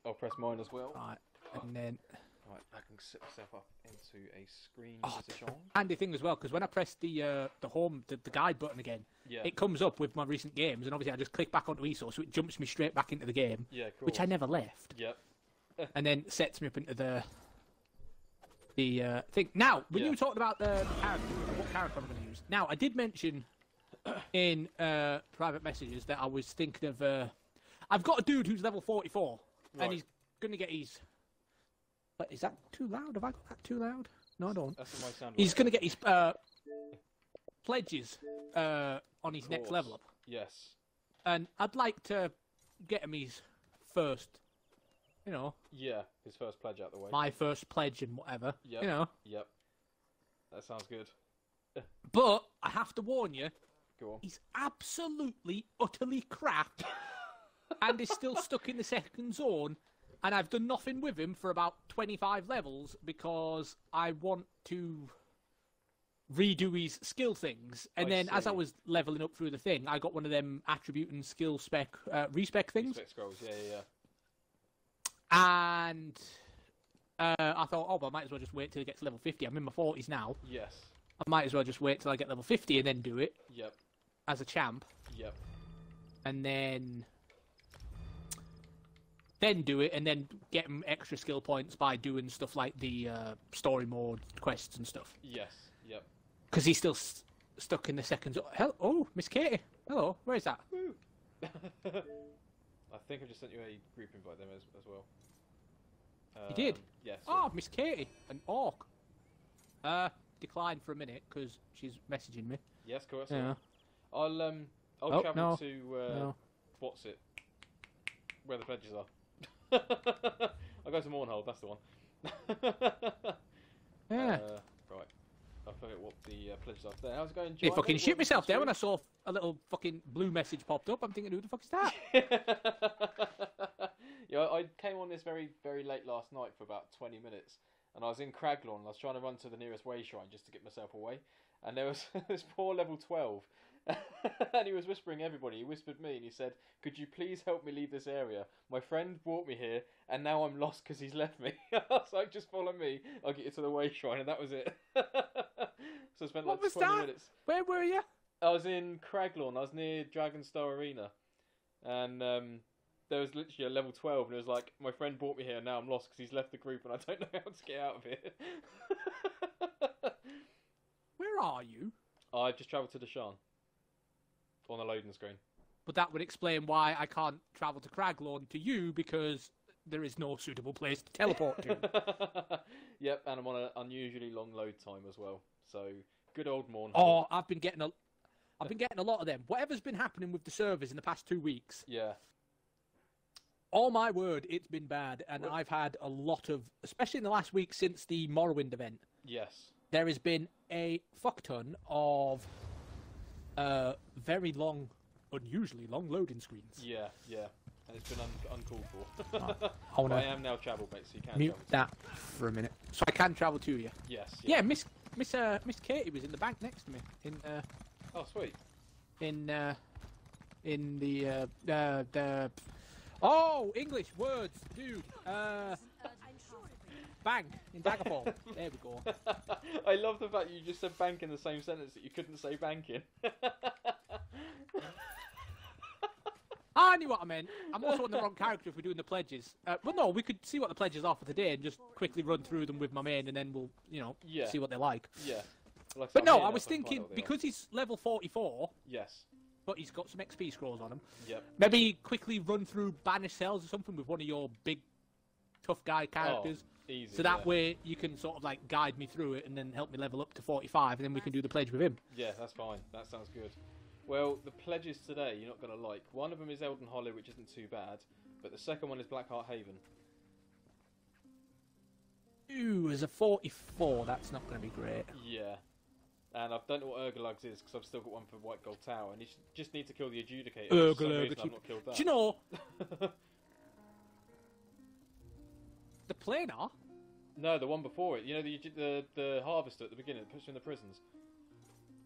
I'll press mine as well. Right, and then... Right, I can sit myself up into a screen Oh, position. handy thing as well, because when I press the home, the guide button again, it comes up with my recent games, and obviously I just click back onto ESO, so it jumps me straight back into the game, which I never left. Yep. And then sets me up into the thing. Now, when you were talking about the character, what character I'm going to use. Now, I did mention in private messages that I was thinking of... I've got a dude who's level 44, and he's going to get his... But is that too loud? Have I got that too loud? No, I don't. That's what my sound He's going to get his pledges on his next level up. Yes. And I'd like to get him his first, you know... Yeah, his first pledge out the way. My first pledge and whatever, you know. Yep. That sounds good. But I have to warn you, Go on. he's absolutely, utterly crap and is still stuck in the second zone. And I've done nothing with him for about 25 levels because I want to redo his skill things. And then as I was leveling up through the thing, I got one of them attribute and skill spec, respec things. Respec scrolls, yeah. And I thought, oh, well, I might as well just wait till he gets to level 50. I'm in my 40s now. Yes. I might as well just wait till I get level 50 and then do it. Yep. As a champ. Yep. And then do it, and then get him extra skill points by doing stuff like the story mode quests and stuff. Yes, yep. Because he's still stuck in the second zone. Oh, Miss Katie. Hello, where is that? Woo. I think I just sent you a group invite them as well. You did? Yes. Oh, Miss Katie, an orc. Decline for a minute, because she's messaging me. Yes, cool. Yeah. I'll travel to what's it? Where the pledges are. I'll go to Mournhold, that's the one. Yeah. Right. I forget what the pledges are there. How's it going, I fucking shit myself there when I saw a little fucking blue message popped up. I'm thinking, who the fuck is that? Yeah, I came on this very, very late last night for about 20 minutes. And I was in Craglorn and I was trying to run to the nearest way shrine just to get myself away. And there was this poor level 12. And he was whispering everybody. He whispered me and he said, "Could you please help me leave this area? My friend brought me here and now I'm lost because he's left me." I was like, "Just follow me. I'll get you to the way shrine." And that was it. So I spent like 20 minutes. Where were you? I was in Craglorn. I was near Dragonstar Arena. And there was literally a level 12 and it was like, "My friend brought me here and now I'm lost because he's left the group and I don't know how to get out of here." Where are you? I just travelled to Deshan. On the loading screen. But that would explain why I can't travel to Craglorn to you, because there is no suitable place to teleport to. Yep, and I'm on an unusually long load time as well. So, good old Mournhold. Oh, I've been getting a lot of them. Whatever's been happening with the servers in the past 2 weeks. Yeah. Oh my word, it's been bad, and I've had a lot of, especially in the last week since the Morrowind event. Yes. There has been a fuck ton of very long, unusually long loading screens. Yeah, yeah. And it's been uncalled for. But I am now travel mate, so you can mute travel. that for a minute. So I can travel to you. Yes. Yeah, Miss Katie was in the bank next to me. Oh, sweet. In the English words, dude. Bank in Daggerfall. There we go. I love the fact you just said bank in the same sentence that you couldn't say bank in. I knew what I meant. I'm also on the wrong character if we're doing the pledges. But no, we could see what the pledges are for today and just quickly run through them with my main, and then we'll, see what they're like. Yeah. Like but no, I was thinking, because he's level 44... Yes. But he's got some XP scrolls on him. Yep. Maybe quickly run through banished cells or something with one of your big, tough guy characters. Oh, easy, so that way you can sort of like guide me through it and then help me level up to 45, and then we can do the pledge with him. Yeah, that's fine. That sounds good. Well, the pledges today you're not going to like. One of them is Elden Hollow, which isn't too bad, but the second one is Blackheart Haven. Ooh, as a 44, that's not going to be great. Yeah. And I don't know what Urgalugs is, because I've still got one for White Gold Tower, and you just need to kill the Adjudicator. For some reason I've not killed that. Do you know... the planar? No, the one before it. You know, the Harvester at the beginning that puts you in the prisons.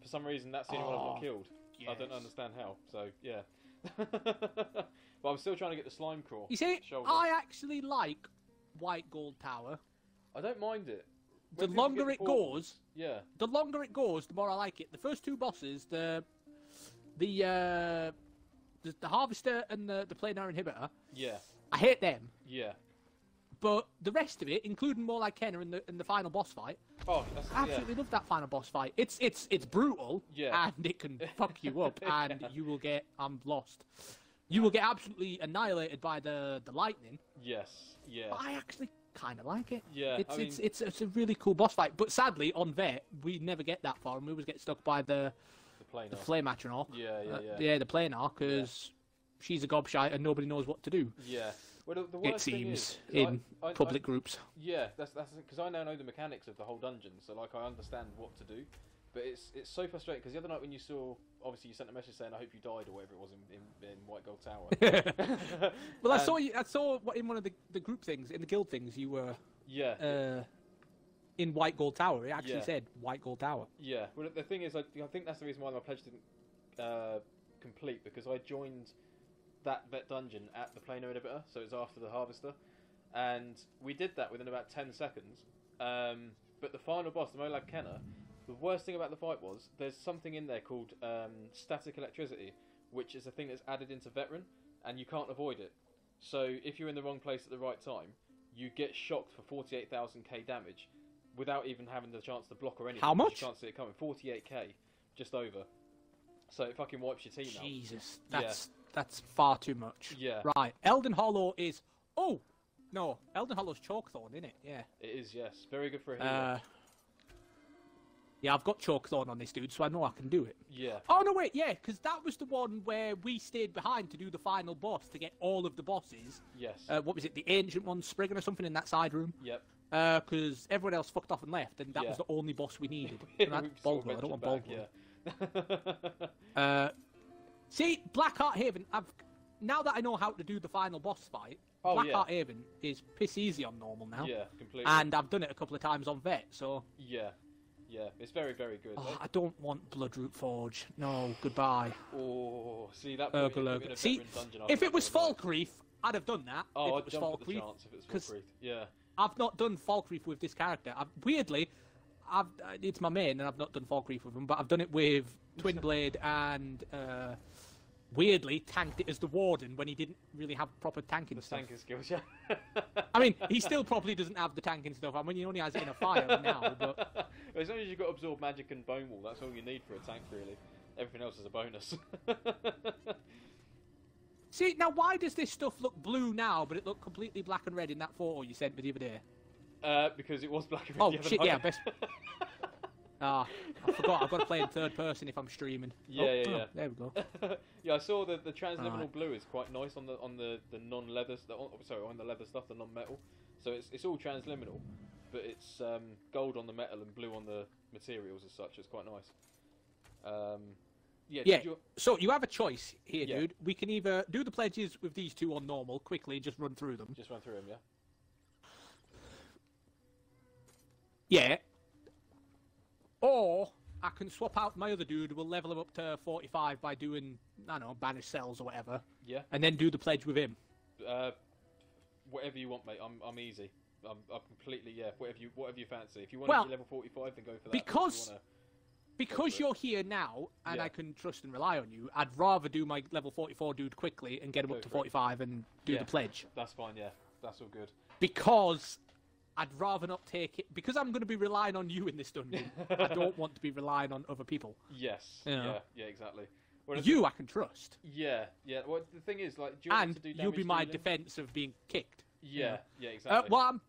For some reason, that's the only one I've not killed. Yes. I don't understand how, so, yeah. But I'm still trying to get the slime crawl. You see, shoulder. I actually like White Gold Tower. I don't mind it. The When people longer get it the goes, yeah, the longer it goes, the more I like it. The first two bosses, the Harvester and the Planar Inhibitor, yeah, I hate them. yeah. But the rest of it, including more like Kenner in the final boss fight, Oh, that's I absolutely love that final boss fight. It's brutal, Yeah. and it can fuck you up, and you will get lost. You will get absolutely annihilated by the lightning. Yes, yeah. But I actually kind of like it. Yeah, it's I mean- it's a really cool boss fight. But sadly, on Vet, we never get that far, and we always get stuck by the The planar. Flame Atronach. Yeah. The Planar, because she's a gobshite and nobody knows what to do. Yeah. Well, the It worst thing seems is, 'cause in I- public groups. Yeah, that's because I now know the mechanics of the whole dungeon, so like I understand what to do. But it's so frustrating because the other night when you saw, obviously you sent a message saying I hope you died or whatever it was in White Gold Tower. Well, I And- saw you. I saw in one of the group things, in the guild things, you were Yeah, in White Gold Tower. It actually Yeah. said White Gold Tower. yeah. Well, the thing is, I think that's the reason why my pledge didn't complete because I joined that vet dungeon at the planar inhibitor, so it was after the harvester, and we did that within about 10 seconds. But the final boss, the Molag Kenner, the worst thing about the fight was there's something in there called static electricity, which is a thing that's added into veteran, and you can't avoid it. So if you're in the wrong place at the right time, you get shocked for 48,000 damage without even having the chance to block or anything. How much? You can't see it coming. 48k, just over. So it fucking wipes your team out. Jesus, that's far too much. Yeah. Right, Elden Hollow is. Oh no, Elden Hollow's Chalkthorn, isn't it? Yeah. It is, yes. Very good for a healer. Yeah, I've got Chalkthorn on this dude, so I know I can do it. Yeah. Oh no, wait, yeah, because that was the one where we stayed behind to do the final boss to get all of the bosses. Yes. What was it, the ancient one, Spriggan or something in that side room? Yep. Because everyone else fucked off and left, and that Yeah. was the only boss we needed. We And that's sort of Baldwin. I don't want ventured Baldwin. back, yeah. See, Blackheart Haven, now that I know how to do the final boss fight, Oh, Blackheart Haven is piss easy on normal now. Yeah, completely. And I've done it a couple of times on Vet, so... Yeah. Yeah, it's very, very good. Oh, I don't want Bloodroot Forge. No, goodbye. Oh, see, that Urgle, put me in Urgle. a See, veteran dungeon. if it was Falkreath, I'd have done that. Oh, if I'd it was jump at the Falkreath, chance if it was 'cause Falkreath. Yeah. I've not done Falkreath with this character. Weirdly, it's my main, and I've not done Falkreath with him, but I've done it with Twin Blade and... weirdly, tanked it as the Warden when he didn't really have proper tanking stuff. Tanking skills, yeah. I mean, he still probably doesn't have the tanking stuff. I mean, he only has it in a fire now, but... Well, as long as you've got Absorb Magic and Bone Wall, that's all you need for a tank, really. Everything else is a bonus. See, now why does this stuff look blue now, but it looked completely black and red in that photo you sent me the other day? Because it was black and red Oh, the other shit, night. yeah, best... Ah, I forgot. I've got to play in third person if I'm streaming. Yeah. There we go. Yeah, I saw the transliminal Right. blue is quite nice on the non-leather on the leather stuff, the non-metal. So it's all transliminal, but it's gold on the metal and blue on the materials as such. It's quite nice. Yeah. Yeah. did you- So you have a choice here, Yeah. dude. We can either do the pledges with these two on normal, quickly, just run through them. Just run through them, yeah. Yeah. Or I can swap out my other dude. We'll level him up to 45 by doing, I don't know, banished cells or whatever, Yeah. and then do the pledge with him. Whatever you want, mate. I'm easy. I'm completely Whatever you fancy. If you want Well, to be level 45, then go for that. because- If Because for it. you're here now, and Yeah. I can trust and rely on you, I'd rather do my level 44 dude quickly and get him Go up to for it. 45 and do Yeah. the pledge. that's fine. Yeah, that's all good. Because I'd rather not take it. Because I'm going to be relying on you in this dungeon. I don't want to be relying on other people. Yes. Yeah. Yeah. Exactly. Well, You, I can trust. Yeah. Well, the thing is, like, do you want And to do you'll be damage my dealing? defense of being kicked. Yeah. Yeah. Exactly. Well,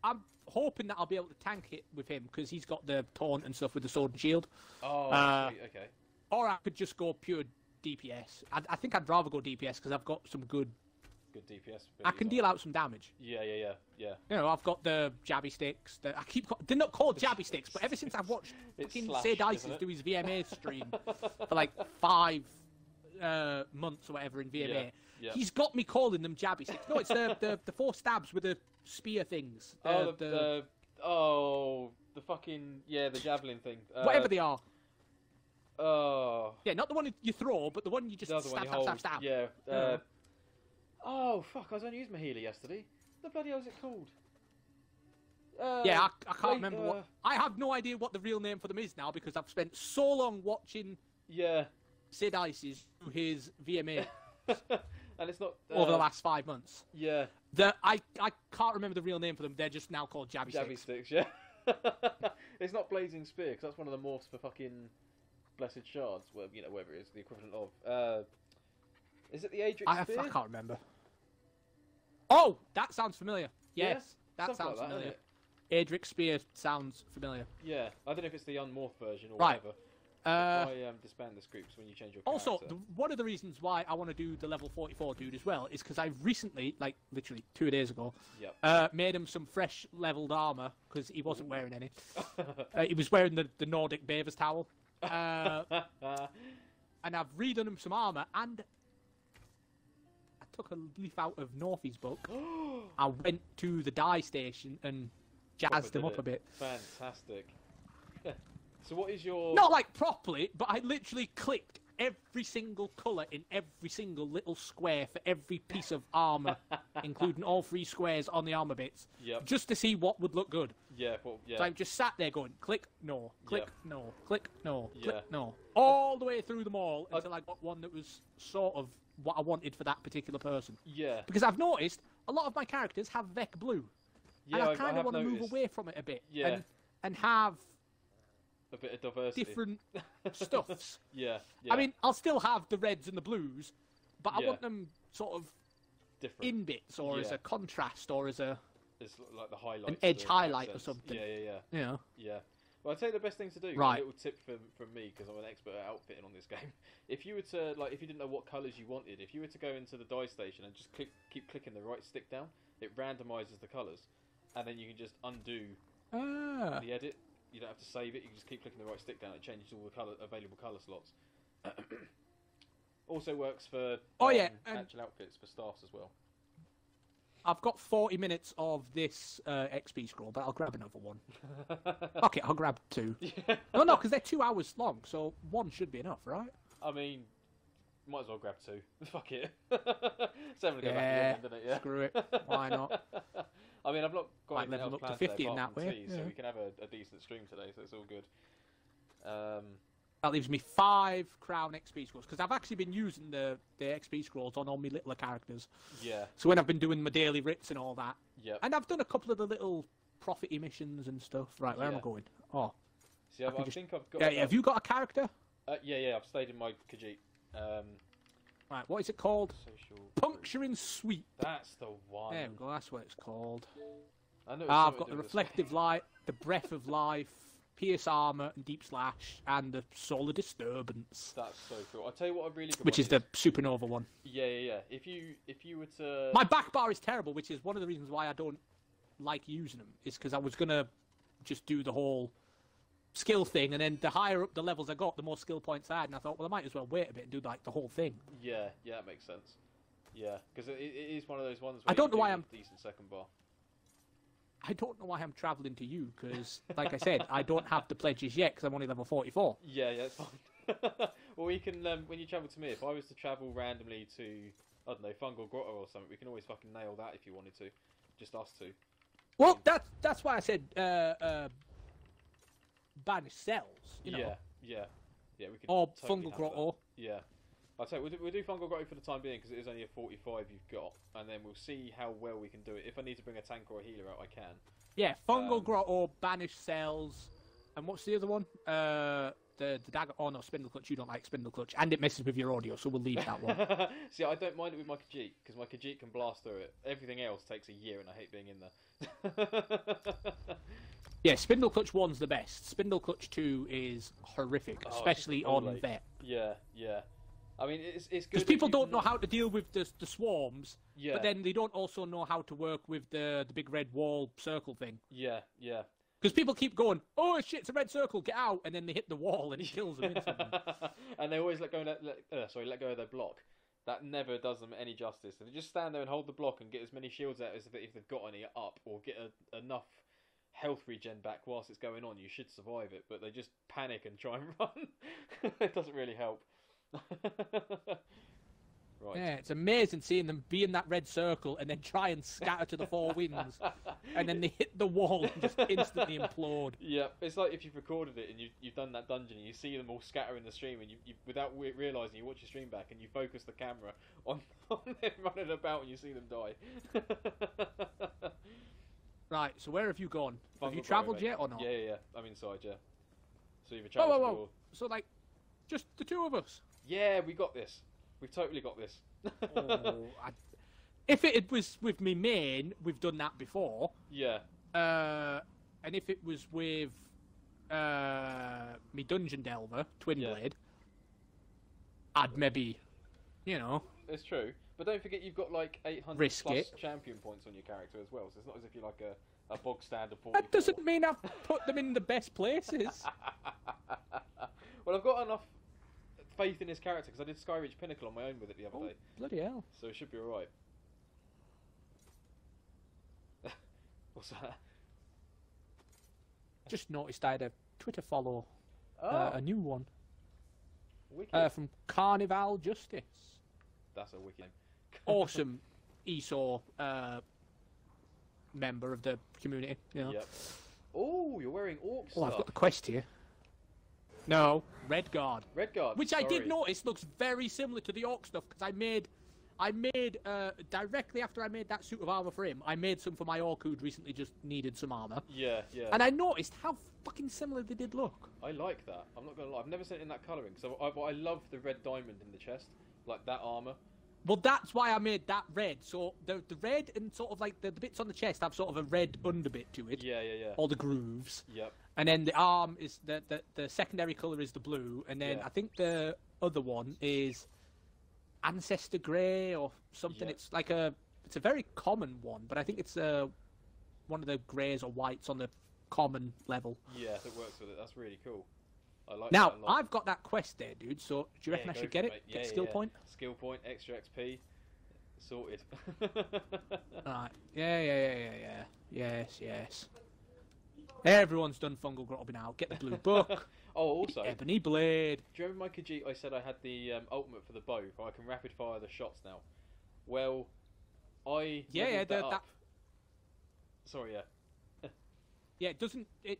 I'm hoping that I'll be able to tank it with him because he's got the taunt and stuff with the sword and shield. Oh. Sweet. Okay. Or I could just go pure DPS. I think I'd rather go DPS because I've got some good. Good DPS. I can abilities deal out some damage. Yeah. You know, I've got the jabby sticks. They're not called jabby sticks, but ever since I've watched It's fucking Slash, Sid isn't Isis it? do his VMA stream for like 5 months or whatever in VMA, Yeah. he's got me calling them jabby sticks. No, it's the 4 stabs with the spear things. The fucking the javelin thing. Whatever they are. Oh, Yeah, not the one you throw, but the one you just the other one stab, you stab, hold. stab, stab. Yeah. Yeah. Oh fuck! I was only using my healer yesterday. What the bloody hell is it called? Yeah, I can't Blade- remember what. I have no idea what the real name for them is now because I've spent so long watching Yeah. Sid Ices do his VMA And it's not over the last 5 months. Yeah. I can't remember the real name for them. They're just now called Jabby Jabby Sticks. sticks. Yeah. It's not blazing spear because that's one of the morphs for fucking blessed shards. Well, you know, whatever it is, the equivalent of. Is it the Adrix spear? I can't remember. Oh, that sounds familiar. Yeah? Yes, that Something sounds like that, familiar. isn't Adrix Spear sounds familiar. Yeah, I don't know if it's the unmorphed version or Right. whatever. Uh, I disband this groups when you change your Also, character. one of the reasons why I want to do the level 44 dude as well is because I've recently, like literally 2 days ago, Yep. made him some fresh leveled armor because he wasn't wearing any. He was wearing the Nordic Baver's towel. And I've redone him some armor, and I took a leaf out of Northy's book. I went to the dye station and jazzed him up a bit. Fantastic. So what is your... Not like properly, but I literally clicked every single colour in every single little square for every piece of armour, including all 3 squares on the armour bits, just to see what would look good. Yeah, well, yeah. So I just sat there going, click, no, click, Yep. no, click, no, Yeah. click, no. All the way through them all until I got one that was sort of what I wanted for that particular person. Yeah. Because I've noticed a lot of my characters have Vec Blue. Yeah, and I kind of want to move noticed. away from it a bit. Yeah. And have A bit of diversity. different stuffs. Yeah, yeah. I mean, I'll still have the reds and the blues, but I Yeah. want them sort of different. in bits or as Yeah. a contrast or as a, It's like the highlights. an edge the highlight or accents. something. Yeah. you know. Yeah. Well, I'd say the best thing to do, Right. a little tip from me, because I'm an expert at outfitting on this game. If you were to, like, if you didn't know what colours you wanted, if you were to go into the dye station and just keep clicking the right stick down, it randomises the colours. And then you can just undo Ah. the edit. You don't have to save it, you can just keep clicking the right stick down, it changes all the available colour slots. Also works for actual outfits for staffs as well. I've got 40 minutes of this XP scroll, but I'll grab another one. Okay, I'll grab 2. Yeah. No, because they're 2 hours long, so 1 should be enough, right? I mean, might as well grab 2. Fuck it. It's having to go back to the end, isn't it? Yeah. Screw it. Why not? I mean, I've not got Might anything level else up to planned 50 today in apart that from way, tea, so yeah. we can have a decent stream today, so it's all good. That leaves me 5 crown XP scrolls, because I've actually been using the XP scrolls on all my littler characters. Yeah. So when I've been doing my daily writs and all that. Yep. And I've done a couple of the little profity missions and stuff. Right, where am I Yeah. going? Oh. See, I just- think I've got... Yeah, have you got a character? Yeah, I've stayed in my Khajiit. Right, what is it called? Social... Puncturing Sweep. That's the one. There we go, that's what it's called. I know it's I've something got to the do with Reflective Light, the Breath of Life, Pierce Armour and Deep Slash, and the Solar Disturbance. That's so cool. I'll tell you what a really good Which one is the Supernova one. Yeah. If you were to... My back bar is terrible, which is one of the reasons why I don't like using them, is because I was going to just do the whole skill thing, and then the higher up the levels I got, the more skill points I had, and I thought, well, I might as well wait a bit and do like the whole thing. Yeah, that makes sense. Yeah, because it is one of those ones where I don't you know why do I'm- need a decent second bar. I don't know why I'm travelling to you, because, like I said, I don't have the pledges yet, because I'm only level 44. Yeah, it's fine. Well, we can, when you travel to me, if I was to travel randomly to, I don't know, Fungal Grotto or something, we can always fucking nail that if you wanted to. Just us two. Well, that's why I said banished cells, you know. Yeah, we can Or totally Fungal have that. Grotto. Yeah. I'll tell you, we'll do Fungal Grotto for the time being, because it is only a 45 you've got, and then we'll see how well we can do it. If I need to bring a tank or a healer out, I can. Yeah, Fungal Grotto, banished cells, and what's the other one? The dagger. Oh no, Spindle Clutch. You don't like Spindle Clutch, and it messes with your audio, so we'll leave that one. See, I don't mind it with my Khajiit, because my Khajiit can blast through it. Everything else takes a year, and I hate being in there. Yeah, Spindle Clutch 1's the best. Spindle Clutch 2 is horrific, Oh, especially it's all on late. Vet. Yeah. I mean, it's good. Because people don't know how to deal with the swarms, Yeah. but then they don't also know how to work with the big red wall circle thing. Yeah. Because people keep going, oh shit, it's a red circle, get out, and then they hit the wall and it kills them instantly. And they always let go of their block. That never does them any justice. They just stand there and hold the block and get as many shields out as if they've got any up, or get enough health regen back whilst it's going on, you should survive it. But they just panic and try and run. It doesn't really help. Right. Yeah, it's amazing seeing them be in that red circle and then try and scatter to the four winds, and then they hit the wall and just instantly implode. Yeah, it's like if you've recorded it and you've done that dungeon and you see them all scatter in the stream, and you without realising, you watch your stream back and you focus the camera on them running about and you see them die. Right, so where have you gone? Have you Fungal travelled Grove, yet or not? Yeah. I'm inside, yeah. So you've Whoa, travelled whoa, to whoa. So, like, just the two of us? Yeah, we got this. We've totally got this. If it was with me main, we've done that before. Yeah. And if it was with me Dungeon Delver, Twin Yeah. Blade, I'd maybe, you know... It's true. But don't forget you've got like 800 Risk plus it. champion points on your character as well, so it's not as if you're like a bog standard 44. That doesn't mean I've put them in the best places. Well, I've got enough faith in his character because I did Skyreach Pinnacle on my own with it the other day, Bloody hell. so it should be alright. What's that? Just noticed I had a Twitter follow, Oh, a new one, wicked. from Carnival Justice. That's a wicked name. Awesome ESO member of the community, you know. Yep. Oh, you're wearing orc Oh, stuff. I've got the quest here. No, Red Guard. Red Guard. Which I did sorry. notice looks very similar to the Orc stuff, because I made directly after I made that suit of armor for him, I made some for my Orc who'd recently just needed some armor. Yeah, yeah. And I noticed how fucking similar they did look. I like that. I'm not gonna lie. I've never seen it in that colouring because I love the red diamond in the chest, like that armor. Well, that's why I made that red. So the red and sort of like the bits on the chest have sort of a red underbit to it. Yeah, yeah, yeah. All the grooves. Yep. And then the arm is the secondary colour is the blue, and then Yeah. I think the other one is Ancestor Grey or something. Yep. It's like it's a very common one, but I think it's one of the greys or whites on the common level. Yeah, it works with it. That's really cool. I like Now that a lot. I've got that quest there, dude. So do you reckon I go should for get it? mate. Get Yeah, skill yeah. point. Skill point, extra XP, sorted. Right. Yeah. Yes. Everyone's done fungal grotto now. Get the blue book. Oh, also, do Ebony blade. you remember my Khajiit? I said I had the ultimate for the bow, so I can rapid fire the shots now. Well, I leveled that up. Sorry, yeah. Yeah, it doesn't. It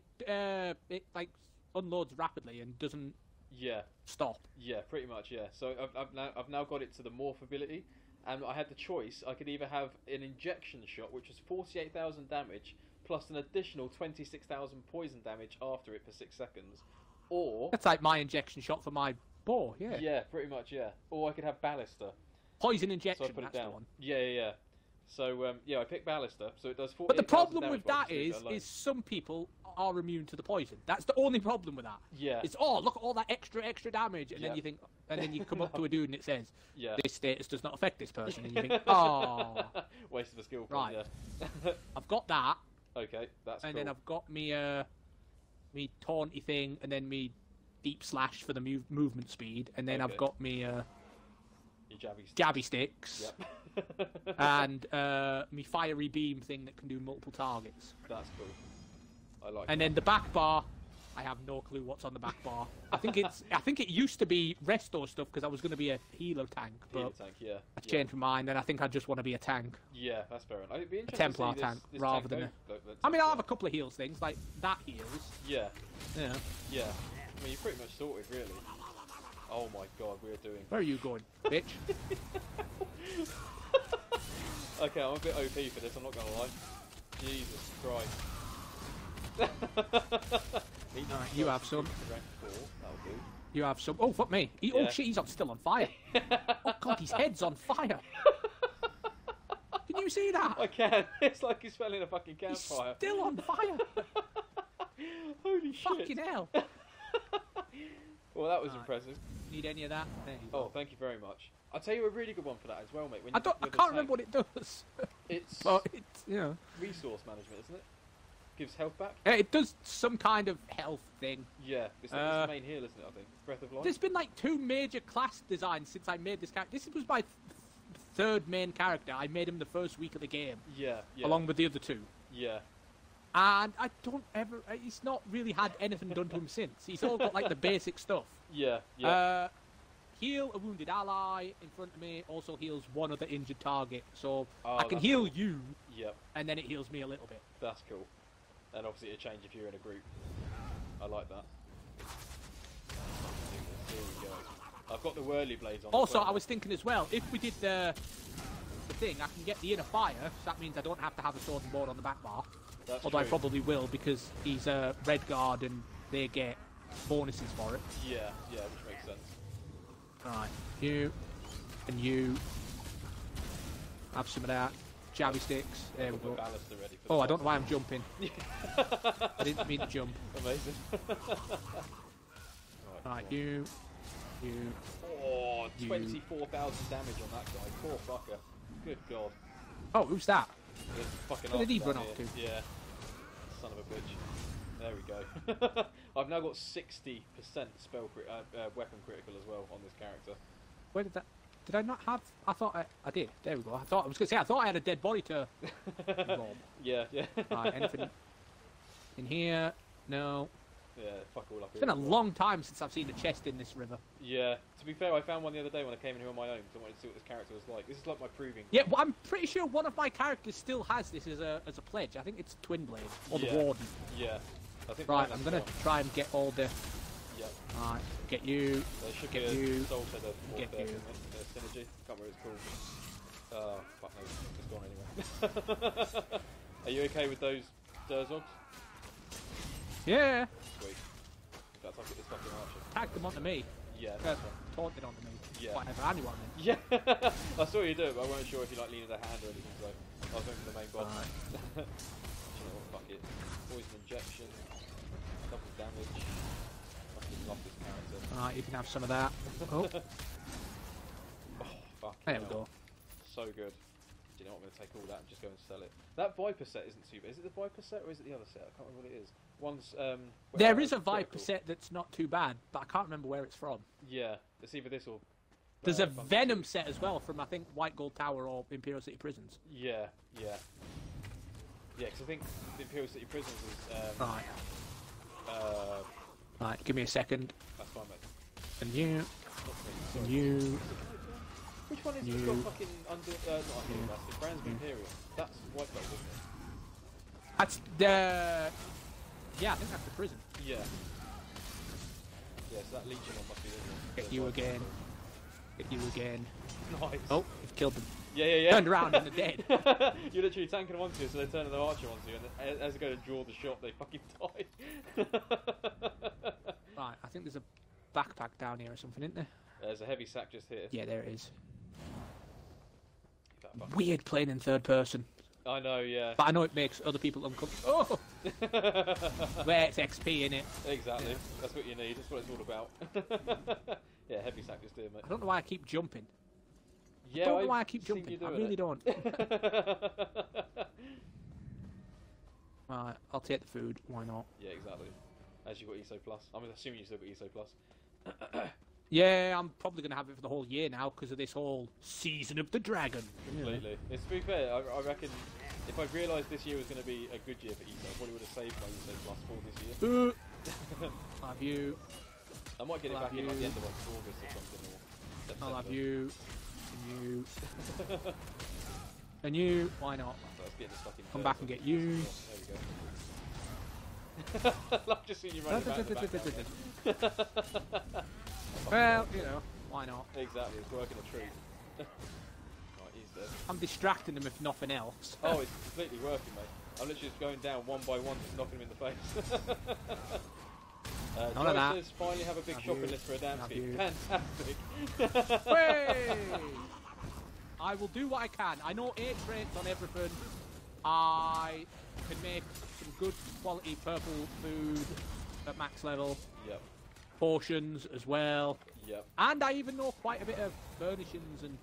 like unloads rapidly and doesn't Yeah, stop. yeah, pretty much, yeah. So I've now got it to the morph ability, and I had the choice. I could either have an injection shot, which was 48,000 damage, plus an additional 26,000 poison damage after it for 6 seconds, or That's like my injection shot for my bow. Yeah. yeah, pretty much, yeah. Or I could have Ballista. Poison So injection. I put it That's down. the one. Yeah. So yeah, I picked Ballista, so it does 48,000 But the problem damage with by that just doing it alone. is some people are immune to the poison. That's the only problem with that. Yeah. It's look at all that extra damage, and Yeah. then you think, and then you come up to a dude and it says, Yeah. this status does not affect this person, and you think, oh, Waste of a skill point, Right. yeah. I've got that, Okay, that's and cool. then I've got me me taunty thing, and then me deep slash for the movement speed, and then Okay. I've got me Your jabby stick. jabby sticks, Yep. and me fiery beam thing that can do multiple targets. That's cool. I like And that. then the back bar, I have no clue what's on the back bar. I think it used to be resto stuff because I was going to be a healer tank, but Healer tank, yeah. I've changed my mind, and I think I just want to be a tank. Yeah, that's fair enough. It'd be interesting Templar to see tank this rather tank than go- I mean, I'll have a couple of heals things like that heals. Yeah, Yeah. yeah. I mean, you're pretty much sorted, really. Oh my god, we're doing... Where are you going, bitch? Okay, I'm a bit OP for this, I'm not gonna lie. Jesus Christ. Alright, you have some. Rank 4, that'll do. You have some. Oh fuck me! Oh Yeah. shit, he's still on fire. Oh god, his head's on fire. Can you see that? I can. It's like he's fell in a fucking He's campfire. still on fire. Holy shit. Fucking hell. Well, that was Right. impressive. Need any of that? There you go. Oh, thank you very much. I'll tell you a really good one for that as well, mate. When I you with the can't remember tank. what it does. It's But it's, you know, resource management, isn't it? Gives health back. it does some kind of health thing. Yeah, it's the main heal, isn't it? I think Breath of Life. There's been like 2 major class designs since I made this character. This was my third main character. I made him the first week of the game, Yeah, yeah, along with the other 2. yeah. And I don't ever... He's not really had anything done to him since. He's all got, like, the basic stuff. Yeah, yeah. Heal a wounded ally in front of me. Also heals one other injured target. So Oh, I can that's heal cool. you, Yep, and then it heals me a little bit. that's cool. And obviously it change if you're in a group. I like that. Here we go. I've got the whirly blades on. Also, as well, I was thinking as well, if we did the thing, I can get the inner fire, so that means I don't have to have a sword and board on the back bar. That's Although I true. probably will, because he's a red guard and they get bonuses for it. Yeah, yeah, which makes sense. Right, you and you have some of that. Jabby sticks. There we Got my go. ballista ready for Oh, the I don't know why I'm jumping. boss. I didn't mean to jump. Amazing. Right, come on. you. Oh, You. 24,000 damage on that guy. Poor fucker. Good god. Oh, who's that? There's fucking Where did he archer run down off here. to? Yeah. Son of a bitch. There we go. I've now got 60% weapon critical as well on this character. Where did that... Did I not have... I thought I did. There we go. I was going to say, I thought I had a dead body to rob. Yeah, yeah. Right, anything in here? No. Yeah, fuck all up It's here. been a long time since I've seen a chest in this river. Yeah, to be fair, I found one the other day when I came in here on my own, so I wanted to see what this character was like. This is like my proving. Yeah, well, I'm pretty sure one of my characters still has this as a pledge. I think it's Twin Blade or Yeah. the Warden. Yeah. I think Right, mine I'm as gonna well. try and get all the. Yep. Right, get you. There should Get be a you. soul feather Get there, you. synergy. Can't remember what it's called. Oh, fuck no, it's gone anyway. Are you okay with those Durzogs? Yeah, Sweet. In fact, I'll get this fucking archer. tag them onto me. Yeah, that's one. Taunted onto me. Yeah. Whatever, anyone then. Yeah, I saw you do it, but I wasn't sure if you like leaning a hand or anything, so I was going for the main boss. Right. You know what, fuck it. Poison injection, double damage. Fucking love this character. Right, you can have some of that. Oh, Oh, fuck. there we go. So good. Do you know what, I'm going to take all that and just go and sell it. That Viper set isn't too bad. Is it the Viper set or is it the other set? I can't remember what it is. One's, There is a Viper critical. set that's not too bad, but I can't remember where it's from. Yeah, it's either this or... There's a Bunch- Venom set as well from, I think, White Gold Tower or Imperial City Prisons. Yeah, yeah. Yeah, because I think the Imperial City Prisons is... Right. uh, Right, give me a second. that's fine, mate. And you, Sorry. and you. Which one is it? You. It's got fucking not Underworld, it's Brandsby Imperial. That's White Gold, isn't it? That's the... Yeah, I think that's the prison. Yeah. Yeah, so that Legion one must be the Get you again. Get you again. Nice. Oh, you've killed them. Yeah, yeah, yeah. Turned around and they're dead. You're literally tanking them onto you, so they turn their archer onto you, and then as they go to draw the shot, they fucking die. Right, I think there's a backpack down here or something, isn't there? There's a heavy sack just here. Yeah, there it is. That fucking- Weird playing in third person. I know, yeah. But I know it makes other people uncomfortable. Oh! Where it's XP in it. Exactly. That's what you need. That's what it's all about. Yeah, heavy sack just here, mate. I don't know why I keep jumping. Yeah, I don't know why I I've keep seen jumping. you I doing really it. don't. Right, I'll take the food. Why not? Yeah, exactly. As you got ESO Plus. I'm assuming you still got ESO Plus. Yeah, I'm probably going to have it for the whole year now because of this whole Season of the Dragon. Completely. It's, to be fair, I reckon if I'd realised this year was going to be a good year for ESO, I probably would have saved my ESO Plus for this year. I'll have you. I might get it I'll back have in like the you. end of August or something. Or September. I'll have you. And you. And you. Why not? Let's get this fucking Come back and get you. There we go. I've just seen you running back in the background there. Well, you know, why not? Exactly, it's working a treat. Right, he's dead. I'm distracting them if nothing else. Oh, it's completely working, mate. I'm literally just going down one by one, just knocking him in the face. None of that. Says finally have a big Have shopping you. list for a dance Have scheme. you. Fantastic. Hey! I will do what I can. I know 8 traits on everything. I can make some good quality purple food at max level. Yep, Potions as well. yep. And I even know quite a bit of furnishings and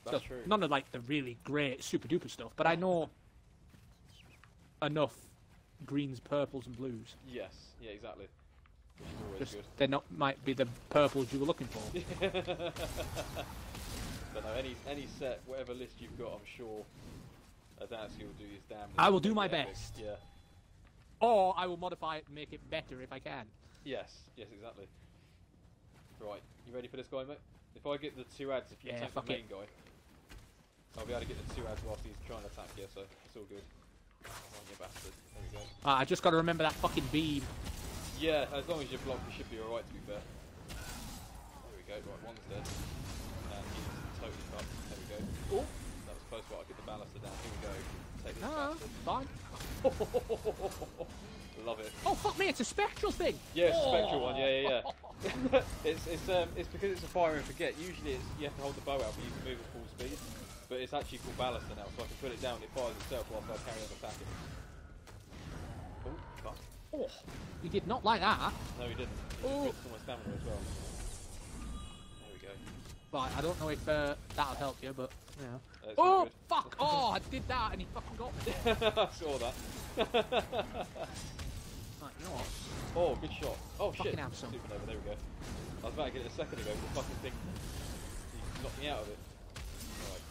That's stuff. true. None of like the really great super duper stuff, but I know enough greens, purples and blues. Yes, yeah, exactly. Which is always Just good. they're not might be the purples you were looking for. But no, any set, whatever list you've got, I'm sure a dance skill will do his damn. I will do Make my it epic. best. Yeah. or I will modify it and make it better if I can. Yes, exactly. Right, you ready for this guy, mate? If I get the 2 ads, if you attack the main guy, I'll be able to get the 2 ads whilst he's trying to attack you, so it's all good. Come on, you bastard. There we go. I just got to remember that fucking beam. Yeah, as long as you're blocked, you should be alright, to be fair. There we go, right, one's dead. And he's totally fucked. There we go. Oh! That was close, but I'll get the ballaster down. Here we go. Take this bastard. Fine. Love it. Oh, fuck me, it's a spectral thing! Yeah, it's a spectral one, yeah. it's because it's a fire and forget. Usually you have to hold the bow out, but you can move at full speed. But it's actually called ballaster now, so I can put it down and it fires itself whilst I carry on attacking. Oh, fuck. Oh, he did not like that. No, he didn't. Oh. It's my stamina as well. There we go. Right, I don't know if that'll help you, but yeah. Oh, good. Fuck! Oh, I did that and he fucking got me. I saw that. Right, you know what? Oh, good shot. Oh, fucking shit. have some. Supernova, there we go. I was about to get it a second ago, but the fucking thing, he knocked me out of it. Right,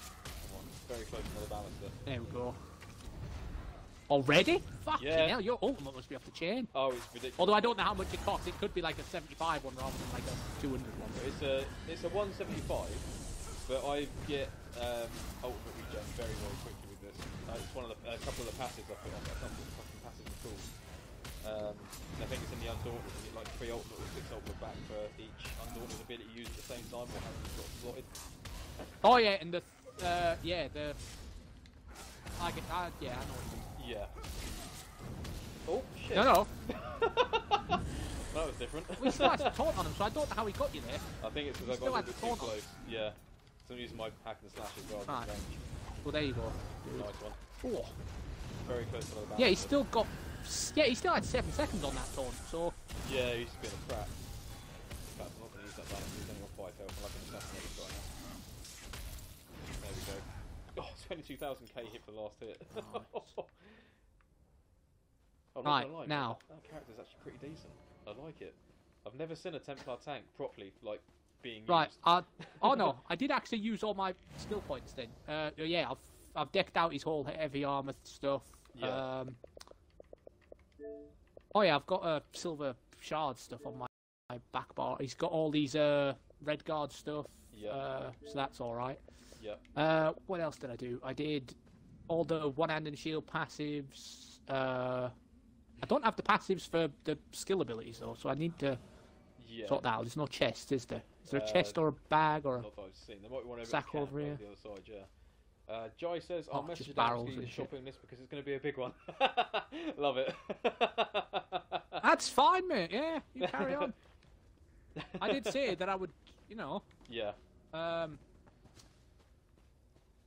come on. Very close to the balancer. There we go. Already? Fucking Yeah. hell, your ultimate must be off the chain. Oh, it's ridiculous. Although I don't know how much it costs. It could be like a 75 one rather than like a 200 one. It's a 175, but I get ultimate regen very quickly with this. It's one of a couple of the passives I put on. I can't remember what the fucking passive is called. I think it's in the Undaunted. You get like 3 ultimate or 6 ultimate back for each Undaunted ability used at the same time, or how you've got slotted. Oh yeah, and the the I get yeah, I know what you mean. Yeah. Oh shit. No. That was different. We still had to taunt on him, so I don't know how he got you there. I think it's because I got a bit too close. Yeah. So I'm using my hack and slash as well. Right. Range. Well, there you go. Nice one. Oh. Very close to the back. Yeah, he's still got. Yeah, he still had 7 seconds on that taunt. So. Yeah, he used to be in a crap. In fact, I'm not going to use that balance. He's only got 5 health. I'm like an assassinate this guy now. There we go. Oh, 22,000k hit for the last hit. Nice. Oh, Right, lie, now. That character's actually pretty decent. I like it. I've never seen a Templar tank properly, like, being Right. used. Oh no, I did actually use all my skill points then. Yeah, I've decked out his whole heavy armor stuff. Yeah. Oh yeah, I've got silver shard stuff on my back bar. He's got all these red guard stuff. Yeah. So that's all right. Yeah. What else did I do? I did all the one-hand and shield passives. I don't have the passives for the skill abilities though, so I need to sort that out. There's no chest, is there? Is there a chest or a bag or not that I've seen. There might be one over sack at the over here? the other side, yeah. Jai says, I'll message just you barrels down to and you shit. shopping this because it's going to be a big one. Love it. That's fine, mate. Yeah, you carry on. I did say that I would, you know. Yeah.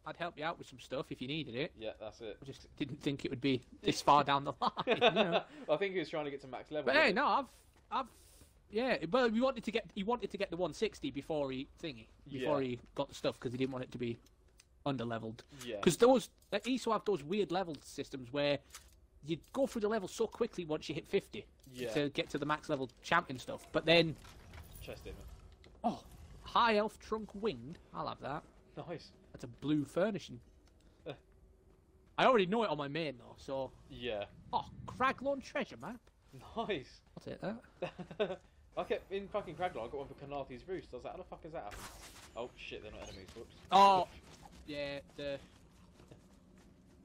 I'd help you out with some stuff if you needed it. Yeah, that's it. I just didn't think it would be this far down the line. You know? I think he was trying to get to max level. But hey, no, yeah. Well, he wanted to get the 160 before he he got the stuff because he didn't want it to be underleveled. Yeah. Because ESO have those weird level systems where you go through the level so quickly once you hit 50 to get to the max level champion stuff. But then, Chest in. oh, high elf trunk winged. I'll have that. Nice. That's a blue furnishing. I already know it on my main though, so. Yeah. Oh, Craglorn treasure map. Nice. I'll take that. I kept in fucking Craglorn. I got one for Kanathi's Roost. I was like, how the fuck is that happening? Oh shit, they're not enemies. Whoops. Oh, yeah.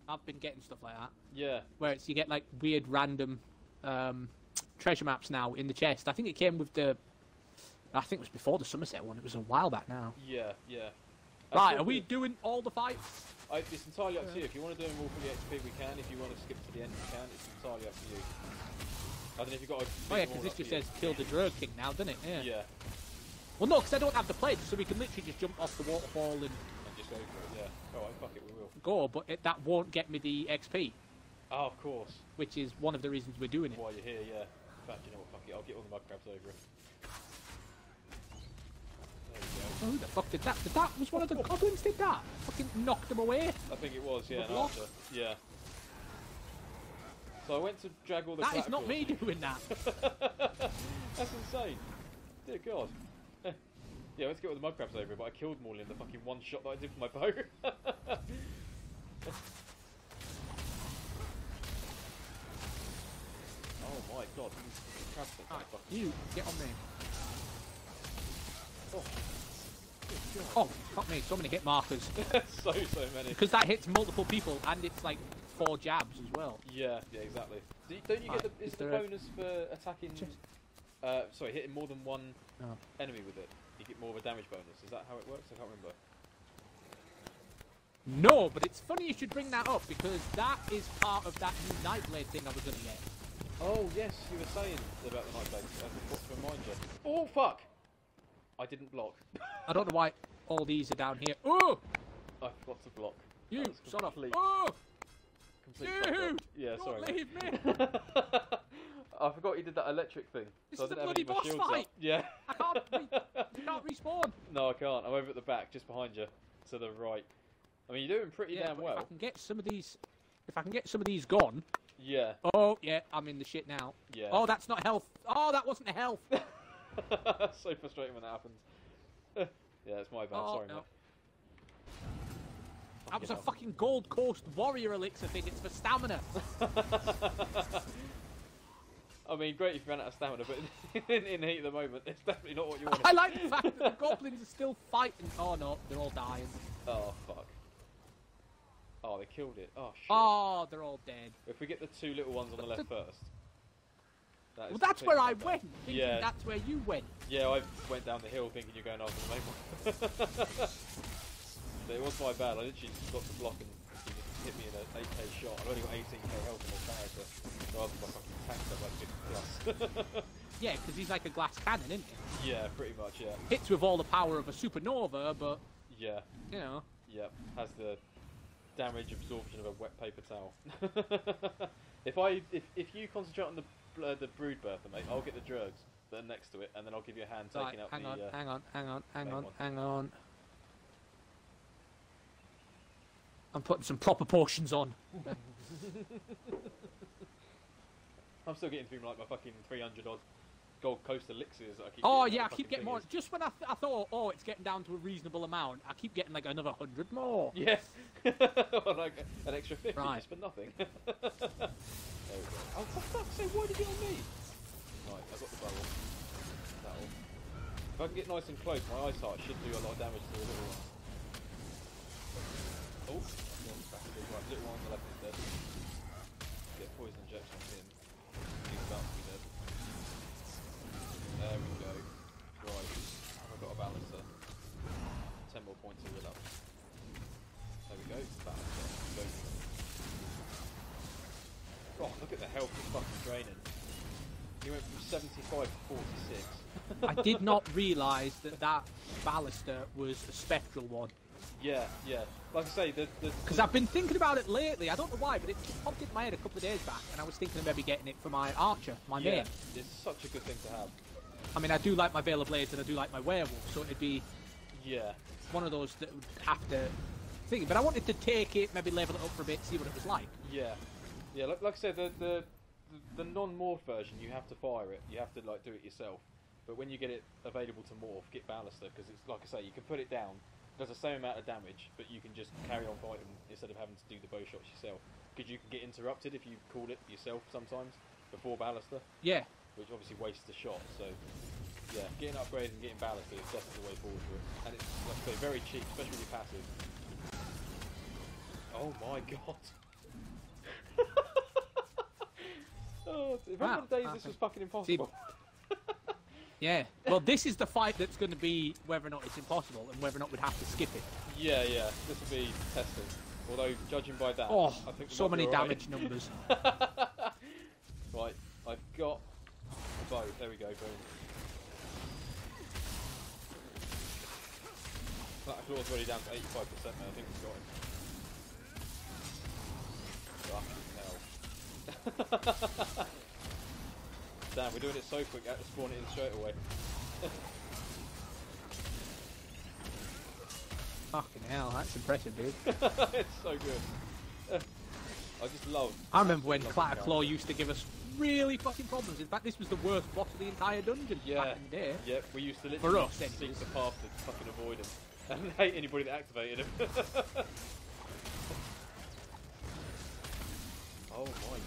I've been getting stuff like that. Yeah. Where you get like weird random treasure maps now in the chest. I think it came with I think it was before the Somerset one. It was a while back now. Yeah. Yeah. Right, are we doing all the fights? It's entirely up to you. If you want to do them all for the XP, we can. If you want to skip to the end, we can. It's entirely up to you. I don't know if you've got to... Oh yeah, because this just says kill the Drug King now, doesn't it? Yeah. Yeah. Well, no, because I don't have the pledge, so we can literally just jump off the waterfall and just go for it, yeah. Alright, fuck it, we will. go, but that won't get me the XP, Oh, of course. which is one of the reasons we're doing it. While you're here, yeah. In fact, you know what, fuck it, I'll get all the mud crabs over it. There we go. Oh, who the fuck did that? That was one of the goblins did that? Fucking knocked him away. I think it was, yeah, The an block? archer. Yeah. So I went to drag all the That is not me doing that. That's insane. Dear God. Yeah, let's get all the mud crabs over it, but I killed them all in the fucking one shot that I did with my bow. god. Crabs are Right, fucking... you, get on me. Oh. Oh, fuck me, so many hit markers. so many. Because that hits multiple people, and it's like 4 jabs as well. Yeah, exactly. Don't you get the... Is the bonus for attacking... sorry, hitting more than one enemy with it? You get more of a damage bonus. Is that how it works? I can't remember. No, but it's funny you should bring that up, because that is part of that new Nightblade thing I was going to get. Oh, yes, you were saying about the Nightblade. I forgot to remind you. Oh, fuck! I didn't block. I don't know why all these are down here. Oh! I forgot to block. You, son of... complete, Oh! complete You! fuck up. Yeah, Don't sorry. leave me! I forgot you did that electric thing. This So is I the didn't have any bloody of my boss shields fight! up. Yeah. I can't... you can't respawn! No, I can't. I'm over at the back, just behind you, to the right. I mean, you're doing pretty Yeah, damn but well. if I can get some of these... If I can get some of these gone... Yeah. Oh, yeah, I'm in the shit now. Yeah. Oh, that's not health. Oh, that wasn't a health. So frustrating when that happens. Yeah, it's my bad. Oh, Sorry, no. mate. That was a fucking Gold Coast Warrior elixir thing. It's for stamina. I mean, great if you ran out of stamina, but in heat at the moment, it's definitely not what you want. I like the fact that the goblins are still fighting. Oh, no, they're all dying. Oh, fuck. Oh, they killed it. Oh, shit. Oh, they're all dead. If we get the 2 little ones on the left first. That Well, is that's where I completely went. Thinking Yeah. that's where you went. Yeah, I went down the hill thinking you're going after the main one. But it was my bad. I literally just got to block and he just hit me in an 8k shot. I've only got 18k health in this character. So I was my fucking tanked up like 50 plus. Yeah, because he's like a glass cannon, isn't he? Yeah, pretty much, yeah. Hits with all the power of a supernova, but, Yeah, you know. yeah. Has the damage absorption of a wet paper towel. if you concentrate on the brood bertha, mate, I'll get the drugs that are next to it, and then I'll give you a hand Right, taking out hang the... on, hang on, hang on, hang main on, one. hang on. I'm putting some proper potions on. I'm still getting through like my fucking 300 odd Gold Coast elixirs that I keep Oh getting yeah, out I of keep fucking getting more. thingies. Just when I thought, oh, it's getting down to a reasonable amount, I keep getting like another 100 more. Yeah. Or like an extra 50 Right. just for nothing. There we go. Oh, for fuck's sake, why did you get on me? Right, I've got the barrel. That'll... If I can get nice and close, my eyesight should do a lot of damage to the little ones. Oh, one's back a bit. Right, little one on the left is dead. Get a poison injection on him. He's about to be dead. There we go. Right, I've got a balancer. 10 more points to heal up. There we go. Balancer. Go. Oh, look at the health it's fucking draining. He went from 75 to 46. I did not realise that that baluster was a spectral one. Yeah, yeah. Like I say, Because I've been thinking about it lately. I don't know why, but it popped into my head a couple of days back, and I was thinking of maybe getting it for my archer, my yeah, main. it's such a good thing to have. I mean, I do like my Veil of Blades and I do like my Werewolf, so it'd be Yeah, one of those that would have to think. But I wanted to take it, maybe level it up for a bit, see what it was like. yeah, yeah. Like I said, the non-morph version, you have to fire it. You have to like do it yourself. But when you get it available to morph, get Baluster, because it's like I say, you can put it down. Does the same amount of damage, but you can just carry on fighting instead of having to do the bow shots yourself. Because you can get interrupted if you call it yourself sometimes before Baluster, Yeah. which obviously wastes the shot. So yeah, getting upgraded and getting Baluster is definitely the way forward for it. And it's like I say, very cheap, especially with your passive. Oh my god. Oh, remember the days this was fucking impossible? Yeah. Well, this is the fight that's going to be whether or not it's impossible and whether or not we'd have to skip it. Yeah, yeah, this will be testing. Although, judging by that, Oh, I think we so might be many alright. damage numbers. Right, I've got a bow. There we go, boom. That claw's already down to 85% now. I think we've got him. Fucking hell. Damn, we're doing it so quick, I had to spawn it in straight away. Fucking hell, that's impressive, dude. It's so good. I just love... I remember when love Clatter the Claw used to give us really fucking problems. In fact, this was the worst boss of the entire dungeon Yeah, back in the day. yeah, we used to literally us, seek anyways. the path to fucking avoid him. And hate anybody that activated him. Oh my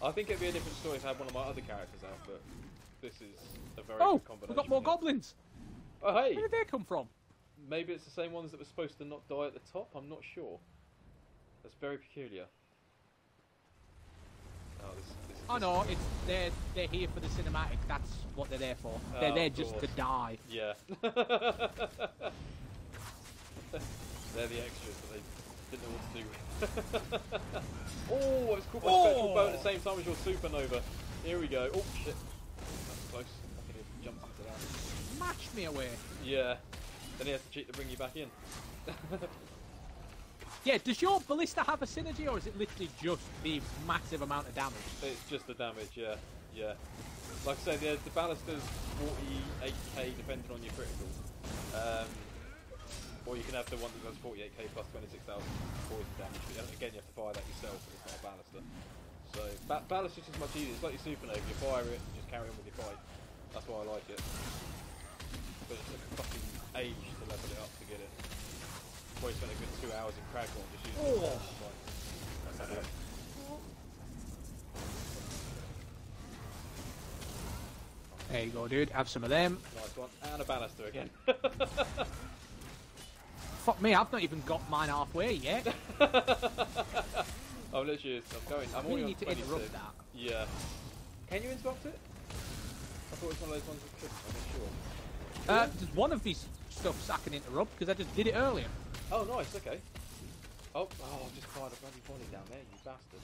god. I think it'd be a different story if I had one of my other characters out, but this is a very Oh, good combination. we've got more goblins. Oh, hey! Where did they come from? Maybe it's the same ones that were supposed to not die at the top. I'm not sure. That's very peculiar. Oh, Oh no, they're here for the cinematic. That's what they're there for. They're there just to die. Yeah. They're the extras that they didn't know what to do. Oh, I was caught by spectral bow at the same time as your supernova. Here we go. Oh shit. That's close. I could have jumped into that. Match me away. Yeah. Then he has to cheat to bring you back in. Yeah, does your ballista have a synergy, or is it literally just the massive amount of damage? It's just the damage, yeah. Yeah. Like I say, the ballista's 48k depending on your critical. Or you can have the one that does 48k plus 26,000 poison damage. But again, you have to fire that yourself, but it's not a ballista. So, ballista's just much easier. It's like your supernova. You fire it and just carry on with your fight. That's why I like it. But it took a fucking age to level it up to get it. Probably spent a good 2 hours in Craglorn just using it. That's how it is. There you go, dude. Have some of them. Nice one. And a banister again. Fuck me, I've not even got mine halfway yet. I'm literally, I'm We only on need to 26. interrupt that. Yeah. Can you interrupt it? I thought it was one of those ones that couldn't, I'm not sure. There's one of these stuffs I can interrupt because I just did it earlier. Oh, nice, okay. Oh, I've just fired a bloody volley down there, you bastard.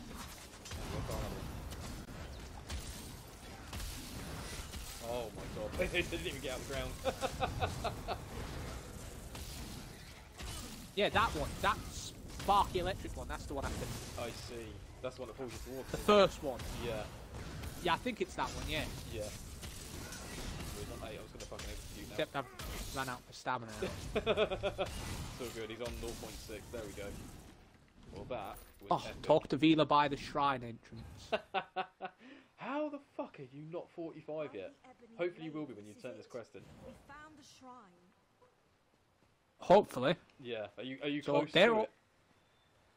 Oh my god, they didn't even get out of the ground. Yeah, that one. That sparky electric one. That's the one I think. I see. That's the one that pulls you towards The it. first one. Yeah. Yeah, I think it's that one, yeah. Yeah. He's on 8, I was going to fucking execute now. Except I've ran out of stamina now. So good, he's on 0.6, there we go. Well that was Oh, epic. talk to Vila by the shrine entrance. How the fuck are you not 45 yet? Hopefully you will be when you turn this quest in. We found the shrine. Hopefully. Yeah, are you So close they're to all... it?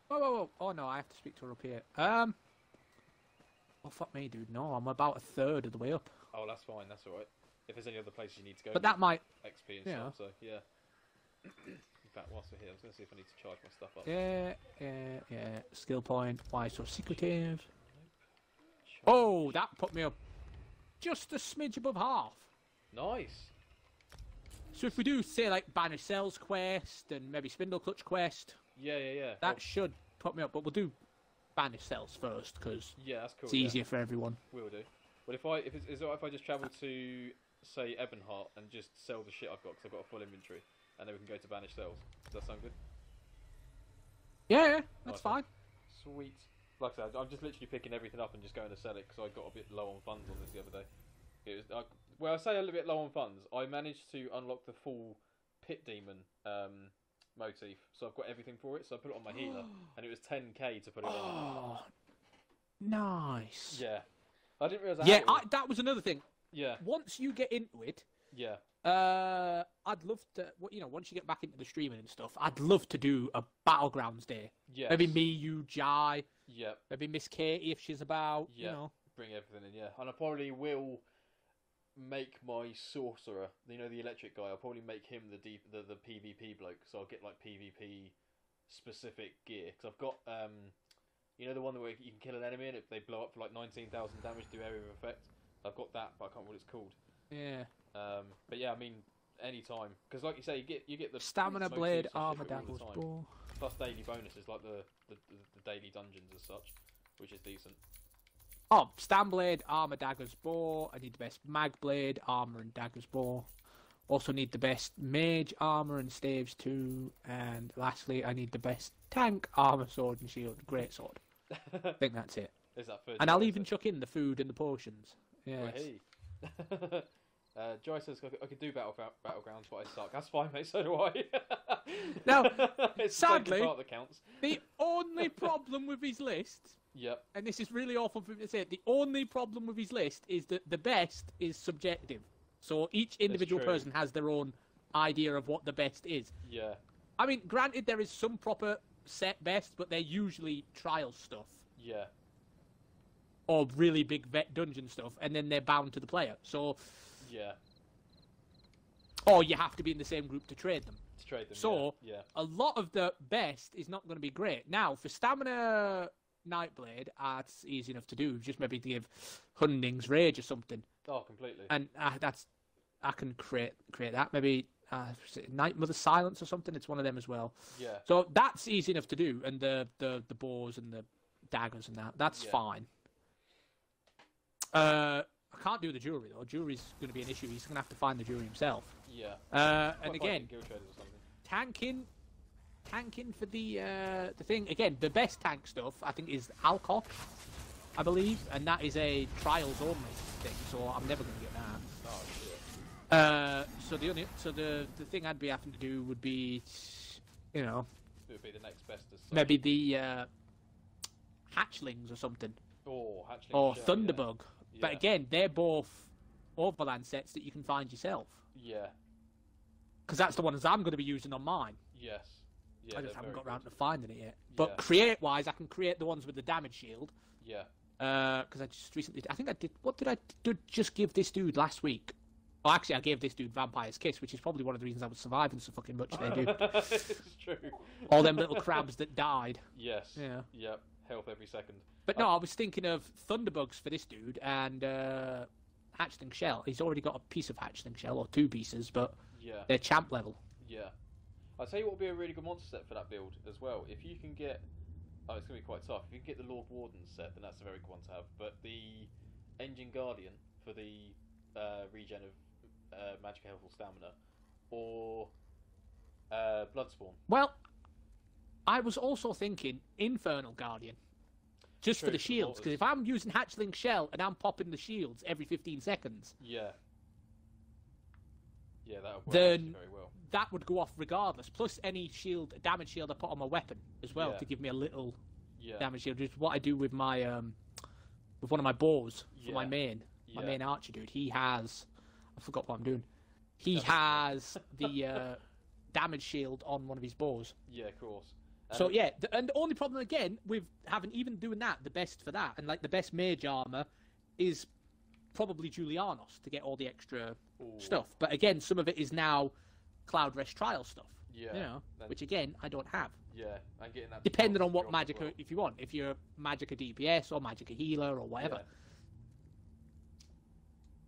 Whoa, whoa, whoa. Oh no, I have to speak to her up here. Oh fuck me, dude. No, I'm about a third of the way up. Oh, that's fine, that's alright. If there's any other places you need to go, But that might... XP and Yeah. stuff, so yeah. In fact, whilst we're here, I was going to see if I need to charge my stuff up. Yeah. Skill point. Why so secretive? Oh, that put me up just a smidge above half. Nice. So if we do, say, like, Banish Cells quest and maybe Spindle Clutch quest, Yeah. that should put me up. But we'll do Banish Cells first, because Yeah, that's cool. it's easier for everyone. Will do. Well, if it's alright if I just travel to, say, Ebonheart and just sell the shit I've got, because I've got a full inventory, and then we can go to Banish Cells. Does that sound good? Yeah, that's Nice one. fine. Sweet. Like I said, I'm just literally picking everything up and just going to sell it, because I got a bit low on funds on this the other day. It was, well, I say a little bit low on funds. I managed to unlock the full Pit Demon motif, so I've got everything for it. So I put it on my healer, and it was 10k to put it on. Oh, nice. Yeah, I didn't realise. Yeah, that was another thing. Yeah, Once you get into it, yeah, I'd love to, once you get back into the streaming and stuff, I'd love to do a Battlegrounds day. yeah. Maybe me, you, Jai, Yeah, maybe Miss Katie if she's about, Yeah. you know. bring everything in. Yeah, and I probably will make my sorcerer. You know, the electric guy. I'll probably make him the PvP bloke. So I'll get like PvP specific gear. Because I've got you know, the one where you can kill an enemy and they blow up for like 19,000 damage, do area of effect. I've got that, but I can't remember what it's called. Yeah. But yeah, I mean, any time, because like you say, you get the Stamina motifs Blade, and shit Armor all the Daggers, time. Bow. Plus daily bonuses like the daily dungeons as such, which is decent. Oh, Stam Blade, Armor Daggers, Bow. I need the best Mag Blade, Armor and Daggers, Bow. Also need the best Mage, Armor and Staves too. And lastly, I need the best Tank, Armor, Sword and Shield, Great Sword. I think that's it. Is that third? And I'll even chuck in the food and the potions. Yeah. Well, hey. Joy says I could do battlegrounds, but I suck. That's fine, mate. So do I. Now, it's sadly, the part that counts. the only problem with his list, Yep. and this is really awful for me to say, the only problem with his list is that the best is subjective. So each individual true. person has their own idea of what the best is. Yeah. I mean, granted, there is some proper set best, but they're usually trial stuff. Yeah. or really big vet dungeon stuff, and then they're bound to the player. So, yeah. Or you have to be in the same group to trade them. So, a lot of the best is not going to be great. Now, for Stamina Nightblade, it's easy enough to do. Just maybe to give Hunding's Rage or something. Oh, completely. And I can create that. Maybe Night Mother's Silence or something. It's one of them as well. Yeah. So that's easy enough to do. And the bows and the daggers and that's fine. I can't do the jewelry, though. Jewelry's going to be an issue. He's going to have to find the jewelry himself. Yeah. And again, tanking for the thing. Again, the best tank stuff, I think, is Alcock, I believe. And that is a trials only thing, so I'm never going to get that. Oh, shit. So the thing I'd be having to do would be, It would be the next best as such. maybe the hatchlings or something. Oh, hatchlings. Or Thunderbug. Yeah. But again, they're both overland sets that you can find yourself. Yeah. Because that's the ones I'm going to be using on mine. Yes. Yeah, I just haven't got around good. to finding it yet. But create-wise, I can create the ones with the damage shield. Yeah. Because I just recently... I think I did... What did I just give this dude last week? Oh, actually, I gave this dude Vampire's Kiss, which is probably one of the reasons I was surviving so fucking much there, dude. It's true. All them little crabs that died. Yes. Yeah. Yep. Health every second. But no, I was thinking of Thunderbugs for this dude and Hatchling Shell. He's already got a piece of Hatchling Shell, or 2 pieces, but they're champ level. Yeah. I'll tell you what would be a really good monster set for that build as well. If you can get... Oh, it's going to be quite tough. If you can get the Lord Warden set, then that's a very good one to have. But the Engine Guardian for the regen of Magic Health or Stamina, or Bloodspawn. Well, I was also thinking Infernal Guardian. Just for the shields, because if I'm using Hatchling Shell and I'm popping the shields every 15 seconds... Yeah, that would work then very well. That would go off regardless. Plus any damage shield I put on my weapon as well to give me a little damage shield. Which is what I do with my with one of my bows for my main archer dude. He has... I forgot what I'm doing. He has the damage shield on one of his bows. Yeah, of course. So and the only problem again with having even doing that, the best for that, and like the best mage armor is probably Julianos to get all the extra stuff. But again, some of it is now Cloud Rest trial stuff. Yeah, which again I don't have. Yeah, I'm getting that. Depending on what Magicka, if you want, if you're Magicka DPS or Magicka healer or whatever. Yeah.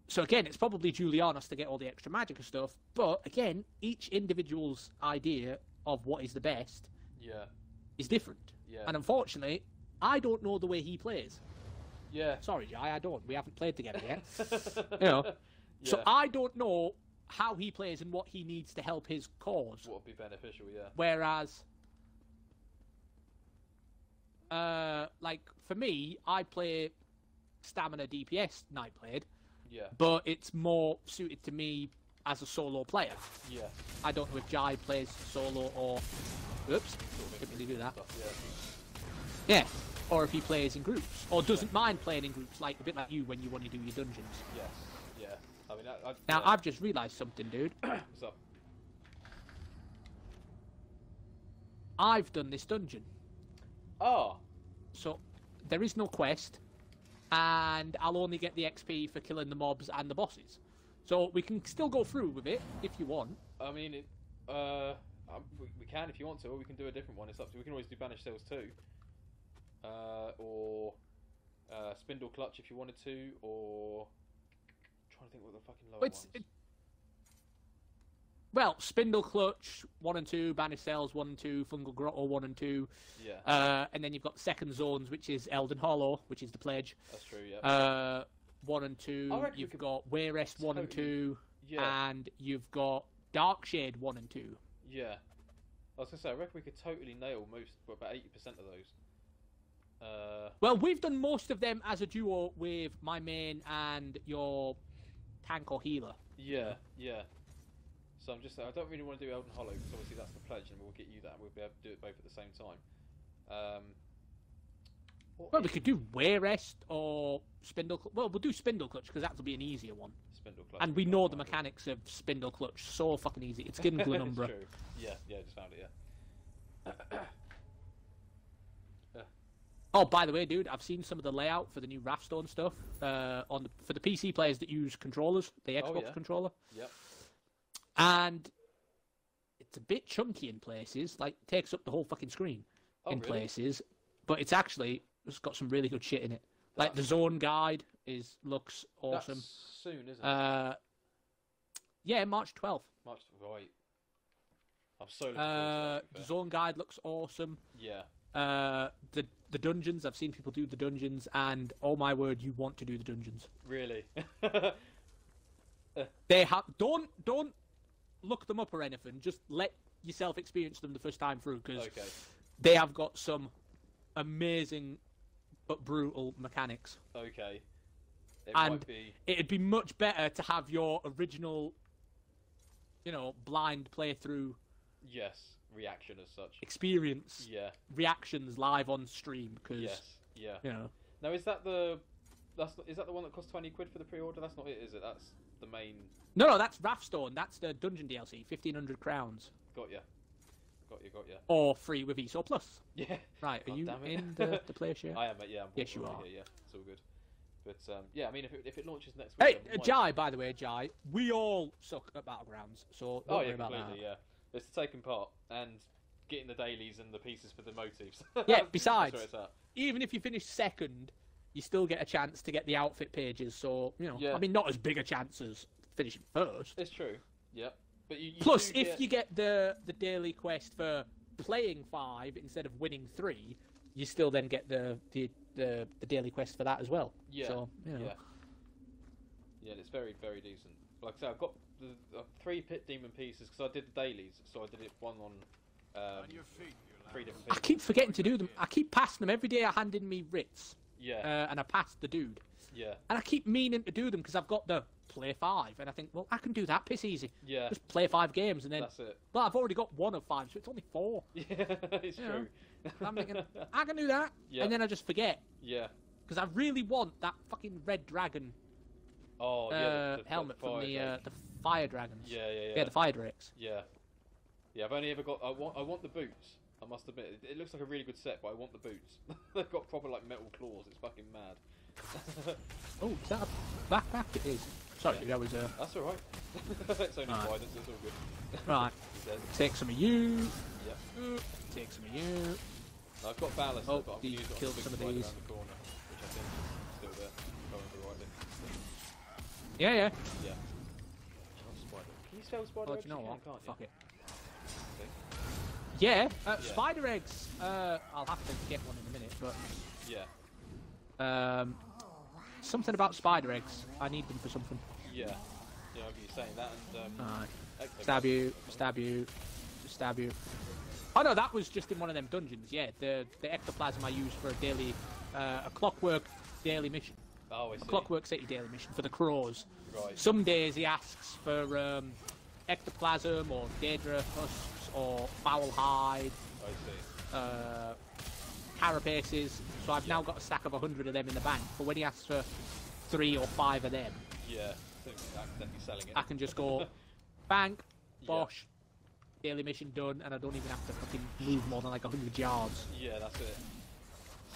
So again, it's probably Julianos to get all the extra Magicka stuff. But again, each individual's idea of what is the best. Is different. And unfortunately, I don't know the way he plays. Sorry, Jai, I don't. We haven't played together yet. So I don't know how he plays and what he needs to help his cause. What would be beneficial, Whereas, like, for me, I play Stamina DPS Nightblade. But it's more suited to me as a solo player. I don't know if Jai plays solo or... Oops, didn't really do that. Yeah, or if he plays in groups, or doesn't mind playing in groups, like a bit like you when you want to do your dungeons. I mean, now I've just realised something, dude. What's up? I've done this dungeon. Oh. So there is no quest, and I'll only get the XP for killing the mobs and the bosses. So we can still go through with it if you want. I mean, we can if you want to, or we can do a different one. It's up to you. We can always do Banished Cells too. Or Spindle Clutch if you wanted to, or... I'm trying to think what the fucking lower ones. Well, Spindle Clutch 1 and 2, Banished Cells 1 and 2, Fungal Grotto 1 and 2. And then you've got Second Zones, which is Elden Hollow, which is the Pledge. That's true, 1 and 2. You've got Wayrest 1 and 2. And you've got Darkshade 1 and 2. Yeah. I was going to say, I reckon we could totally nail about 80% of those. Well, we've done most of them as a duo with my main and your tank or healer. Yeah. So I'm just saying, I don't really want to do Elden Hollow, because obviously that's the pledge, and we'll get you that, and we'll be able to do it both at the same time. Well, we could do Wayrest or Spindle Clutch. Well, we'll do Spindle Clutch, because that'll be an easier one. Spindle Clutch. And we know the mechanics of Spindle Clutch so fucking easy. It's Skin Glenumbra. It's true. Yeah, just found it, Oh, by the way, dude, I've seen some of the layout for the new Raftstone stuff for the PC players that use controllers, the Xbox controller. Yep. And it's a bit chunky in places, like takes up the whole fucking screen places. But it's got some really good shit in it. Like the zone guide looks awesome. That's soon, isn't it? Yeah, March 12th. Right. I'm so looking forward to that. The zone guide looks awesome. Yeah. The dungeons, I've seen people do the dungeons, and oh my word, you want to do the dungeons. Really? They have don't look them up or anything. Just let yourself experience them the first time through, because they have got some amazing but brutal mechanics. Okay. It'd be much better to have your original, blind playthrough. Yes, reaction as such. Experience. Yeah. Reactions live on stream, because. Yes. Yeah. Now, is that the one that costs £20 for the pre-order? That's not it, is it? That's the main. No, that's Raftstone. That's the dungeon DLC. 1,500 crowns. Got ya. Or free with ESO Plus. Yeah. Right. Are you in the player share? I am. Yeah. Yes, you are. Here, yeah. It's all good. But yeah, I mean, if it launches next week. Hey, Jai. By the way, Jai, we all suck at Battlegrounds, so don't worry about that. Yeah. It's taking part and getting the dailies and the pieces for the motifs. Yeah. Besides, even if you finish second, you still get a chance to get the outfit pages. So I mean, not as big a chance as finishing first. It's true. Yeah. But you plus, if you get the daily quest for playing 5 instead of winning 3, you still then get the daily quest for that as well. Yeah. So, Yeah. It's very, very decent. Like I said, I've got the 3 pit demon pieces because I did the dailies, so I did it one on 3 different pieces. I keep forgetting to do them. I keep passing them every day. I hand in me writs. Yeah. And I passed the dude. Yeah. And I keep meaning to do them because I've got the play 5, and I think, well, I can do that piss easy. Yeah. Just play 5 games, and then. That's it. Well, I've already got 1 of 5, so it's only 4. Yeah, it's true. I'm thinking, I can do that. Yeah. And then I just forget. Yeah. Because I really want that fucking red dragon. Oh, yeah. The helmet from the fire dragons. Yeah. Yeah, the fire drakes. Yeah. Yeah, I've only ever got. I want the boots. I must admit, it looks like a really good set, but I want the boots. They've got proper like metal claws. It's fucking mad. Oh, is that a backpack? It is. Sorry, that was a. That's alright. It's only guidance, it's all good. Right. Take some of you. Yep. Take some of you. I've got ballast, Oh, but I've you used it on killed the big some of spider these. around the corner, which I think is still there. Going the right in. Yeah. Yeah. Spider. Can you spell spider? Oh, eggs? do you know what? Can't you? Fuck it. Okay. Yeah, spider eggs. I'll have to get one in a minute, but. Yeah. Something about spider eggs. I need them for something. Yeah. Yeah, I'll be saying that and. Alright. Stab Stab you. Oh no, that was just in one of them dungeons. Yeah, the ectoplasm I used for a daily, a clockwork daily mission. Oh, I see. A clockwork city daily mission for the crows. Right. Some days he asks for ectoplasm or daedra husks or foul hide. I see. Carapaces. So I've now got a stack of 100 of them in the bank. But when he asks for 3 or 5 of them, Yeah. I think I'm accidentally selling it. I can just go bank, bosh, daily mission done, and I don't even have to fucking move more than like 100 yards. Yeah, that's it.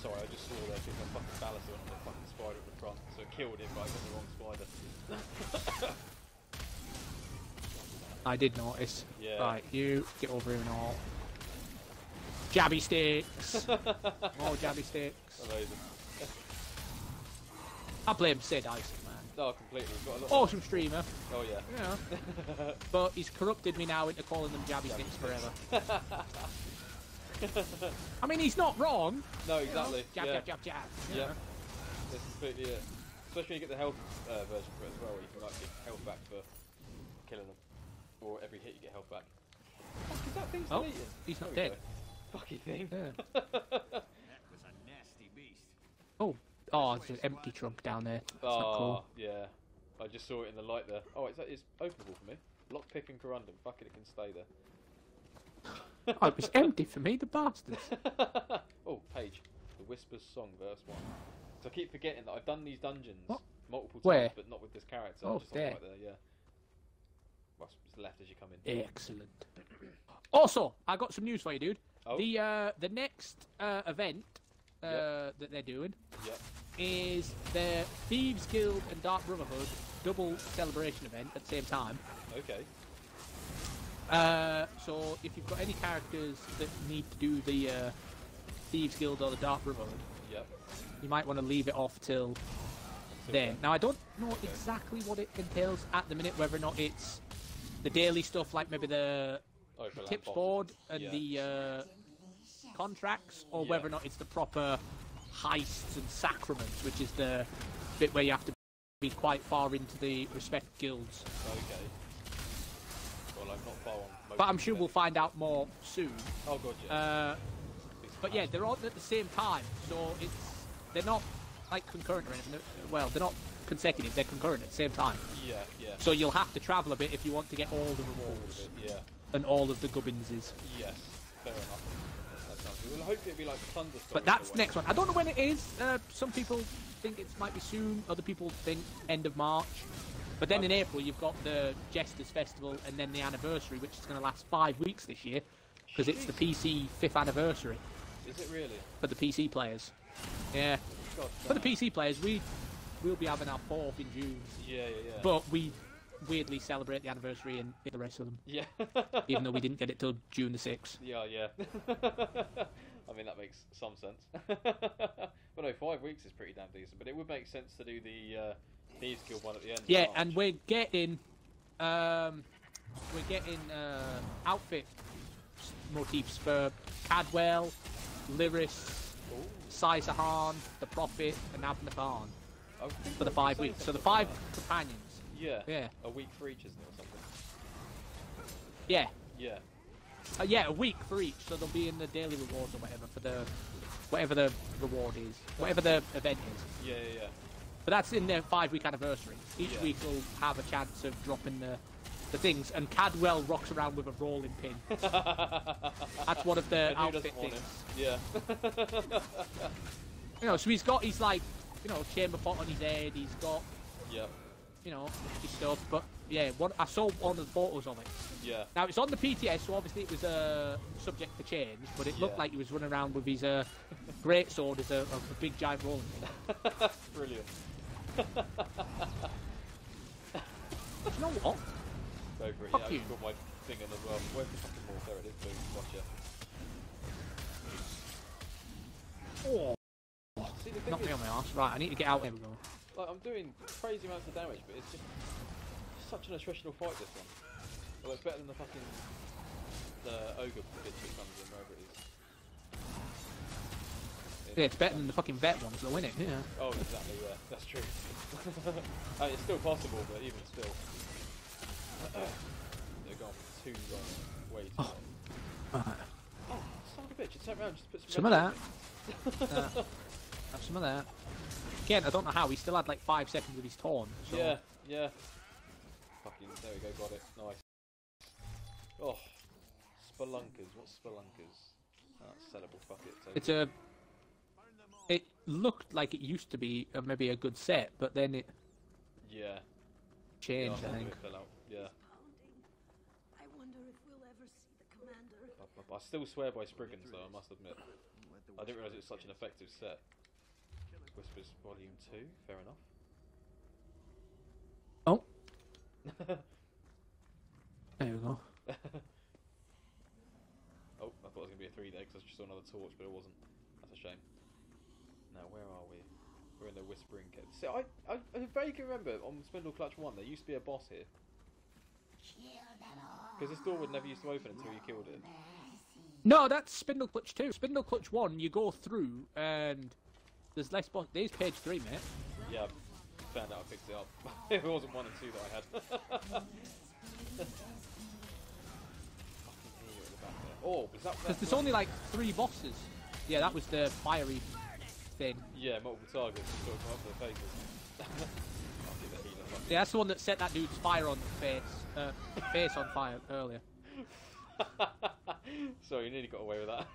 Sorry, I just saw there because I fucking ballast on the fucking spider at the front, so it killed him, but I got the wrong spider. I did notice. Yeah. Right, you get over here and all. Jabby sticks. More jabby sticks. Amazing. I blame Sid Isaac, man. No, completely. We've got a lot Awesome streamer. Oh, yeah. Yeah. But he's corrupted me now into calling them jabby sticks forever. I mean, he's not wrong. No, exactly. Jab, yeah. jab. Yeah. That's completely it. Especially when you get the health version for it as well, where you can like get health back for killing them. Or every hit you get health back. Fuck, is that thing still eating? He's not There we dead. go. Fucking thing. Yeah. That was a nasty beast. Oh, it's an empty trunk down there. That's not cool. Yeah. I just saw it in the light there. Oh, it's openable for me. Lockpick and corundum. Fuck it, it can stay there. Oh, it was empty for me, the bastards. Oh, page. The Whispers Song, verse 1. So I keep forgetting that I've done these dungeons multiple times, Where? but not with this character. Oh, just there. right there, yeah. Well, it's left as you come in. Excellent. Also, I got some news for you, dude. Oh. The next event that they're doing Yep. is the Thieves Guild and Dark Brotherhood double celebration event at the same time. Okay. So if you've got any characters that need to do the Thieves Guild or the Dark Brotherhood, Yep. you might want to leave it off till then. Now I don't know exactly what it entails at the minute, whether or not it's the daily stuff like maybe the Overlap tips bosses. board and Yeah. the contracts, or Yeah. whether or not it's the proper heists and sacraments, which is the bit where you have to be quite far into the respective guilds. Okay. Well, I'm not far on. Most But I'm of sure them. we'll find out more soon. Oh god, yeah. But yeah, they're all at the same time, so they're not like concurrent or anything. Well, they're not consecutive; they're concurrent at the same time. Yeah, yeah. So you'll have to travel a bit if you want to get all the All rewards of it, yeah. and all of the gubbinses. Yes. Fair enough. That sounds good. Well, hopefully it'll be like Thunderstorm. But that's next one. I don't know when it is. Some people think it might be soon. Other people think end of March. But then in April you've got the Jesters Festival and then the anniversary, which is going to last 5 weeks this year because it's the PC 5th anniversary Is it really? for the PC players. Yeah. God For the damn. PC players, we'll be having our 4th in June. Yeah, yeah, yeah. But we weirdly celebrate the anniversary in the rest of them, Yeah. even though we didn't get it till June the 6th. Yeah, yeah. I mean, that makes some sense. But no, 5 weeks is pretty damn decent. But it would make sense to do the Thieves Guild one at the end. Yeah, of March. and we're getting outfit motifs for Cadwell, Lyris, Ooh. Sizahan, the Prophet, and Abnathan I think for the I 5 was weeks. So the saying 5 something companions. like that. Yeah. Yeah. A week for each, isn't it, or something? Yeah. Yeah. Yeah, a week for each, so they'll be in the daily rewards or whatever for the whatever the reward is, whatever the event is. Yeah, yeah, yeah. But that's in their 5-week anniversary. Each Yeah. week will have a chance of dropping the things, and Cadwell rocks around with a rolling pin. That's one of the And who outfit doesn't want things. him? Yeah. You know, so he's like, you know, chamber pot on his head. He's got, Yeah. you know, his stuff. But yeah, I saw one of the photos of it. Yeah. Now it's on the PTS, so obviously it was subject to change. But it looked Yeah. like he was running around with his great sword as a big giant rolling pin. Brilliant. Do you know what? Go for it. Fuck Yeah, I you. just got my thing in as well. Where's the fucking ball? There it is. Boom. Gotcha. Oh, See, the thing knocked me is, on my arse. Right, I need to get out. There we go. like, I'm doing crazy amounts of damage, but it's just such an attritional fight, this one. Well, it's better than the fucking ogre bitch that comes in, wherever it is. Yeah, it's better than the fucking vet ones, though, isn't it? Yeah. Oh, exactly, yeah, that's true. I mean, it's still possible, but even still. They're gone for too long. Way too long. Right. Oh, son of a bitch, turn around, just put Some of that. Have some of that. Again, I don't know how. He still had like 5 seconds with his taunt. So. Yeah, yeah. Fucking, there we go, got it. Nice. Oh, Spelunkers. What's Spelunkers? That's sellable, fuck it. It's a. It looked like it used to be maybe a good set, but then it Yeah. changed, Yeah, I think. it fell out. Yeah. I wonder if we'll ever see the commander. I still swear by Spriggans, though, I must admit. I didn't realise it was such an effective set. Whispers Volume 2, fair enough. Oh. There we go. Oh, I thought it was going to be a 3 there because I just saw another torch, but it wasn't. That's a shame. Now, where are we? We're in the Whispering Cave. See, I vaguely remember on Spindle Clutch 1 there used to be a boss here. Because this door would never used to open until you killed it. No, that's Spindle Clutch 2. Spindle Clutch 1, you go through and there's less boss. There's page 3, mate. Yeah, I found out I picked it up. It wasn't 1 and 2 that I had. Fucking hell, at the back there. Oh, was that... Because there's only like 3 bosses. Yeah, that was the fiery thing. Yeah, multiple targets just sort of come up to the faces. I'll give the healer. Fuck Yeah, that's the one that set that dude's fire on face on fire earlier. Sorry, you nearly got away with that.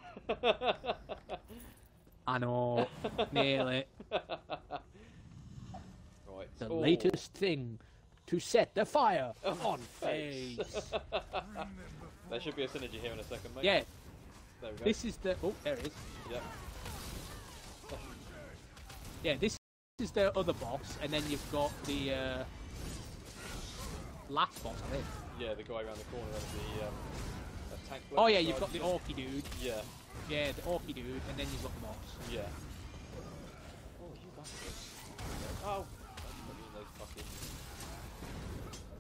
I know, nearly. Right. The Oh, latest thing to set the fire on face. There should be a synergy here in a second, mate. Yeah, There we go. this is the. Oh, there it is. Yep. Yeah, this is the other boss, and then you've got the last boss, I think. Yeah, the guy around the corner of the tank. Oh yeah, you've got the Orky dude. Yeah. Yeah, the Orky dude, and then you've got the boss. Yeah. Oh, you bastards. Oh! I mean, those fucking...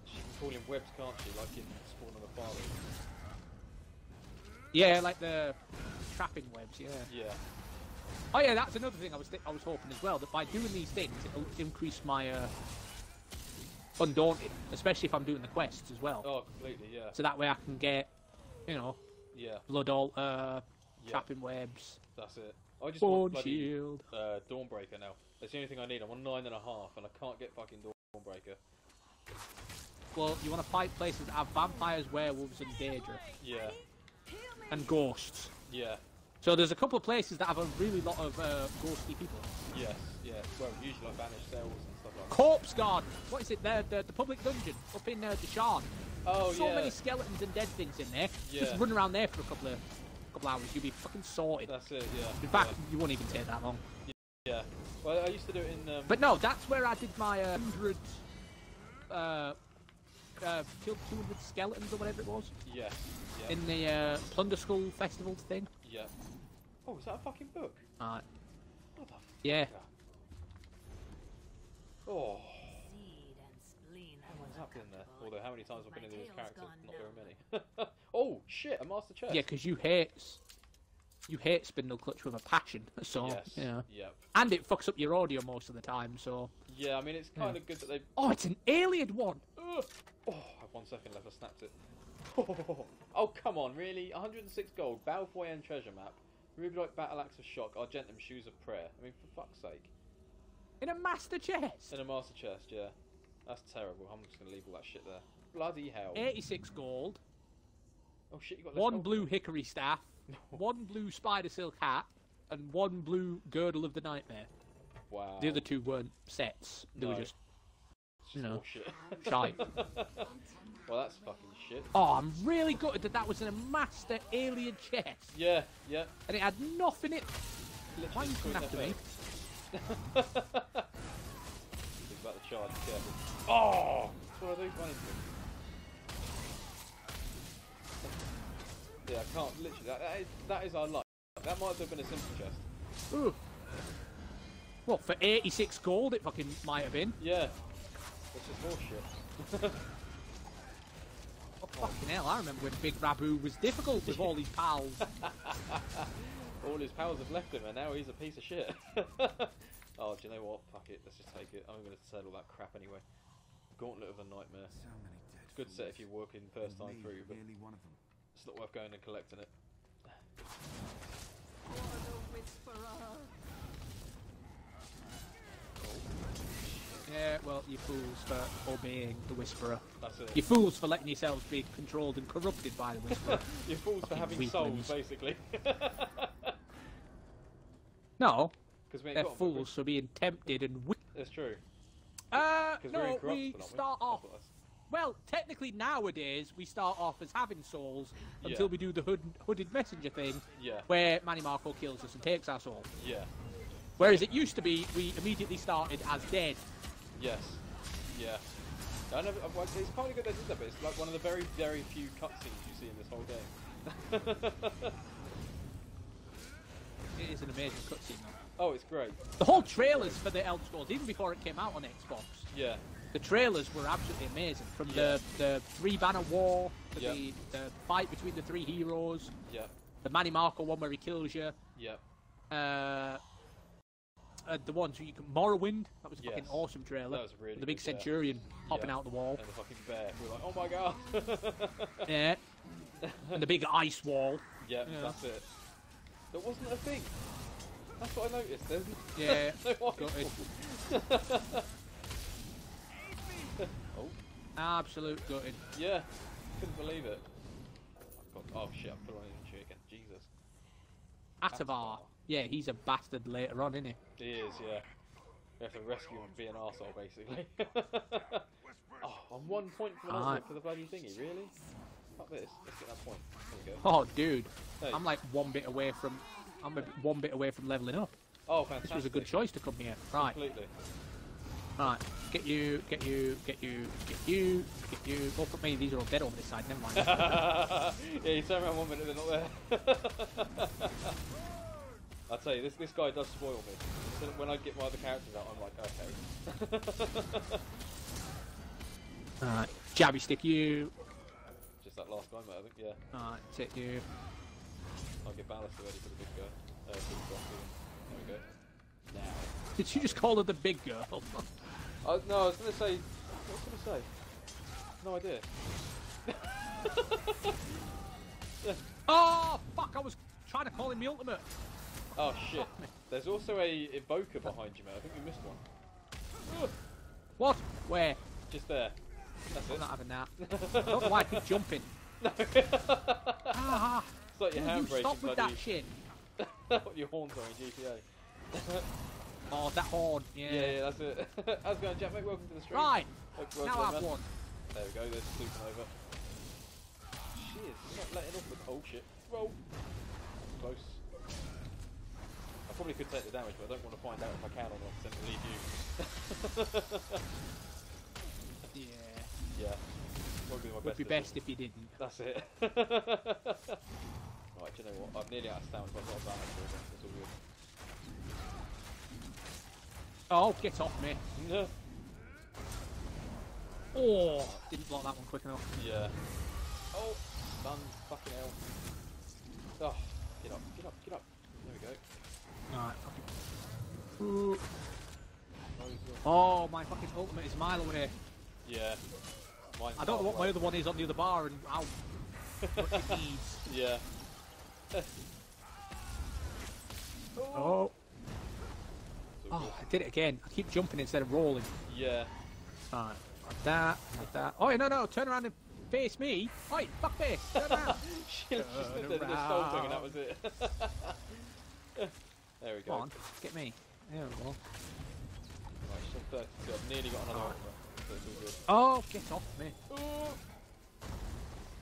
She can call him webs, can't she? Like in Spawn on the Father. Yeah, like the trapping webs, yeah. Yeah. Oh yeah, that's another thing I was hoping as well, that by doing these things, it'll increase my Undaunted, especially if I'm doing the quests as well. Oh, completely, yeah. So that way I can get, you know, Yeah. Blood Altar, trapping webs. That's it. I just Bone want bloody Shield. Dawnbreaker now. That's the only thing I need. I'm on 9.5 and I can't get fucking Dawnbreaker. Well, you want to fight places that have vampires, werewolves, and Daedra. Yeah. And ghosts. Yeah. So there's a couple of places that have a really lot of ghostly people. Yes. Yeah. Well, usually like banished cells and stuff like that. Corpse Garden. What is it? The public dungeon up in Deshan. Oh, So yeah. many skeletons and dead things in there. Yeah. Just run around there for a couple hours. You'll be fucking sorted. That's it, yeah. In fact, you won't even take that long. Yeah. Well, I used to do it in... But no, that's where I did my 100... killed 200 skeletons or whatever it was. Yes. Yeah. In the Plunder Skull Festival thing. Yeah. Oh, is that a fucking book? Alright. What the Yeah. fuck? Oh. Seed and spleen have What's a happened there? couple. Although, how many times I've been My into this tail's character? gone Not now. very many. Oh, shit, a master chest. Yeah, because you hate Spindle Clutch with a passion, so, Yes. yeah. Yep. And it fucks up your audio most of the time, so... Yeah, I mean, it's kind of good that they... Oh, it's an alien one! Ugh. Oh, I have 1 second left, I snapped it. Oh, come on, really? 106 gold, Balfoy and treasure map, Rubelite Battle Axe of Shock, Argentum Shoes of Prayer. I mean, for fuck's sake. In a master chest! In a master chest, yeah. That's terrible. I'm just going to leave all that shit there. Bloody hell. 86 gold, Oh shit, you got less 1 gold. blue hickory staff, 1 blue spider silk hat, and 1 blue girdle of the nightmare. Wow. The other 2 weren't sets, they were No. just, It's you just know, more shit. shite. Well, that's fucking shit. Oh, I'm really gutted that was in a master alien chest, Yeah, yeah. and it had nothing in it. Why are you Literally coming after me? Think about the charge, be careful. Oh! That's what I do, run into him. Yeah, I can't, literally, that is our luck. That might have been a simple chest. Ooh. Well, for 86 gold it fucking might have been. Yeah. That's just horseshit. Oh, fucking hell, I remember when Big Rabu was difficult with all his pals. All his powers have left him and now he's a piece of shit. Oh, do you know what? Fuck it, let's just take it. I'm going to sell all that crap anyway. Gauntlet of a Nightmare. So many dead Good set fools. if you're working first time Me, through, but merely one of them. it's not worth going and collecting it. For the Whisperer. Yeah, well, you fools for obeying the Whisperer. That's it. You fools for letting yourselves be controlled and corrupted by the Whisperer. You're fools for Fucking having souls, weaklings. basically. No, Because we ain't they're got 'em for fools for being tempted and That's true. no, Because we're incorruptible, we aren't start we? off... That's what I- Well, technically nowadays, we start off as having souls until Yeah. we do the hooded messenger thing, Yeah. where Manny Marco kills us and takes our soul. Yeah. Whereas it used to be, we immediately started as dead. Yes. Yeah. I know, well, it's kind of good they did that, but it's like one of the very, very few cutscenes you see in this whole game. It is an amazing cutscene, though. Oh, it's great. The whole trailers for the Elder Scrolls, even before it came out on Xbox, Yeah. the trailers were absolutely amazing. From Yeah. the 3-banner war, to Yeah. the fight between the 3 heroes, Yeah. the Manny Marco one where he kills you, Yeah. the ones where you can... Morrowind, that was a fucking Yes. awesome trailer. That was really With the big good, yeah. centurion hopping Yeah. out the wall. And the fucking bear. We're like, oh my god. Yeah. And the big ice wall. Yeah, Yeah. that's it. That wasn't a thing. That's what I noticed. There's Yeah, no gutted. Oh, Absolute gutted. yeah. Couldn't believe it. Oh, God. Oh shit, I'm putting on his again. Jesus. Atavar. Yeah, he's a bastard later on, isn't he? He is, yeah. We have to rescue him and be an arsehole, basically. Oh, I'm 1 point for Alright. for the bloody thingy, really? Fuck this. Let's get that point. There we go. Oh, dude. Hey. I'm like one bit away from... I'm one bit away from leveling up. Oh, fantastic. This was a good choice to come here. Right. Completely. Right. Get you. Go put me. These are all dead over this side. Never mind. Yeah, you turn around 1 minute, they're not there. I'll tell you, this guy does spoil me. So when I get my other characters out, I'm like, okay. Alright. Jabby stick you. Just that last guy, mate, I think, yeah. Alright, take you. I'll get ballast ready for the big guy. Big boss, there we go. Now. Did you just call her the big girl? No, I was going to say... What was I going to say? No idea. Oh, fuck, I was trying to call him the ultimate. Oh, shit. There's also a evoker behind you, mate. I think you missed one. What? Where? Just there. That's I'm it. not having that. I don't know why I keep jumping. Ah, It's like your will you handbrake. stop with that shit? What your horns are in GTA. Oh, that horn, yeah. Yeah, that's it. How's it going, Jack, mate? Welcome to the stream. Right, Welcome, now I've man. won. There we go, there's the supernova. Cheers, you're not letting off with... Oh, shit. Roll. Close. I probably could take the damage, but I don't want to find out if I can or not, so to leave you. Yeah. Yeah. Probably my Would be decision. best if you didn't. That's it. Right, do you know what? I'm nearly out of stamina, but I've got damage for it. It's all good. Oh, get off me. No. Oh, didn't block that one quick enough. Yeah. Oh, done. Fucking hell. Oh, get up, get up, get up. There we go. Alright, oh, my fucking ultimate is a mile away. Yeah. Mine's I don't know what my halfway. other one is on the other bar and how much it needs. Yeah. Oh. So Oh, I did it again. I keep jumping instead of rolling. yeah. Alright, like that, like that. Oh, no, no, turn around and face me. Oi, fuck face, turn around. She just did the soul thing and that was it. There we go. Come on, get me. There we go. Right, still 32. I've nearly got another one. So it's all good. Oh, get off me.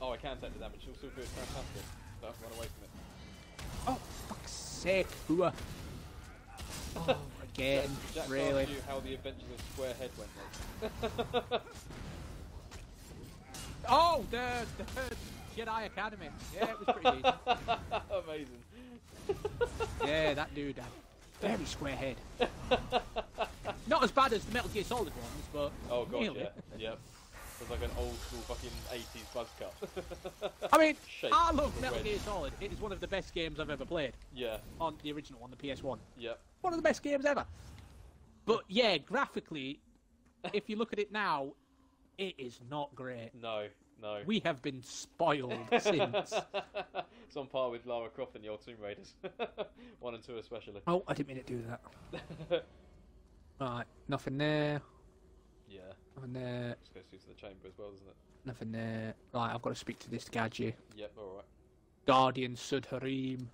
Oh, I can take the damage. She'll still do it. Fantastic. Don't have to run away from it. Oh, fuck's sake, hooah. Oh, again, Jack really. asked you how the Adventures of Squarehead went, mate. Oh, the Jedi Academy. Yeah, it was pretty decent. Amazing. Yeah, that dude had very square head. Not as bad as the Metal Gear Solid ones, but Oh god, nearly. yeah. Yep. It's like an old school fucking 80s buzz cut. I mean, Shape I love the Metal wedge. Gear Solid. It is one of the best games I've ever played. Yeah. On the original one, the PS1. Yep. One of the best games ever. But yeah, graphically, if you look at it now, it is not great. No, no. We have been spoiled since. It's on par with Lara Croft and the old Tomb Raiders. 1 and 2 especially. Oh, I didn't mean to do that. Right, nothing there. Yeah. Nothing there. Just goes through to the chamber as well, doesn't it? Nothing there. Right, I've got to speak to this gadget. Yep, alright. Guardian Sud Harim.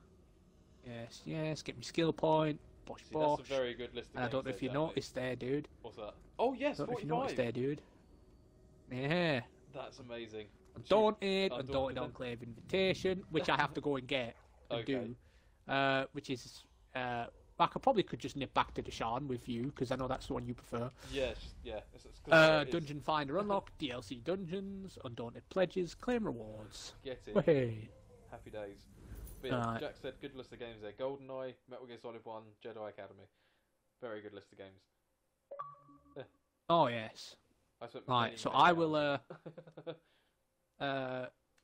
Yes, yes, get me skill point. Bosh, See, that's bosh. a very good list of And I games don't know if there, you Jack. noticed there, dude. What's that? Oh yes, I don't know if you 45! noticed there, dude. Yeah. That's amazing. Undaunted, Undaunted. Undaunted Enclave Invitation, which I have to go and get and Okay. do. Which is, I could just nip back to Deshaun with you, because I know that's the one you prefer. Yes, yeah. It's 'cause there it is. Dungeon Finder Unlock, DLC Dungeons, Undaunted Pledges, Claim Rewards. Get it. Hey. Happy days. But yeah, Alright. Jack said good list of games there. GoldenEye, Metal Gear Solid 1, Jedi Academy. Very good list of games. Oh, yes. I spent Right, many, so many I will hours.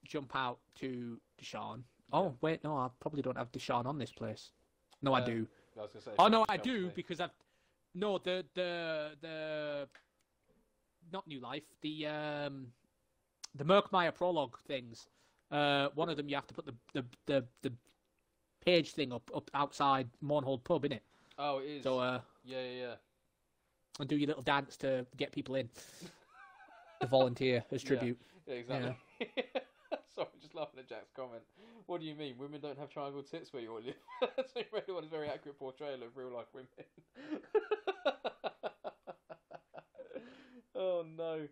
jump out to Deshaun. Oh, wait, no, I probably don't have Deshaun on this place. No, I do. I was gonna say, Oh, no, Jack I helps do, me. because I've... No, the not New Life, the Merkmeyer prologue things. One of them you have to put the page thing up outside Mornhold pub, innit? Oh, it is. So yeah. and do your little dance to get people in. To volunteer as tribute. Yeah, exactly. Sorry, just laughing at Jack's comment. What do you mean? Women don't have triangle tits where you all live? That's really what is a very accurate portrayal of real life women. Oh no.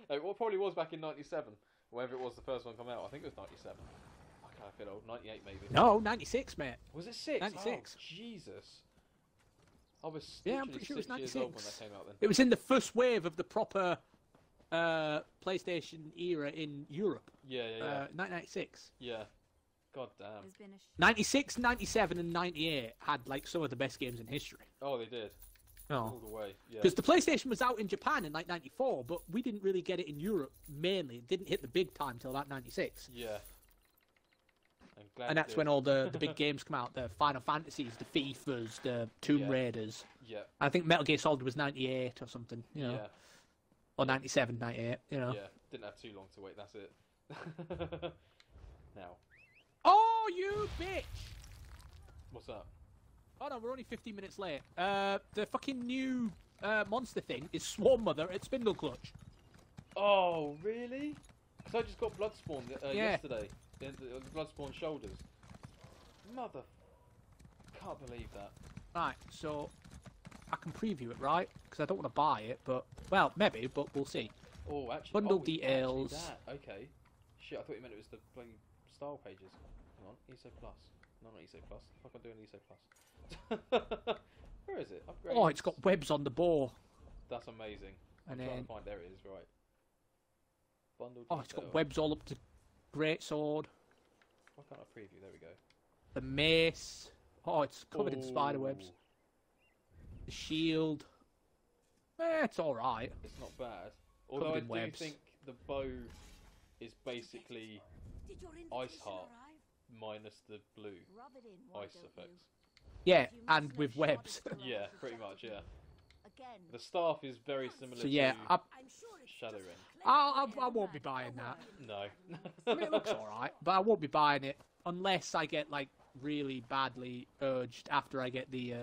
Hey, what probably was back in '97, whenever it was the first one come out. I think it was '97. I I feel old. 98 maybe. No, 96, mate. Was it 6? 96. Oh, Jesus. I was Yeah, I'm literally pretty sure it was 6 years old when 96. that came out then. It was in the first wave of the proper PlayStation era in Europe. Yeah. 1996. Yeah. God damn. There's been a 96, 97, and 98 had like some of the best games in history. Oh, they did. No. All the way. Yeah. Because the PlayStation was out in Japan in like 94, but we didn't really get it in Europe mainly. It didn't hit the big time till about 96. Yeah. I'm glad And it that's did. when all the big games come out, the Final Fantasies, the FIFAs, the Tomb Yeah. Raiders. Yeah. I think Metal Gear Solid was 98 or something, you know. Yeah. Or 97, 98, you know. Yeah. Didn't have too long to wait. That's it. Now, Oh, you bitch! what's up? Oh no, we're only 15 minutes late. The fucking new monster thing is Swarm Mother at Spindle Clutch. Oh, really? Because I just got Bloodspawn Yeah. yesterday. The Bloodspawn shoulders. Mother. Can't believe that. Right, so I can preview it, right? Because I don't want to buy it, but well, maybe, but we'll see. Oh, actually. Bundle it's actually details. that. Okay. Shit, I thought you meant it was the bloody style pages. Hang on. ESO Plus. No, not ESO Plus. What am I doing ESO Plus? Where is it? Upgrade. Oh, it's got webs on the bow. That's amazing. I'm And trying then, to find. There it is. Right. Bundle. oh, it's got detail. webs all up to Great Sword. Why can't I preview? There we go. The mace. Oh, it's covered in spider webs. Ooh, The shield. It's alright. It's not bad. Although Covered I in do webs. think the bow is basically Did your Ice invitation Heart. arrive? minus the blue Rub it in, why ice don't effects. Yeah, You must and make with sure webs. it's the Yeah, right pretty effect. much. Yeah. Again, The staff is very similar So yeah, to I, I'm sure it's Shadow just Ring. I won't be buying that. No. I mean, it looks alright, but I won't be buying it unless I get like really badly urged after I get the.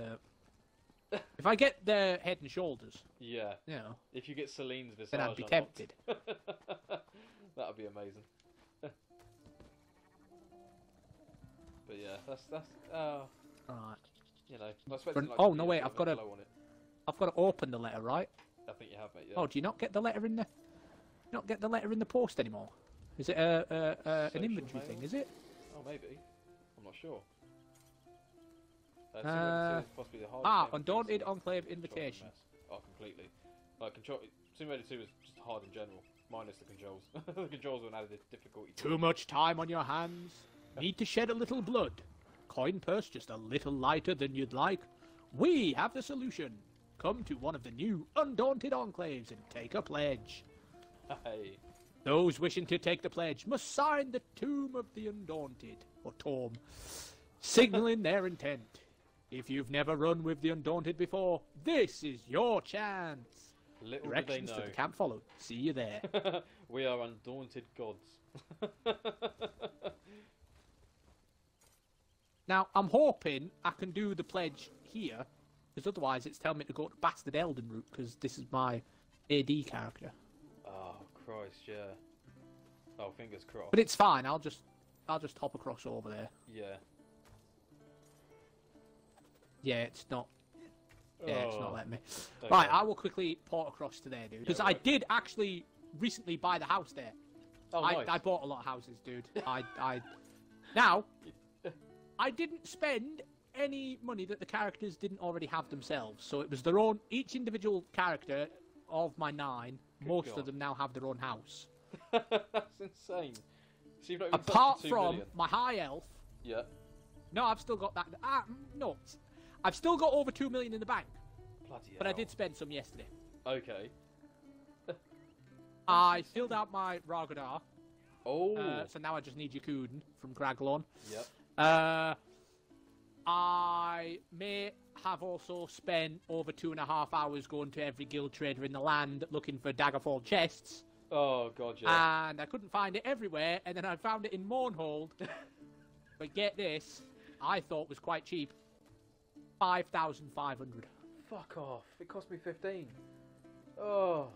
If I get the Head and Shoulders, Yeah. you know, If you get Celine's visage, then I'd be unlocked, tempted. That'd be amazing. But yeah, that's Right. you know. I expected, like, oh, to no, be a wait, bit I've of a got a- glow on it. I've got to open the letter, right? I think you have, mate. Yeah. Oh, do you not get the letter in the? Not get the letter in the post anymore? Is it an Social inventory thing? mail? Is it? Oh, maybe. I'm not sure. Uh, Simulator 2 is possibly the hardest Ah, game on Undaunted PC. Enclave Control Invitation. mess. Oh, completely. Like Simulator 2 is just hard in general, minus the controls. The controls are an added difficulty. to it. Too much time on your hands. Need to shed a little blood. Coin purse just a little lighter than you'd like. We have the solution. Come to one of the new Undaunted Enclaves and take a pledge. Hey. Those wishing to take the pledge must sign the Tomb of the Undaunted, or Tome, signaling their intent. If you've never run with the Undaunted before, this is your chance. Little do they Directions to know. the camp followed. See you there. We are undaunted gods. Now, I'm hoping I can do the pledge here, because otherwise it's telling me to go to Bastard Elden route, because this is my AD character. Oh Christ, yeah. Oh, fingers crossed. But it's fine. I'll just hop across over there. Yeah. Yeah, it's not. Yeah, it's not Oh. letting me. Okay. Right, I will quickly port across to there, dude. Because Yeah, I right. did actually recently buy the house there. Oh, nice. I bought a lot of houses, dude. Now, I didn't spend any money that the characters didn't already have themselves. So it was their own. Each individual character of my 9, most God. of them now have their own house. That's insane. So you've not even Apart touched the 2 from million. my high elf. Yeah. No, I've still got that. No, I've still got over 2 million in the bank. Bloody But I hell. did spend some yesterday. Okay. I filled out my Ragadar. Oh. So now I just need Yakuden from Graglon. Yep. I may have also spent over 2.5 hours going to every guild trader in the land looking for Daggerfall chests. Oh God, yeah. And I couldn't find it everywhere, and then I found it in Mournhold. But get this, I thought was quite cheap. 5,500. Fuck off. It cost me 15. Oh.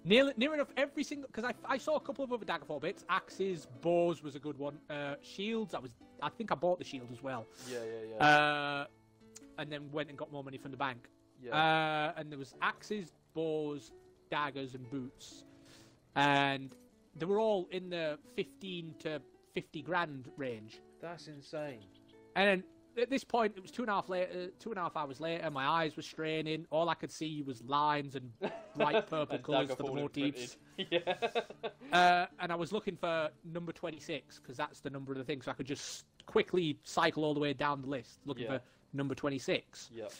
Near enough every single, because I saw a couple of other Daggerfall bits. Axes, bows was a good one. Shields, I think I bought the shield as well. Yeah. And then went and got more money from the bank. Yeah. And there was axes, bows, daggers, and boots, and they were all in the 15 to 50 grand range. That's insane. And then at this point, it was 2.5 hours later. My eyes were straining. All I could see was lines and bright purple And colours for the Daggerfall motifs. imprinted. And I was looking for number 26 because that's the number of the thing, so I could just quickly cycle all the way down the list looking Yeah. for number 26. Yep.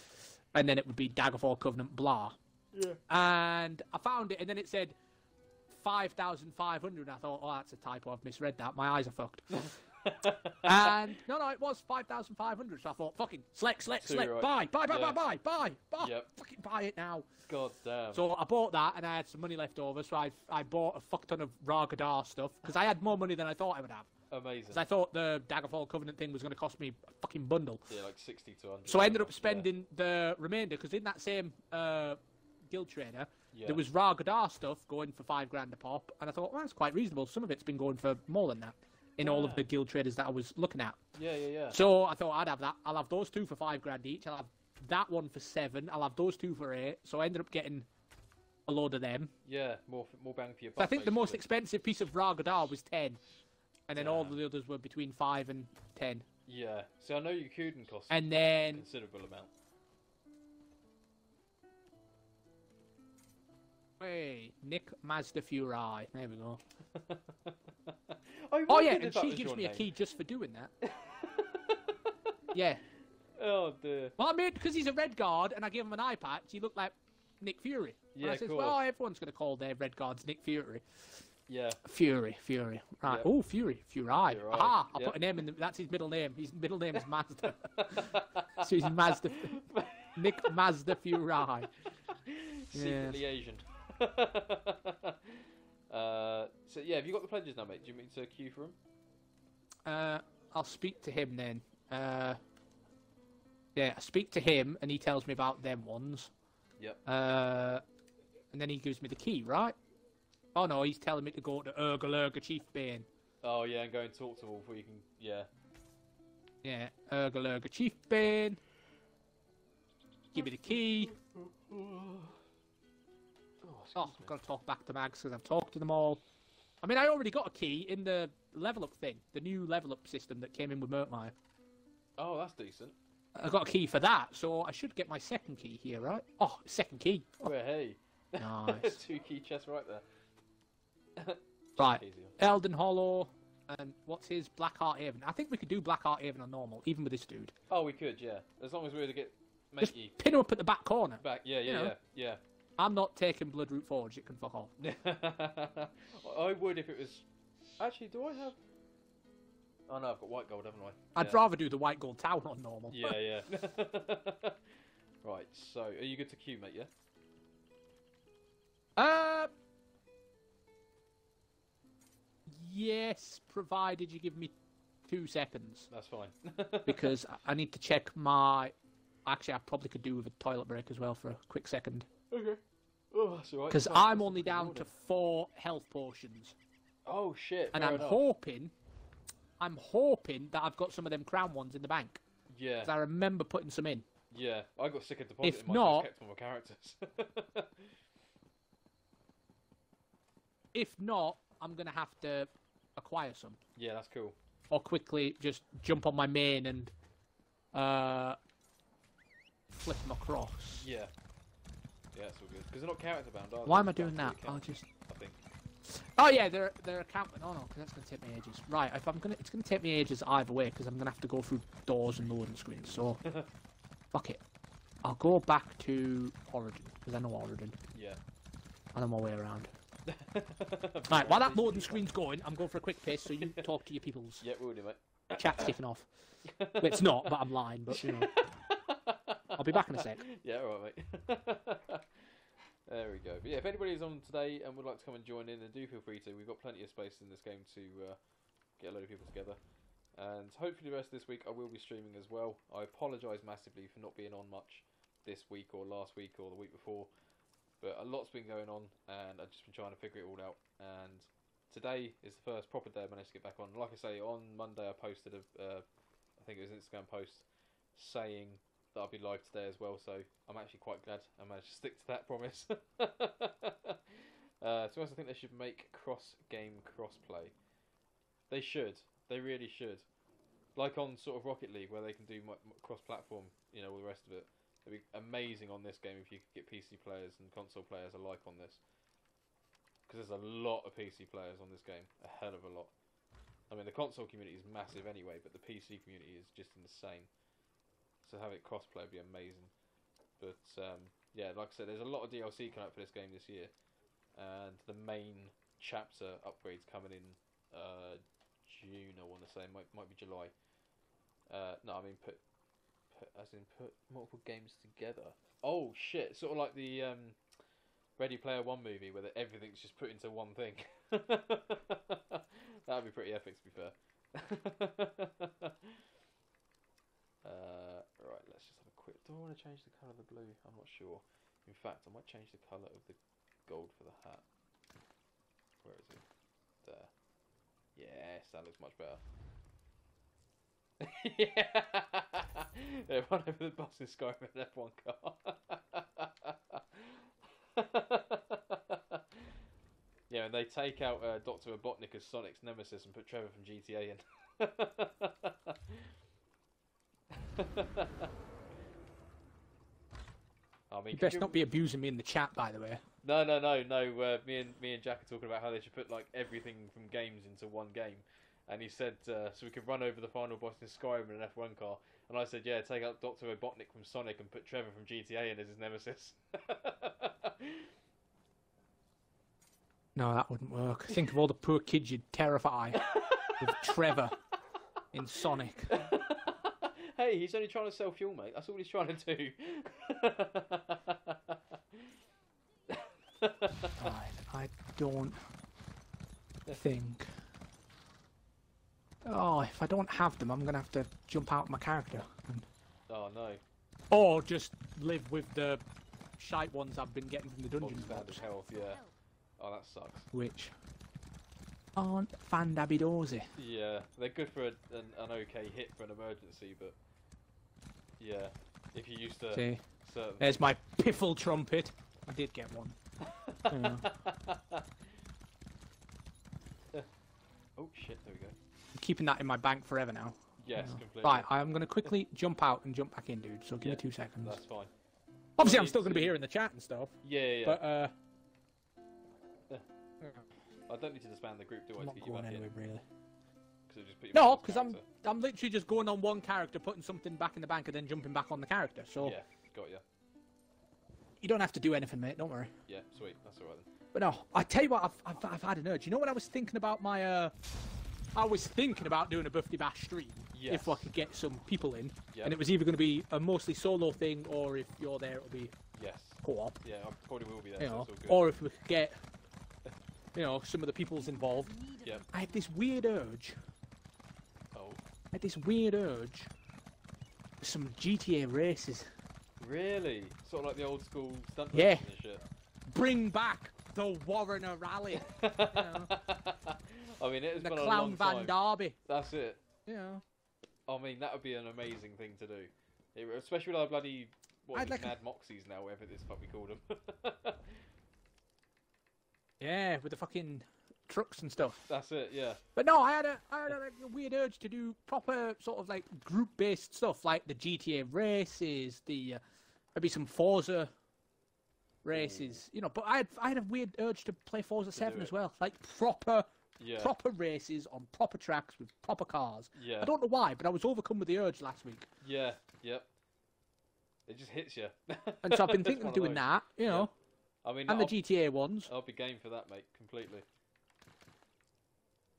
And then it would be Daggerfall Covenant blah. Yeah. And I found it, and then it said 5,500. I thought, oh, that's a typo. I've misread that. My eyes are fucked. And no, it was 5,500. So I thought, fucking select, Too buy, right. Yeah. buy, Yep. fucking buy it now. God damn. So I bought that, and I had some money left over. So I bought a fuck ton of Ragadar stuff because I had more money than I thought I would have. Amazing. Because I thought the Daggerfall Covenant thing was going to cost me a fucking bundle. Yeah, like 60 to 100. So I ended up spending the remainder because in that same guild trader, Yeah. there was Ragadar stuff going for 5 grand a pop, and I thought, well, that's quite reasonable. Some of it's been going for more than that in all of the guild traders that I was looking at. Yeah. So I thought I'd have that. I'll have those 2 for 5 grand each. I'll have that one for 7. I'll have those 2 for 8. So I ended up getting a load of them. Yeah, more bang for your So buck. I think the most basically. expensive piece of Ragadar was 10, and then all Damn. the others were between 5 and 10. Yeah. So I know you couldn't cost And a then considerable amount. hey, Nick Mazda Furai. There we go. I Oh yeah, wondered and if that she was gives your me a name. key just for doing that. Yeah. Oh dear. Well, I mean, because he's a red guard, and I gave him an eye patch, he looked like Nick Fury. Yeah, and I says, cool. well, everyone's going to call their red guards Nick Fury. Yeah. Fury. Right. Yep. Oh, Fury. Furai, Aha! I yep. put a name in. That's his middle name. His middle name is Mazda. So he's Mazda. Nick Mazda Furai. Secretly Asian. So yeah, have you got the pledges now, mate? Do you mean to queue for them? I'll speak to him then. Yeah, I speak to him, and he tells me about them ones. Yep. And then he gives me the key, right? Oh no, he's telling me to go to Urgalurga Chief Bane. Oh yeah, and go and talk to them before you can. Yeah. Yeah, Urgalurga Chief Bane. Give me the key. Oh, I've got to talk back to Mags because I've talked to them all. I mean, I already got a key in the level up thing, the new level up system that came in with Merkmire. Oh, that's decent. I got a key for that, so I should get my second key here, right? Oh, second key. Oh, Well, hey. nice. 2 key chests right there. Right, Easier. Elden Hollow, and what's his Blackheart Haven? I think we could do Blackheart Haven on normal, even with this dude. Oh, we could, yeah. As long as we were to get Just Makey pin him up at the back corner. back. Yeah, you know. yeah. I'm not taking Bloodroot Forge, it can fuck off. I would if it was. Actually, do I have? Oh no, I've got white gold, haven't I? I'd rather do the White Gold Town on normal. Yeah. Right. So, are you good to queue, mate? Yeah. Yes, provided you give me 2 seconds. That's fine. Because I need to check my... Actually, I probably could do with a toilet break as well for a quick second. Okay. Oh, that's alright. Because I'm only down to 4 health potions. Oh shit. And fair I'm enough. hoping that I've got some of them crown ones in the bank. Yeah. Because I remember putting some in. Yeah. I got sick of deposit. If in mine, so I not- kept all my characters. If not, I'm going to have to acquire some. Yeah, that's cool. Or quickly just jump on my main and flip them across. Yeah. Yeah, that's all good. Because they're not character bound, are they? Why am I They're doing that? bound to I'll the just... account, I think. Oh yeah, they're accounting. Oh no, because that's gonna take me ages. Right, it's gonna take me ages either way because I'm gonna have to go through doors and loading screens. So, fuck it. I'll go back to Origin because I know Origin. Yeah. I know my way around. Right, while that loading screen's going, I'm going for a quick piss. So you talk to your peoples. Yeah, we'll do, mate. Chat's kicking off. Well, it's not, but I'm lying. But you know, I'll be back in a sec. Yeah, alright, mate. There we go. But yeah, if anybody's on today and would like to come and join in, then do feel free to. We've got plenty of space in this game to get a load of people together. And hopefully the rest of this week I will be streaming as well. I apologise massively for not being on much this week or last week or the week before. But a lot's been going on and I've just been trying to figure it all out. And today is the first proper day I managed to get back on. Like I say, on Monday I posted I think it was an Instagram post saying that I'll be live today as well, so I'm actually quite glad I managed to stick to that promise. So I think they should make cross-game cross-play. They should. They really should. Like on sort of Rocket League, where they can do cross-platform, you know, all the rest of it. It'd be amazing on this game if you could get PC players and console players alike on this. Because there's a lot of PC players on this game. A hell of a lot. I mean, the console community is massive anyway, but the PC community is just insane. So have it cross-play would be amazing. But, yeah, like I said, there's a lot of DLC coming out for this game this year. And the main chapter upgrades coming in June, I want to say. Might be July. No, I mean put multiple games together. Oh shit! Sort of like the Ready Player One movie, where everything's just put into one thing. That'd be pretty epic, to be fair. Right, let's just have a quick. Do I want to change the colour of the blue? I'm not sure. In fact, I might change the colour of the gold for the hat. Where is it? There. Yes, that looks much better. Yeah, they run over the bus in Skyrim in an F1 car. Yeah, and they take out Dr. Robotnik as Sonic's nemesis and put Trevor from GTA in. I mean, You best not be abusing me in the chat, by the way. No. Me and Jack are talking about how they should put like everything from games into one game. And he said, so we could run over the final boss in Skyrim in an F1 car. And I said, yeah, take out Dr. Robotnik from Sonic and put Trevor from GTA in as his nemesis. No, that wouldn't work. Think of all the poor kids you'd terrify with Trevor in Sonic. Hey, he's only trying to sell fuel, mate. That's all he's trying to do. Right, I don't think... Oh, if I don't have them, I'm going to have to jump out of my character. Oh, no. Or just live with the shite ones I've been getting from the dungeon Standard box. health, yeah. Oh, that sucks. Which aren't fandabidozy. Yeah, they're good for an okay hit for an emergency, but... Yeah, if you're used to See, certain... there's my piffle trumpet. I did get one. Yeah. Oh, shit, there we go. I'm keeping that in my bank forever now. Yes, Yeah. completely. Right, I'm going to quickly jump out and jump back in, dude. So give me 2 seconds. That's fine. Obviously, Well, I'm still going to be it's- here in the chat and stuff. Yeah. But I don't need to disband the group, do I, I'm to not get you going back anywhere in? really. Cause just put you No, back because as I'm literally just going on one character, putting something back in the bank, and then jumping back on the character. So Yeah, got ya. you don't have to do anything, mate. Don't worry. Yeah, sweet. That's alright then. But no, I tell you what, I've had an urge. You know when I was thinking about my I was thinking about doing a birthday bash stream Yes. if I could get some people in, Yep. and it was either going to be a mostly solo thing, or if you're there, it'll be Yes. co-op. Yeah, I probably will be there, You so know, that's all good. or if we could get, you know, some of the people's involved. Yep. I had this weird urge. Oh. Some GTA races. Really? Sort of like the old school stunt Yeah. racing and shit. Bring back the Warrener Rally. You know, I mean, it has the been a Clown long Van time. Derby. That's it. You know. I mean, that would be an amazing thing to do. Especially with our bloody... What, I'd is it, like a- Mad Moxies now, whatever this fuck we called them. Yeah, with the fucking trucks and stuff. That's it, yeah. But no, I had a weird urge to do proper sort of like group-based stuff, like the GTA races, the maybe some Forza races, you know. But I had a weird urge to play Forza 7 it. as well, like proper Yeah. races on proper tracks with proper cars. Yeah. I don't know why, but I was overcome with the urge last week, Yeah, yep. It just hits you. and so I've been It's thinking one of of doing those. that, you know, I mean, and the I'll, GTA ones. I'll be game for that, mate. Completely.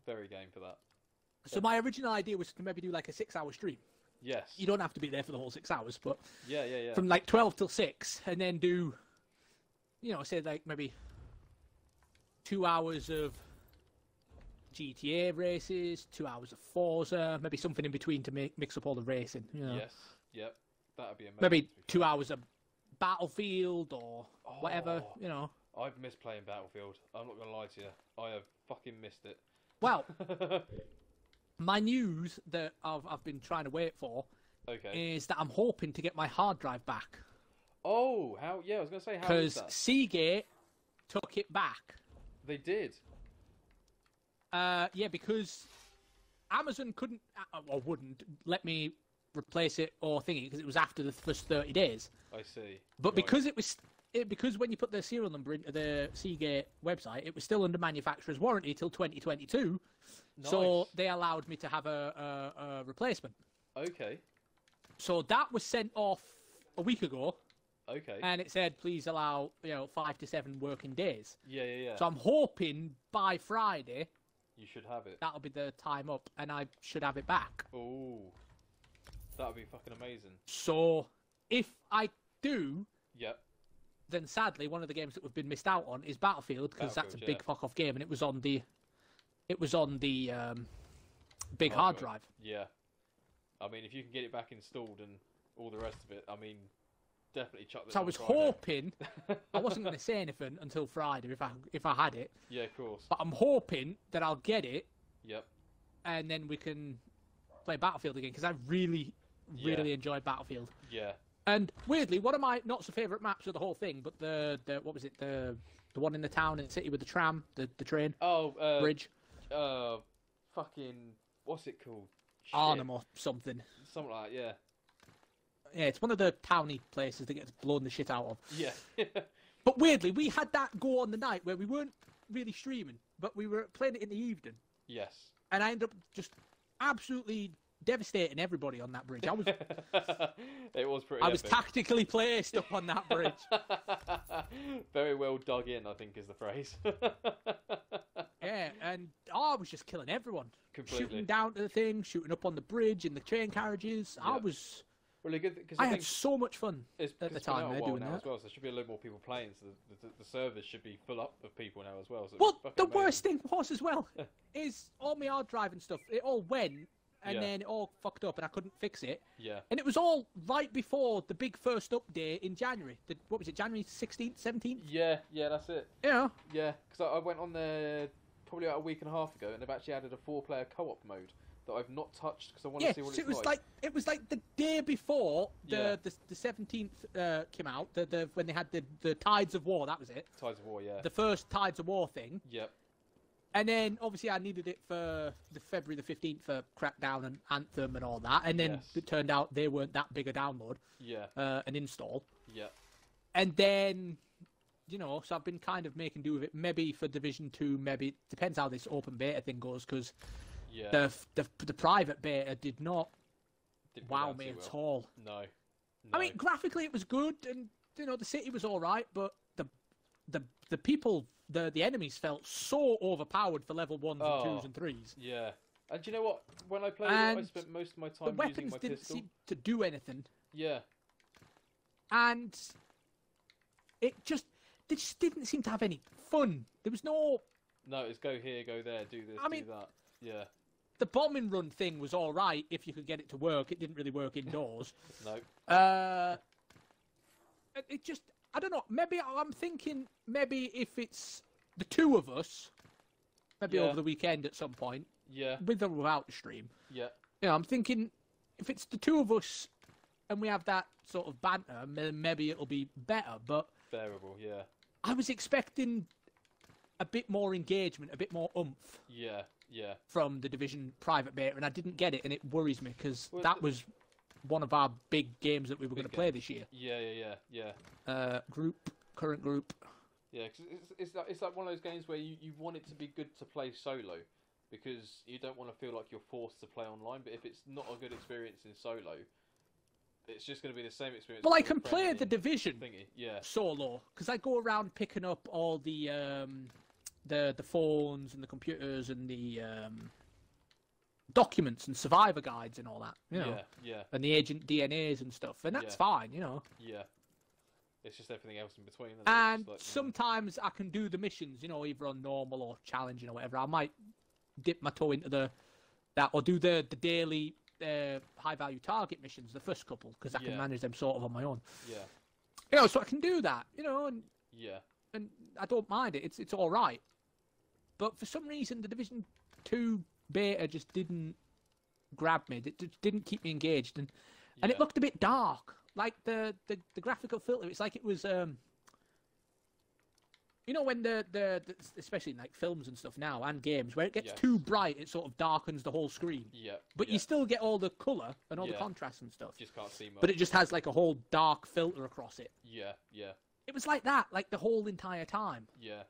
Very game for that. So my original idea was to maybe do like a 6-hour stream. Yes. You don't have to be there for the whole 6 hours, but Yeah. from like 12 till 6, and then do, you know, say like maybe 2 hours of GTA races, 2 hours of Forza, maybe something in between to mix up all the racing. You know? Yes. Yep. That'd be amazing. Maybe to be 2 fair. hours of Battlefield or whatever, Oh. you know. I've missed playing Battlefield. I'm not gonna lie to you. I have fucking missed it. Well, my news that I've been trying to wait for Okay. is that I'm hoping to get my hard drive back. Oh, how? Yeah, I was gonna say how is Because that? Seagate took it back. They did. Yeah, because Amazon couldn't or wouldn't let me replace it or thingy because it was after the first 30 days. I see. But Right. because because when you put the serial number into the Seagate website, it was still under manufacturer's warranty till 2022. So Nice. they allowed me to have a replacement. Okay. So that was sent off a week ago, Okay. and it said please allow 5 to 7 working days. Yeah. So I'm hoping by Friday You should have it. that'll be the time up, and I should have it back. Ooh. That would be fucking amazing. So if I do, Yep. then sadly one of the games that we've been missed out on is Battlefield because that's a Battlefield, big yeah. fuck off game, and it was on the big hard drive. Yeah. I mean, if you can get it back installed and all the rest of it, I mean, definitely chuck this So I on was Friday. hoping I wasn't going to say anything until Friday if I had it, Yeah, of course. but I'm hoping that I'll get it Yep. and then we can play Battlefield again because I really enjoyed Battlefield. Yeah. And weirdly, one of my not so favourite maps of the whole thing, but the what was it, the one in the town and city with the tram, the train Oh, bridge, fucking, what's it called? Shit. Arnhem or something. Something like that, yeah. Yeah, it's one of the towny places that gets blown the shit out of. Yeah. But weirdly, we had that go on the night where we weren't really streaming, but we were playing it in the evening, Yes. and I ended up just absolutely devastating everybody on that bridge. I was It was pretty I was epic. tactically placed up on that bridge. Very well dug in, I think is the phrase. Yeah, and I was just killing everyone. Completely. Shooting down to the thing, shooting up on the bridge, in the train carriages. Yeah. I was... Really good, because I I had think so much fun it's at the it's been out time a they're while doing now that. as well, so there should be a lot more people playing, so the servers should be full up of people now as well. So Well, it's the fucking worst amazing. thing was as well, is all my hard drive and stuff, it all went, and Yeah. then it all fucked up and I couldn't fix it. Yeah. And it was all right before the big first update in January. What was it, January 16th, 17th? Yeah, that's it. Yeah. Yeah, because I went on there probably about a week and a half ago, and they've actually added a 4-player co-op mode that I've not touched because I want Yeah, to see what so it's it was like the day before Yeah. the 17th came out, when they had the Tides of War, that was it. Tides of War, yeah. The first Tides of War thing. Yep. And then, obviously, I needed it for the February the 15th for Crackdown and Anthem and all that. And then Yes. it turned out they weren't that big a download, Yeah. an install. Yep. And then, so I've been kind of making do with it. Maybe for Division 2, maybe, depends how this open beta thing goes, because Yeah. the private beta did not Didn't go wow down me too at well. all. No. I mean, graphically it was good, and the city was all right, but the people, the enemies felt so overpowered for level 1s and Oh. 2s and 3s. Yeah. And do you know what? When I played it, I And spent most of my The time using weapons my didn't pistol. seem to do anything, Yeah. and they just didn't seem to have any fun. There was no. No, it's go here, go there, do this, I mean- do that. Yeah. The bombing run thing was all right if you could get it to work. It didn't really work indoors. No. It just, I don't know. Maybe I'm thinking if it's the two of us, maybe Yeah. over the weekend at some point, Yeah. with or without the stream. Yeah. I'm thinking if it's the two of us and we have that sort of banter, maybe it'll be better. But Bearable. Yeah. I was expecting a bit more engagement, a bit more oomph Yeah. Yeah. from the Division private beta, and I didn't get it, and it worries me because Well, that was one of our big games that we were going to Big play game. this year. Yeah. Current group. Yeah, because it's like one of those games where you want it to be good to play solo, because you don't want to feel like you're forced to play online. But if it's not a good experience in solo, it's just going to be the same experience. Well, I with can a play friend the in Division thingy. Yeah, solo because I go around picking up all the phones and the computers and the documents and survivor guides and all that, yeah, and the agent DNAs and stuff, and that's Yeah. fine, yeah. It's just everything else in between. Isn't it? And It's just like, sometimes I can do the missions, either on normal or challenging or whatever. I might dip my toe into that or do the daily high value target missions, the first couple, because I can Yeah. manage them sort of on my own. yeah, So I can do that, and yeah, I don't mind it. It's all right. But for some reason, the Division 2 beta just didn't grab me. It just didn't keep me engaged, and it yeah. looked a bit dark. Like the graphical filter, it's like it was You know when especially in like films and stuff now and games where it gets Yes. too bright, it sort of darkens the whole screen. Yeah. But yeah. you still get all the colour and all the Yeah. contrast and stuff. just can't see much. But it just has like a whole dark filter across it. Yeah, yeah, It was like that, like the whole entire time. yeah.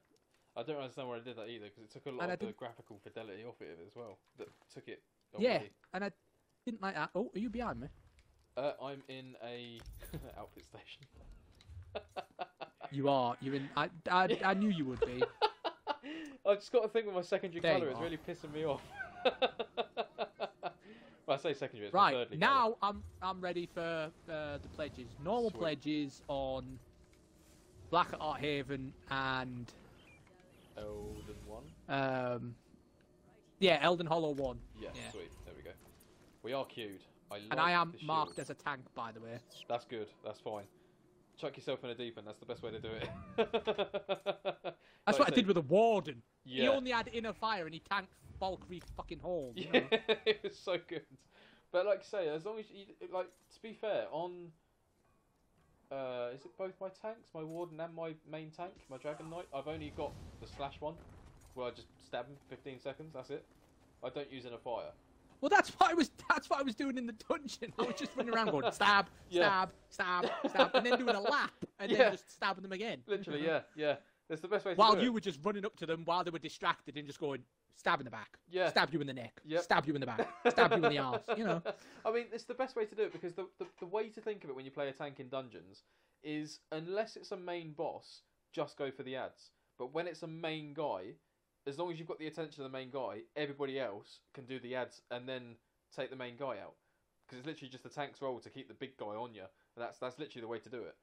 I don't understand why I did that either, because it took a lot And I of the didn't- graphical fidelity off it as well. That took it Yeah, away. and I didn't like that. Oh, are you behind me? I'm in a outfit station. You are. You're in. I knew you would be. I've just got to think with my secondary There you colour, it's are. really pissing me off. Well, I say secondary, it's my Right thirdly now, I'm ready for the pledges. Normal Sweet. pledges on Black at Art Haven and colour. Elden 1? yeah, Elden Hollow 1. Yeah, Yeah. sweet. There we go. We are queued. And I am the marked shield. as a tank, by the way. That's good. That's fine. Chuck yourself in a deep end. That's the best way to do it. That's what I did with the Warden. Yeah. He only had inner fire and he tanked Valkyrie fucking Hall. You Yeah, know? it was so good. But like I say, as long as you like, to be fair, on is it both my tanks, my Warden and my main tank, my Dragon Knight? I've only got the slash one, where I just stab him 15 seconds. That's it. I don't use inner fire. Well, that's what I was. That's what I was doing in the dungeon. I was just running around going stab, Yeah. stab, and then doing a lap, and Yeah. then just stabbing them again. Literally, yeah, yeah. That's the best way to While do you it. were just running up to them while they were distracted and just going stab in the back, Yeah. stab you in the neck, Yep. stab you in the back, stab you in the arse. You know. I mean, it's the best way to do it, because the way to think of it when you play a tank in dungeons is, unless it's a main boss, just go for the ads. But when it's a main guy, as long as you've got the attention of the main guy, everybody else can do the ads and then take the main guy out. Because it's literally just the tank's role to keep the big guy on you. That's literally the way to do it.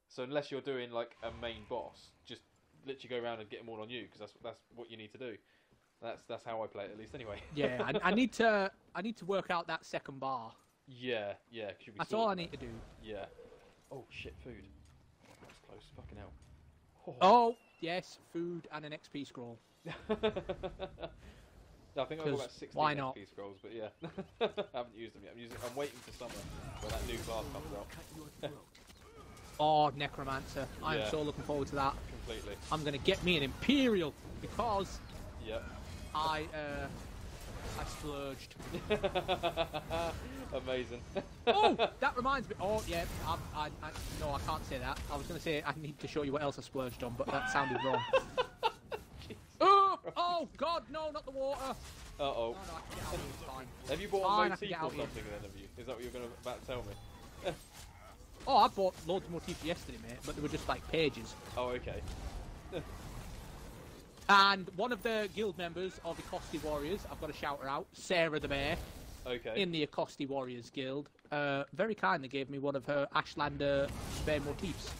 So unless you're doing like a main boss, just literally go around and get them all on you, because that's what you need to do. That's how I play it, at least anyway. Yeah, I need to work out that second bar. Yeah, yeah. 'Cause you'll be That's all I sorting need to do. that. Yeah. Oh shit, food. That was close. Fucking hell. Oh yes, food and an XP scroll. No, I think I've got 'Cause about 16 why not? XP scrolls, but yeah. I haven't used them yet. I'm waiting for summer when that new class comes out. Oh, Necromancer. I'm Yeah. so looking forward to that. Completely. I'm going to get me an Imperial because Yep. I splurged. Amazing. Oh, that reminds me. Oh, yeah. No, I can't say that. I was going to say I need to show you what else I splurged on, but that sounded wrong. Oh, God, no, not the water. Uh oh. No, I can get out of here, it's fine. Have you bought Fine, a I can motif get or out here. something then, have you? Is that what you're about to tell me? Oh, I bought loads of motifs yesterday, mate, but they were just like pages. Oh, okay. And one of the guild members of Acosti Warriors, I've got to shout her out, Sarah the Bear, Okay. in the Acosti Warriors Guild, very kindly gave me one of her Ashlander spare motifs.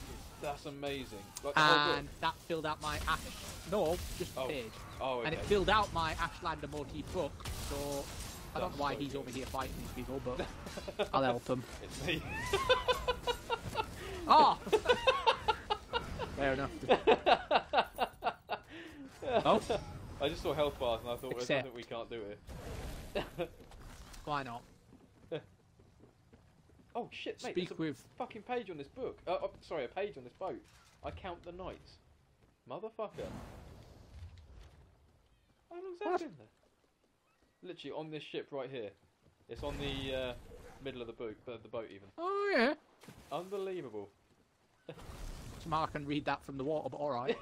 That's amazing. Like the whole book? And that filled out my Ash... No, just the Oh. page. Oh, okay. And it filled out my Ashlander motif book, so I don't That's know why so he's good. over here fighting these people, but I'll help him. It's me. Oh! Fair enough. Oh, I just saw health bars and I thought, there's Except- something we can't do it. why not? Oh shit, mate, Speak there's a with... fucking page on this book. Sorry, a page on this boat. I count the knights. Motherfucker. How long's that What? been there? Literally on this ship right here. It's on the middle of the boat even. Oh, yeah. Unbelievable. Somehow I can read that from the water, but alright.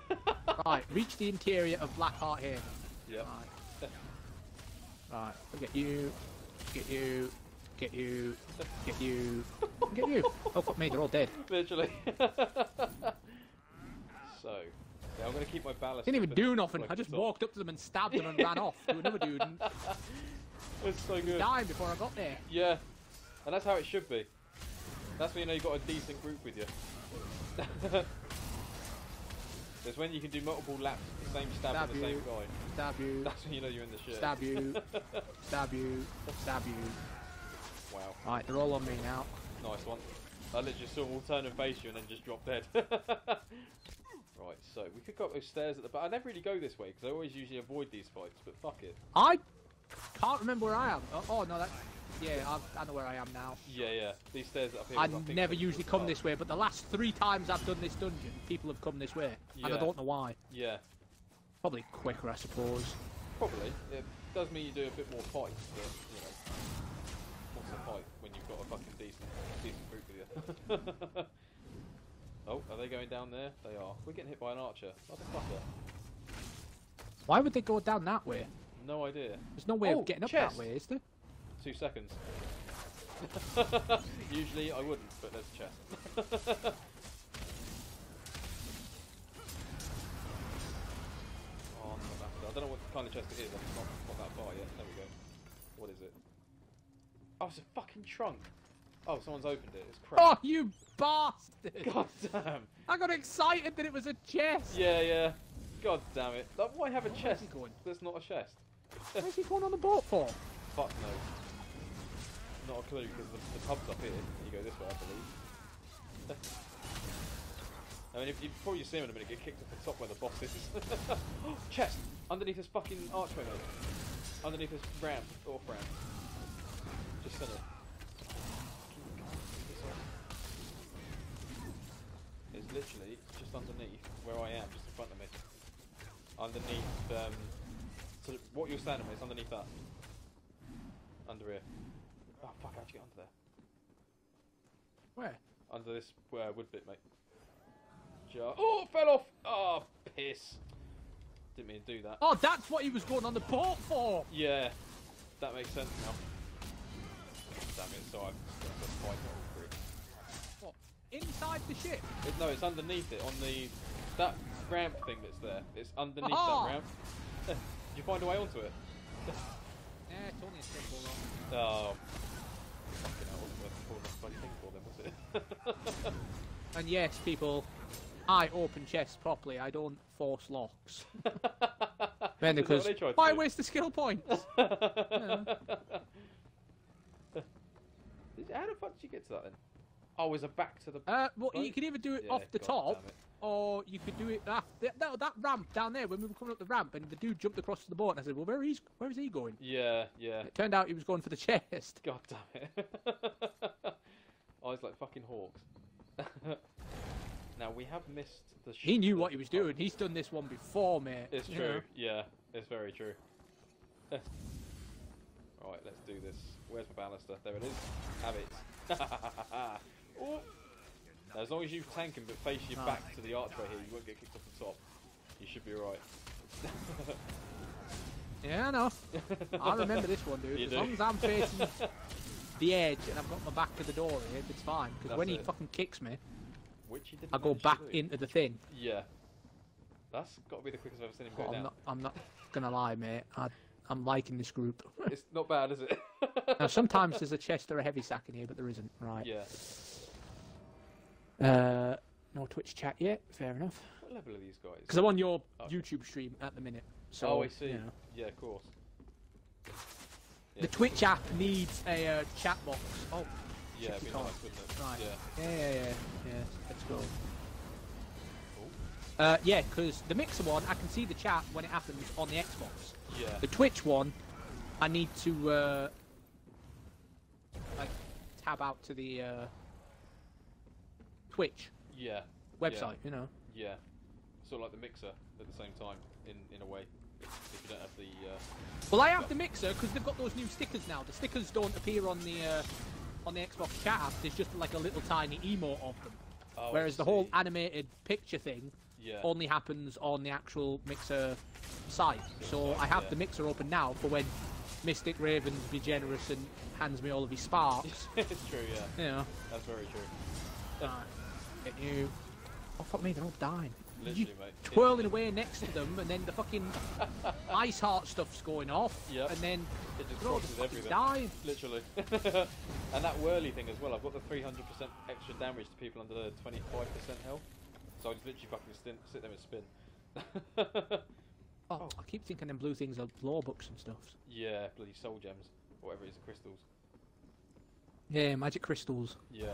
Right, reach the interior of Blackheart here. Yep. Right. Right, I'll get you, get you, get you, get you, get you. Oh, fuck me, they're all dead. Literally. So, yeah, I'm going to keep my ballast. Didn't even at do nothing. like I the just top. walked up to them and stabbed them and ran off to another dude and It's so good. died before I got there. Yeah, and that's how it should be. That's when you know you've got a decent group with you. It's when you can do multiple laps, the same stab Stab at the same you. guy. Stab you, That's when you know you're in the shit. stab you, stab you, stab you. Wow, Right, they're all on me now. nice one. I literally saw them all turn and face you and then just drop dead. Right, so we could go up those stairs at the back. I never really go this way because I always usually avoid these fights, but fuck it. I can't remember where I am. Oh no, that. Yeah, I know where I am now. Yeah. These stairs up here. I think never are usually the come top. this way, but the last 3 times I've done this dungeon, people have come this way, and I Yeah. don't know why. Yeah, Probably quicker, I suppose. probably. It does mean you do a bit more fights, but you know, what's a fight when you've got a fucking decent group with you? Oh, are they going down there? They are. We're getting hit by an archer. Motherfucker. Why would they go down that way? No idea. There's no way Oh, of getting up chest. that way, is there? 2 seconds. Usually I wouldn't, but there's a chest. Oh, I don't know what kind of chest it is. I'm not that far yet. There we go. What is it? Oh, it's a fucking trunk. Oh, someone's opened it. It's crap. Oh, you bastard! God damn. I got excited that it was a chest! Yeah. God damn it. Like, why have a Where's chest he going? that's not a chest? Where's he going on the boat for? Fuck no. Not a clue, because the pub's up here. You go this way, I believe. I mean, you've probably seen him in a minute, get kicked off the top where the boss is. Chest! Underneath this fucking archway, mate. Underneath this ramp, off ramp. Just send it. It's literally just underneath where I am, just in front of me. Underneath, so what you're standing with is underneath that. Under here. Oh fuck, how'd you get under there? Where? Under this wood bit, mate. Oh, it fell off! Oh, piss. Didn't mean to do that. Oh, that's what he was going on the boat for! Yeah, that makes sense now. Damn it, so I've got to fight it through. What? Inside the ship? No, it's underneath it, on that ramp thing that's there. It's underneath Oh. that ramp. Did you find a way onto it? Yeah, it's only a simple one. Oh. Fucking hell, wasn't worth pulling that bloody thing for them, was it? And yes, people, I open chests properly, I don't force locks. Then Is that what because, they tried to why do? waste the skill points? Yeah. How the fuck did you get to that then? Oh, is it back to the... Well, boat? you could either do it Yeah, off the God top, damn it. or you could do it after that ramp down there. When we were coming up the ramp, and the dude jumped across the boat, and I said, "Well, where is he going?" Yeah. It turned out he was going for the chest. God damn it. Eyes like fucking hawks. Now, we have missed the... He knew what he was doing. He's done this one before, mate. It's You true. know. Yeah, it's very true. Right, let's do this. Where's my banister? There it is. Have it. Ooh. Now, as long as you tank him but face your back to the archway here, you won't get kicked off the top. You should be alright. Yeah, I know. I remember this one, dude. You As do? long as I'm facing the edge and I've got my back to the door here, it's fine. Because That's when he it. fucking kicks me, Which he didn't I go manage to back do. into the thing. Yeah. That's got to be the quickest I've ever seen him go Oh, down. I'm not gonna lie, mate. I'm liking this group. It's not bad, is it? Now, sometimes there's a chest or a heavy sack in here, but there isn't. Right. Yeah. No Twitch chat yet. Fair enough. What level are these guys? Because I'm on your Okay. YouTube stream at the minute. So, Oh, I see. you know. Yeah, of course. Yeah, The Twitch app needs a chat box. Oh, Yeah, it'd be Chippy nice, card. wouldn't it? right. Yeah. Yeah. Let's go. Cool. Yeah, because the Mixer one, I can see the chat when it happens on the Xbox. Yeah. The Twitch one, I need to like tab out to the Twitch Yeah. website. You know. Yeah. Sort of like the mixer at the same time, in a way. If you don't have the... Well, I have the Mixer because they've got those new stickers now. The stickers don't appear on the Xbox chat app. There's just like a little tiny emote of them. Oh, Whereas I the whole see. animated picture thing Yeah. only happens on the actual Mixer site. So I have yeah. the Mixer open now for when Mystic Ravens be generous and hands me all of his sparks. It's true, yeah. You know. That's very true. Right. Get you. Oh fuck me, they're all dying. Literally, You mate. twirling away next to them, and then the fucking ice heart stuff's going off, Yep. and then It just they're all just crosses fucking everything. dying. Literally. And that whirly thing as well. I've got the 300% extra damage to people under the 25% health. So I just literally fucking sit there and spin. Oh, I keep thinking them blue things are lore books and stuff. Yeah, bloody soul gems. Whatever it is, the crystals. Yeah, magic crystals. Yeah.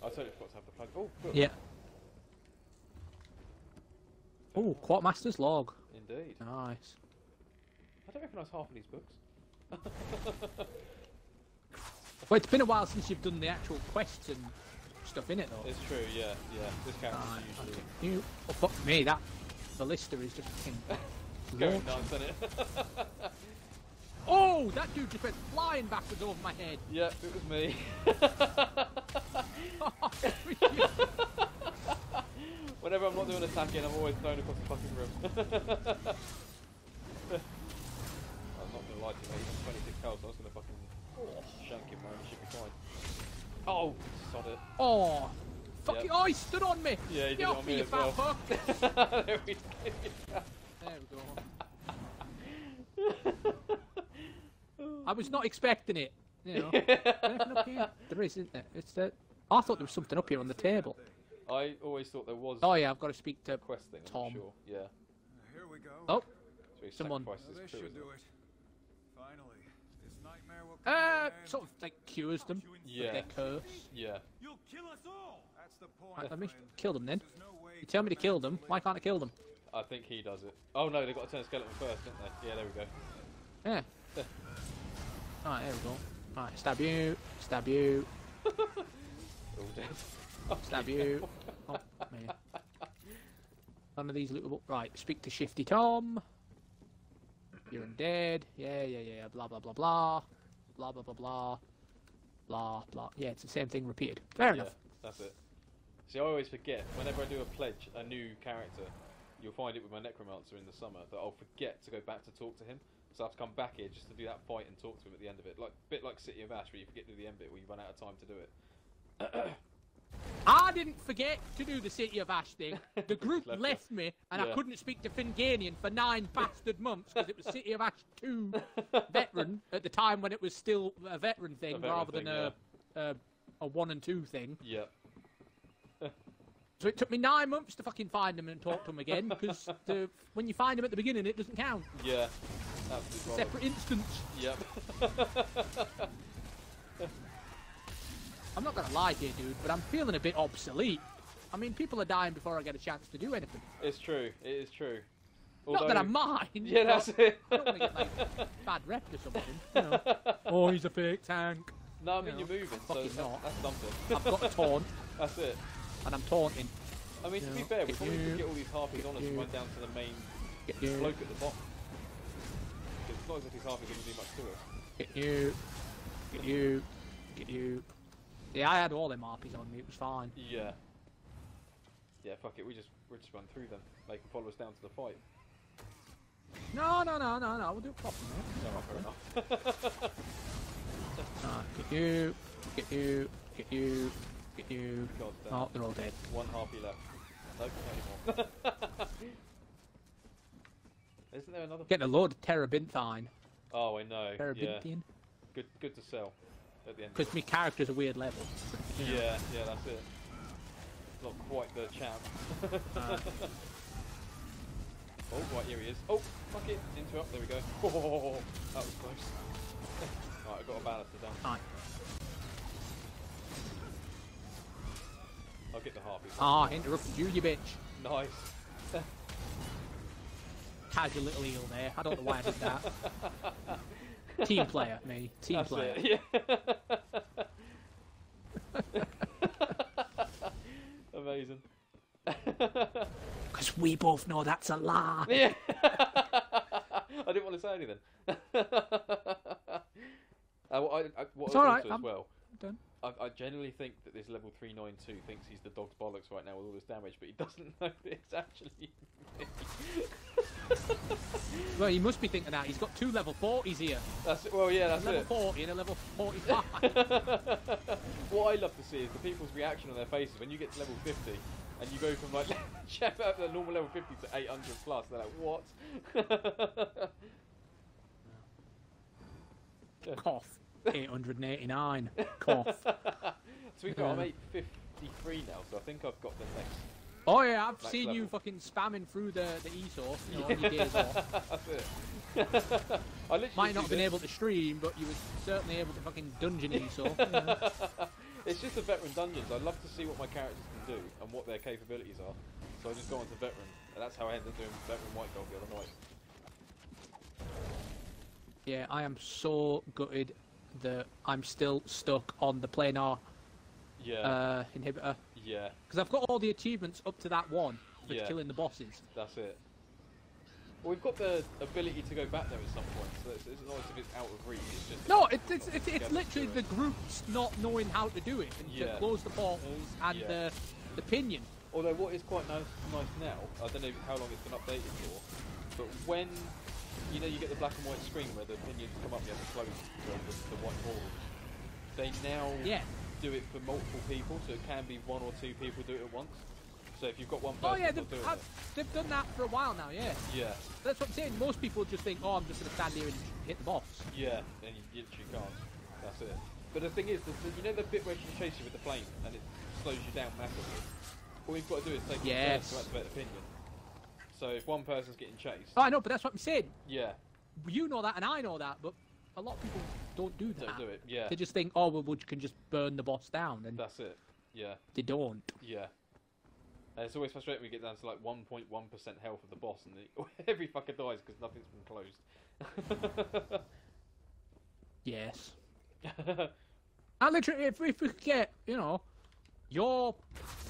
I totally forgot to have the plug. Oh, good. Yeah. Oh, Quartermaster's log. Indeed. Nice. I don't recognise half of these books. Well, it's been a while since you've done the actual quests and stuff in it, though. It's true, yeah. This character's usually... You, oh, fuck me, that ballista is just fucking... going nuts, isn't it? Oh, that dude just went flying backwards over my head. Yep, it was me. Whenever I'm not doing attacking, I'm always thrown across the fucking room. I'm not gonna lie to you, mate. He's on 26 health, so I was gonna fucking shank him, man. He should be fine. Oh, sod it. Oh, fuck Yep. you. Oh, he stood on me. Yeah, he did Get it off on me, me you as fat well. fuck. There we go. There we go. I was not expecting it. You know. Anything up here? There is, isn't there? It's the... I thought there was something up here on the table. I always thought there was Oh yeah, I've got to speak to a quest thing, I'm Tom. not sure. Yeah. Here we go. Oh, So he Someone- sacrificed Well, his this crew, should isn't do it? it. Finally, this nightmare will come to an end. sort of like cures them. Yeah. Their curse. Yeah. You'll kill us all. That's the point. Let me friend. kill them then. There's no way You tell me to kill them. Why can't I kill them? I think he does it. Oh no, they've got to turn skeleton first, don't they? Yeah, there we go. Yeah. Alright, there we go. Alright, stab you. Stab you. All dead. Stab you. Oh, man. None of these little... Right, speak to Shifty Tom. You're undead. Yeah. Blah, blah, blah, blah. Blah, blah, blah, blah. Blah, blah. Yeah, it's the same thing repeated. Fair Yeah, enough. that's it. See, I always forget, whenever I do a pledge, a new character, you'll find it with my Necromancer in the summer, that I'll forget to go back to talk to him. So I have to come back here just to do that fight and talk to him at the end of it. Like, bit like City of Ash, where you forget to do the end bit, where you run out of time to do it. I didn't forget to do the City of Ash thing. The group Left left me, and I Yeah. couldn't speak to Finganian for 9 bastard months because it was City of Ash 2 veteran at the time when it was still a veteran thing veteran rather thing, than a 1 and 2 thing. Yeah. So it took me 9 months to fucking find him and talk to him again because when you find him at the beginning, it doesn't count. Yeah. Absolutely. Separate instance. Yep. I'm not gonna lie to you, dude, but I'm feeling a bit obsolete. I mean, people are dying before I get a chance to do anything. It's true. It is true. Not that I mind. Yeah, but that's it. I don't want to get like bad rep or something. You know. Oh, he's a fake tank. No, I mean, You know, you're moving, so fucking not. that's something. I've got a taunt, That's it. and I'm taunting. I mean, to be Yeah. fair, we Get probably you. could get all these harpies on us and you. run down to the main Get you. bloke at the bottom. Because it's not as if these harpies are going to do much to us. Get you. Get you. Get you. Yeah, I had all them harpies on me. It was fine. Yeah. Yeah, fuck it. We'll just run through them. They can follow us down to the fight. No. We'll do it properly, mate. No, fair enough. Get you. Get you. Get you. Get you. God damn. Oh, they're all dead. One harpy left. Nope, not anymore. Isn't there another? Getting a load of terebinthine. Oh, I know. Yeah. Terebinthian. Good to sell at the end. Because my character's a weird level. You know. Yeah, that's it. Not quite the champ. Oh, right, here he is. Oh, fuck it. Interrupt. There we go. Oh, that was close. Right, I've got a ballista down. Right. I'll get the harpies. Ah, interrupted you, you bitch. Nice. Casual little eel there. I don't know why I did that. Team player, me. Team That's player. it, yeah. Amazing. Because we both know that's a lie. Yeah. I didn't want to say anything. What It's I alright, as well. done. I genuinely think that this level 392 thinks he's the dog's bollocks right now with all this damage, but he doesn't know that it's actually me. Well, he must be thinking that. He's got 2 level 40s here. That's it. Well, yeah, that's level it. 40 and a level 45. What I love to see is the people's reaction on their faces when you get to level 50 and you go from like the normal level 50 to 800 plus. They're like, what? Cough. 889. Cough. To be fair, I'm 853 now, so I think I've got the next. Oh yeah, I've Next seen you level. fucking spamming through the ESO, you know, on your days off. That's it. I literally Might not do have been this. able to stream, but you were certainly able to fucking dungeon ESO. You know. It's just the veteran dungeons. I love to see what my characters can do and what their capabilities are. So I just go on to veteran, and that's how I ended up doing veteran white dog the other night. Yeah, I am so gutted that I'm still stuck on the planar inhibitor. Yeah. Because I've got all the achievements up to that one for Yeah. killing the bosses. That's it. Well, we've got the ability to go back there at some point, so it's not as if it's out of reach. It's just No, it's literally the groups not knowing how to do it and to Yeah. close the portals and Yeah. the pinion. Although what is quite nice now, I don't know how long it's been updated for, but when you get the black and white screen where the minions come up, you have to close the white ball. They now do it for multiple people, so it can be 1 or 2 people do it at once. So if you've got one person, Oh yeah, not doing it. they've done that for a while now. Yeah. Yeah. That's what I'm saying. Most people just think, oh, I'm just gonna stand here and hit the boss. Yeah, and you literally can't. That's it. But the thing is, the bit where she chases you with the flame and it slows you down massively. All you've got to do is take one turn to activate the pinion. So if one person's getting chased. Oh, I know, but that's what I'm saying. Yeah. You know that, and I know that, but a lot of people don't do that. Don't do it. Yeah. They just think, oh, well, we can just burn the boss down, and That's it. Yeah. they don't. Yeah. And it's always frustrating when we get down to like 1.1% health of the boss and every fucker dies because nothing's been closed. Yes. And literally, if we could get, your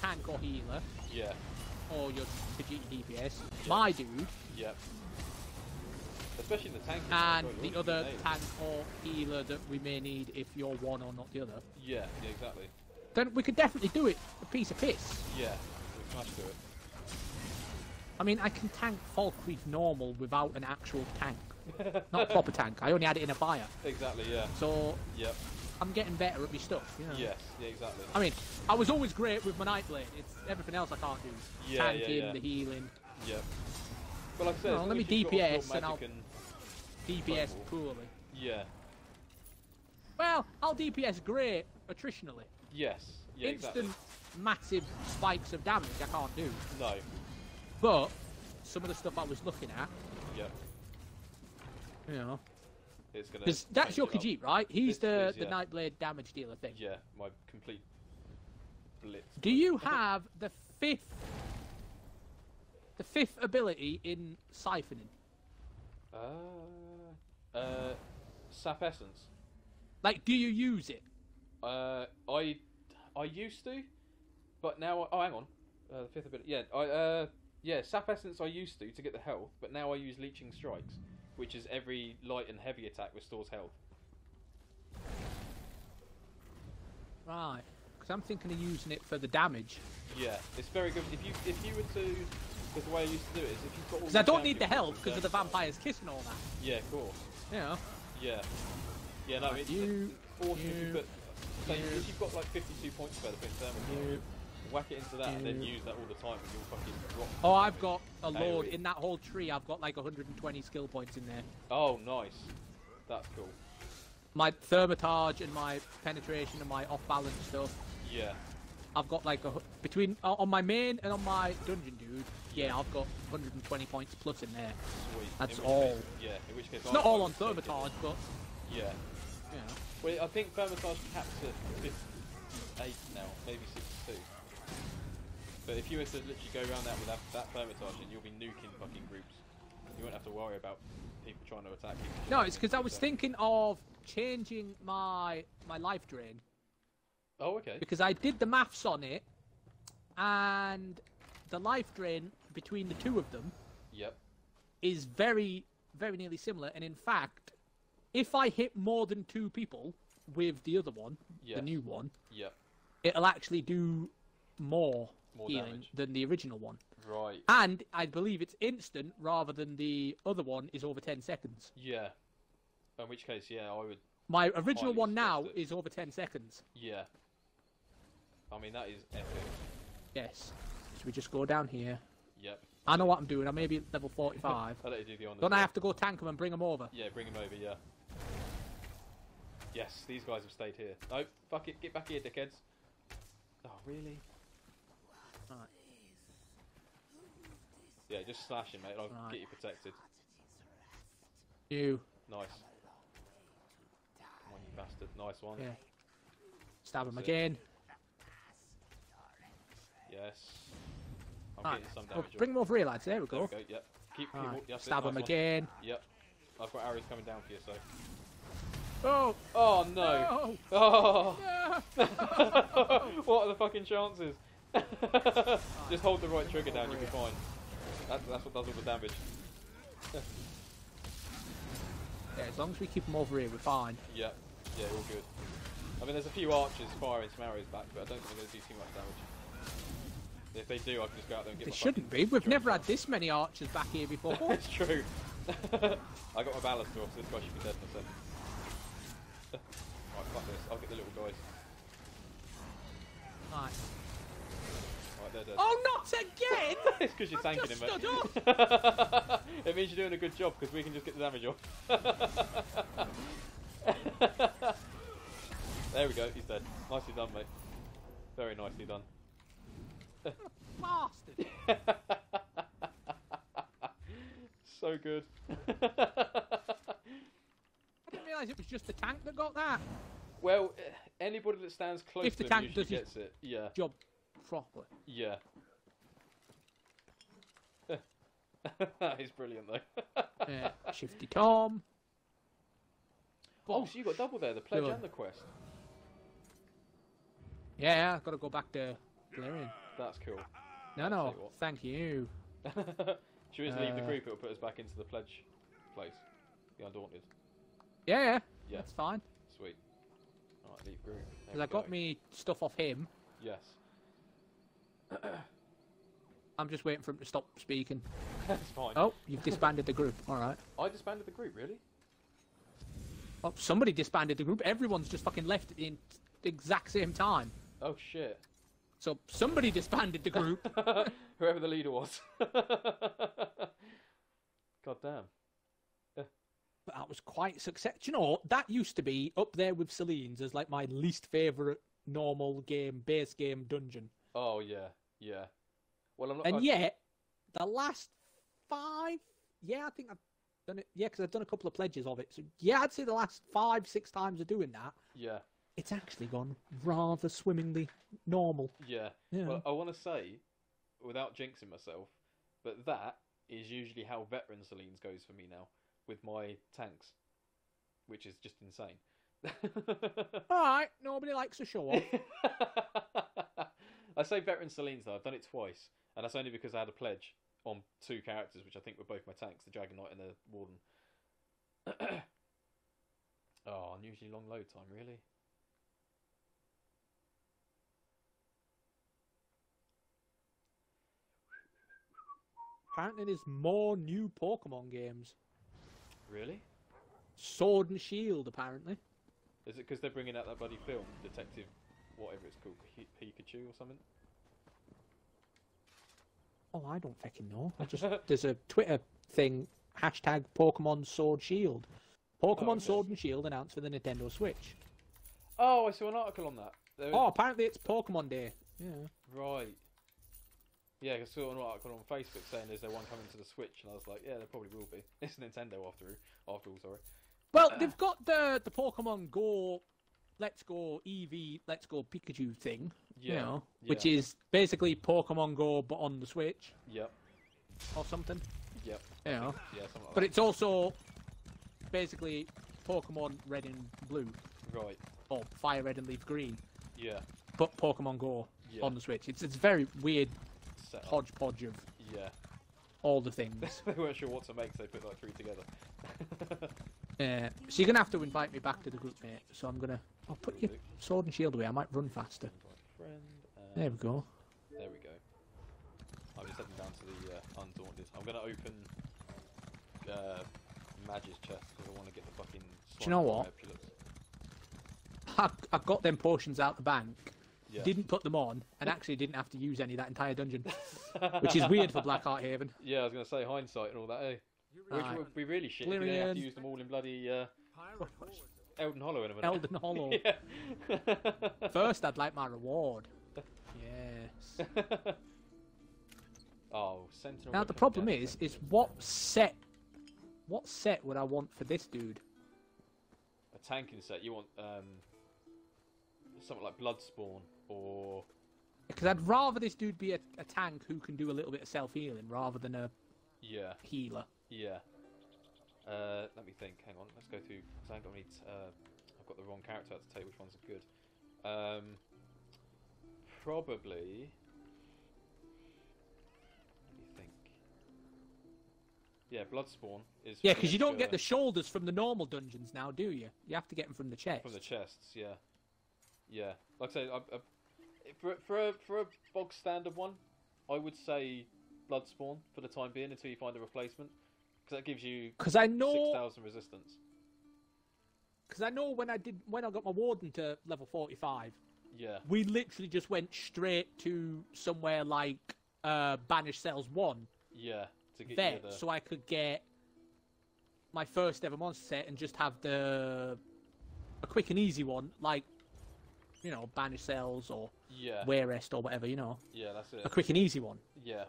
tank or healer, Yeah. or your Vegeta DPS, my dude, Yeah. Especially the tank. and the other tank or healer that we may need if you're one or not the other, Yeah, exactly. then we could definitely do it a piece of piss. Yeah, we smashed through it. I mean, I can tank Falkreath normal without an actual tank. Not a proper tank. I only had it in a fire. Exactly, yeah. So, Yep. I'm getting better at my stuff, Yes, yeah, exactly. I mean, I was always great with my Nightblade. It's everything else I can't do. Yeah, Tanking, yeah. the healing. Yep. But like I said, Well, as let long me as you've got DPS your and I'll- magic DPS Right. poorly. Yeah. Well, I'll DPS great attritionally. Yes. Yeah, Instant exactly. massive spikes of damage I can't do. No. But some of the stuff I was looking at, Yep. It's gonna. because that's change your it up. Khajiit, right? He's This the is, yeah. Nightblade damage dealer thing. Yeah, my complete blitz. Do you have the fifth ability in siphoning? Sap essence. Like, do you use it? I used to, but now hang on. The fifth ability. Yeah, sap essence I used to get the health, but now I use leeching strikes, which is every light and heavy attack restores health. Right. Because I'm thinking of using it for the damage. Yeah, it's very good. If you were to, because the way I used to do it is if you've got all Because I don't need the champions health on because of the certain vampire's kiss and all that. sides- Yeah, of course. Yeah. Yeah, no, Right, it's you- awesome if you- you put. So you- if you've got like 52 points for the thermal, whack it into that and then use that all the time, and you'll fucking rock. Oh, I've got a AoE. load in that whole tree. I've got like 120 skill points in there. Oh, nice. That's cool. My thermatage and my penetration and my off-balance stuff. Yeah. I've got like between on my main and on my dungeon dude. Yeah, I've got 120 points plus in there. Sweet. That's In which all. Case, yeah. In which case, It's not all on thermatage, but Yeah. Well, I think thermatage caps at 58 now, maybe 62. But if you were to literally go around that with that thermatage, you'll be nuking fucking groups. You won't have to worry about people trying to attack you. no, it's because I was thinking of changing my life drain. Oh, okay. Because I did the maths on it, and the life drain between the two of them Yep. is very, very nearly similar. And in fact, if I hit more than 2 people with the other one, the Yes. new one, Yep. it'll actually do more healing damage. than the original one. Right. And I believe it's instant rather than the other one is over 10 seconds. Yeah. In which case, yeah, I would. My original Highly one now suggest it. is over 10 seconds. Yeah. I mean, that is epic. Yes. Should we just go down here? Yep. I know what I'm doing. I may be at level 45. I'll let you do the honors. Don't I have to go tank them and bring them over? Yeah, bring him over, yeah. Yes, these guys have stayed here. No, fuck it, get back here, dickheads. Oh, really? Right. Yeah, just slash him, mate. I'll Right. get you protected. You. Nice. Come on, you bastard. Nice one. Yeah. Stab him That's it. again. Yes. I'm Right. getting some Oh, damage. bring him over here, lads. There we There go. we go, yep. Keep Right. that's it, Stab nice him one. again. Yep. I've got arrows coming down for you, so. Oh! Oh no! No! Oh! No! What are the fucking chances? Just hold the right trigger down, you'll be fine. That's what does all the damage. Yeah, as long as we keep them over here, we're fine. Yeah, all good. I mean, there's a few archers firing some arrows back, but I don't think they're going to do too much damage. If they do, I can just go out there and get They my shouldn't fucking be. We've never had Gamertag. this many archers back here before. It's true. I got my ballast off, so this guy should be dead in a second. Right, fuck this. I'll get the little guys. Right. Right, they're dead. Oh, not again! It's because you're tanking him, just mate. It means you're doing a good job, because we can just get the damage off. There we go, he's dead. Nicely done, mate. Very nicely done. Bastard! So good. I didn't realise it was just the tank that got that. Well, anybody that stands close If to the him tank usually does his gets it. Yeah, job properly. yeah. That is brilliant, though. Shifty Tom. Oh, so you got double there, the pledge Good. and the quest. Yeah, I've got to go back to Valerian. That's cool. No, I'll no, tell you what. thank you. Should we just leave the group? It'll put us back into the pledge place. The Undaunted. Yeah, Yeah. that's fine. Sweet. Alright, leave group. There Because we I got go. me stuff off him. Yes. I'm just waiting for him to stop speaking. That's fine. Oh, you've disbanded the group. All right. I disbanded the group, really? Oh, somebody disbanded the group. Everyone's just fucking left at the exact same time. Oh, shit. So somebody disbanded the group. Whoever the leader was. God damn. But that was quite success. Do you know, that used to be up there with Celine's as like my least favourite normal game, base game dungeon. Oh, yeah. Yeah. Well, I'm not... And yet, the last 5... Yeah, I think I've done it. Yeah, because I've done a couple of pledges of it. So, yeah, I'd say the last 5, 6 times of doing that, Yeah. it's actually gone rather swimmingly normal. Yeah. Yeah. Well, I want to say, without jinxing myself, but that is usually how veteran Celine's goes for me now, with my tanks, which is just insane. Alright, nobody likes a show off. I say veteran Celine's though, I've done it twice, and that's only because I had a pledge on 2 characters, which I think were both my tanks, the Dragon Knight and the Warden. Oh, unusually long load time, really? Apparently there's more new Pokemon games. Really? Sword and Shield, apparently. Is it because they're bringing out that bloody film, Detective, whatever it's called, Pikachu or something? Oh, I don't fucking know. There's a Twitter thing, hashtag Pokemon Sword Shield. Pokemon Oh, okay. Sword and Shield announced for the Nintendo Switch. Oh, I saw an article on that. Oh, apparently it's Pokemon Day. Yeah. Right. Yeah, I saw an article on Facebook saying there's one coming to the Switch, and I was like, yeah, there probably will be. It's Nintendo after all, sorry. Well, they've got the Pokemon Go, Let's Go Eevee, Let's Go Pikachu thing. Yeah. You know, yeah. which is basically Pokemon Go but on the Switch Yep. or something. Yep. You know. Yeah, something like But it's also basically Pokemon Red and Blue, that. Right. or Fire Red and Leaf Green, Yeah. but Pokemon Go Yeah. on the Switch. It's very weird Set up. hodgepodge of Yeah. all the things. They weren't sure what to make, so they put like 3 together. So you're gonna have to invite me back to the group, mate. So I'll put your sword and shield away. I might run faster. Friend, There we go. There we go. I'm just heading down to the Undaunted. I'm going to open Madge's chest because I want to get the fucking... Do you know what? I got them potions out the bank, Yeah. didn't put them on, and actually didn't have to use any that entire dungeon, which is weird for Blackheart Haven. Yeah, I was going to say hindsight and all that, eh? Which Right. would be really shit if you didn't have Valerian. to use them all in bloody Pirate Wars. Elden Hollow in a minute. Elden Hollow. Yeah. First, I'd like my reward. Yes. Oh, Sentinel. Now the problem is what set would I want for this dude? a tanking set. You want something like Bloodspawn or Because I'd rather this dude be a tank who can do a little bit of self-healing rather than a yeah, healer. yeah. Let me think. Hang on. Let's go through. Cause I haven't got any. I've got the wrong character out to tell you which ones are good. Probably. Let me think. Yeah, Bloodspawn is. Yeah, because you don't get the shoulders from the normal dungeons now, do you? You have to get them from the chest. From the chests, yeah. Yeah. Like I say, for a bog standard one, I would say Bloodspawn for the time being until you find a replacement. Because that gives you 6,000 resistance. Because I know when I got my Warden to level 45, yeah, we literally just went straight to somewhere like Banished Cells 1. Yeah, to get Vet, you the... so I could get my first ever monster set and just have a quick and easy one, like, you know, Banished Cells or Wayrest or whatever, you know. Yeah, that's it. A quick and easy one. Yeah.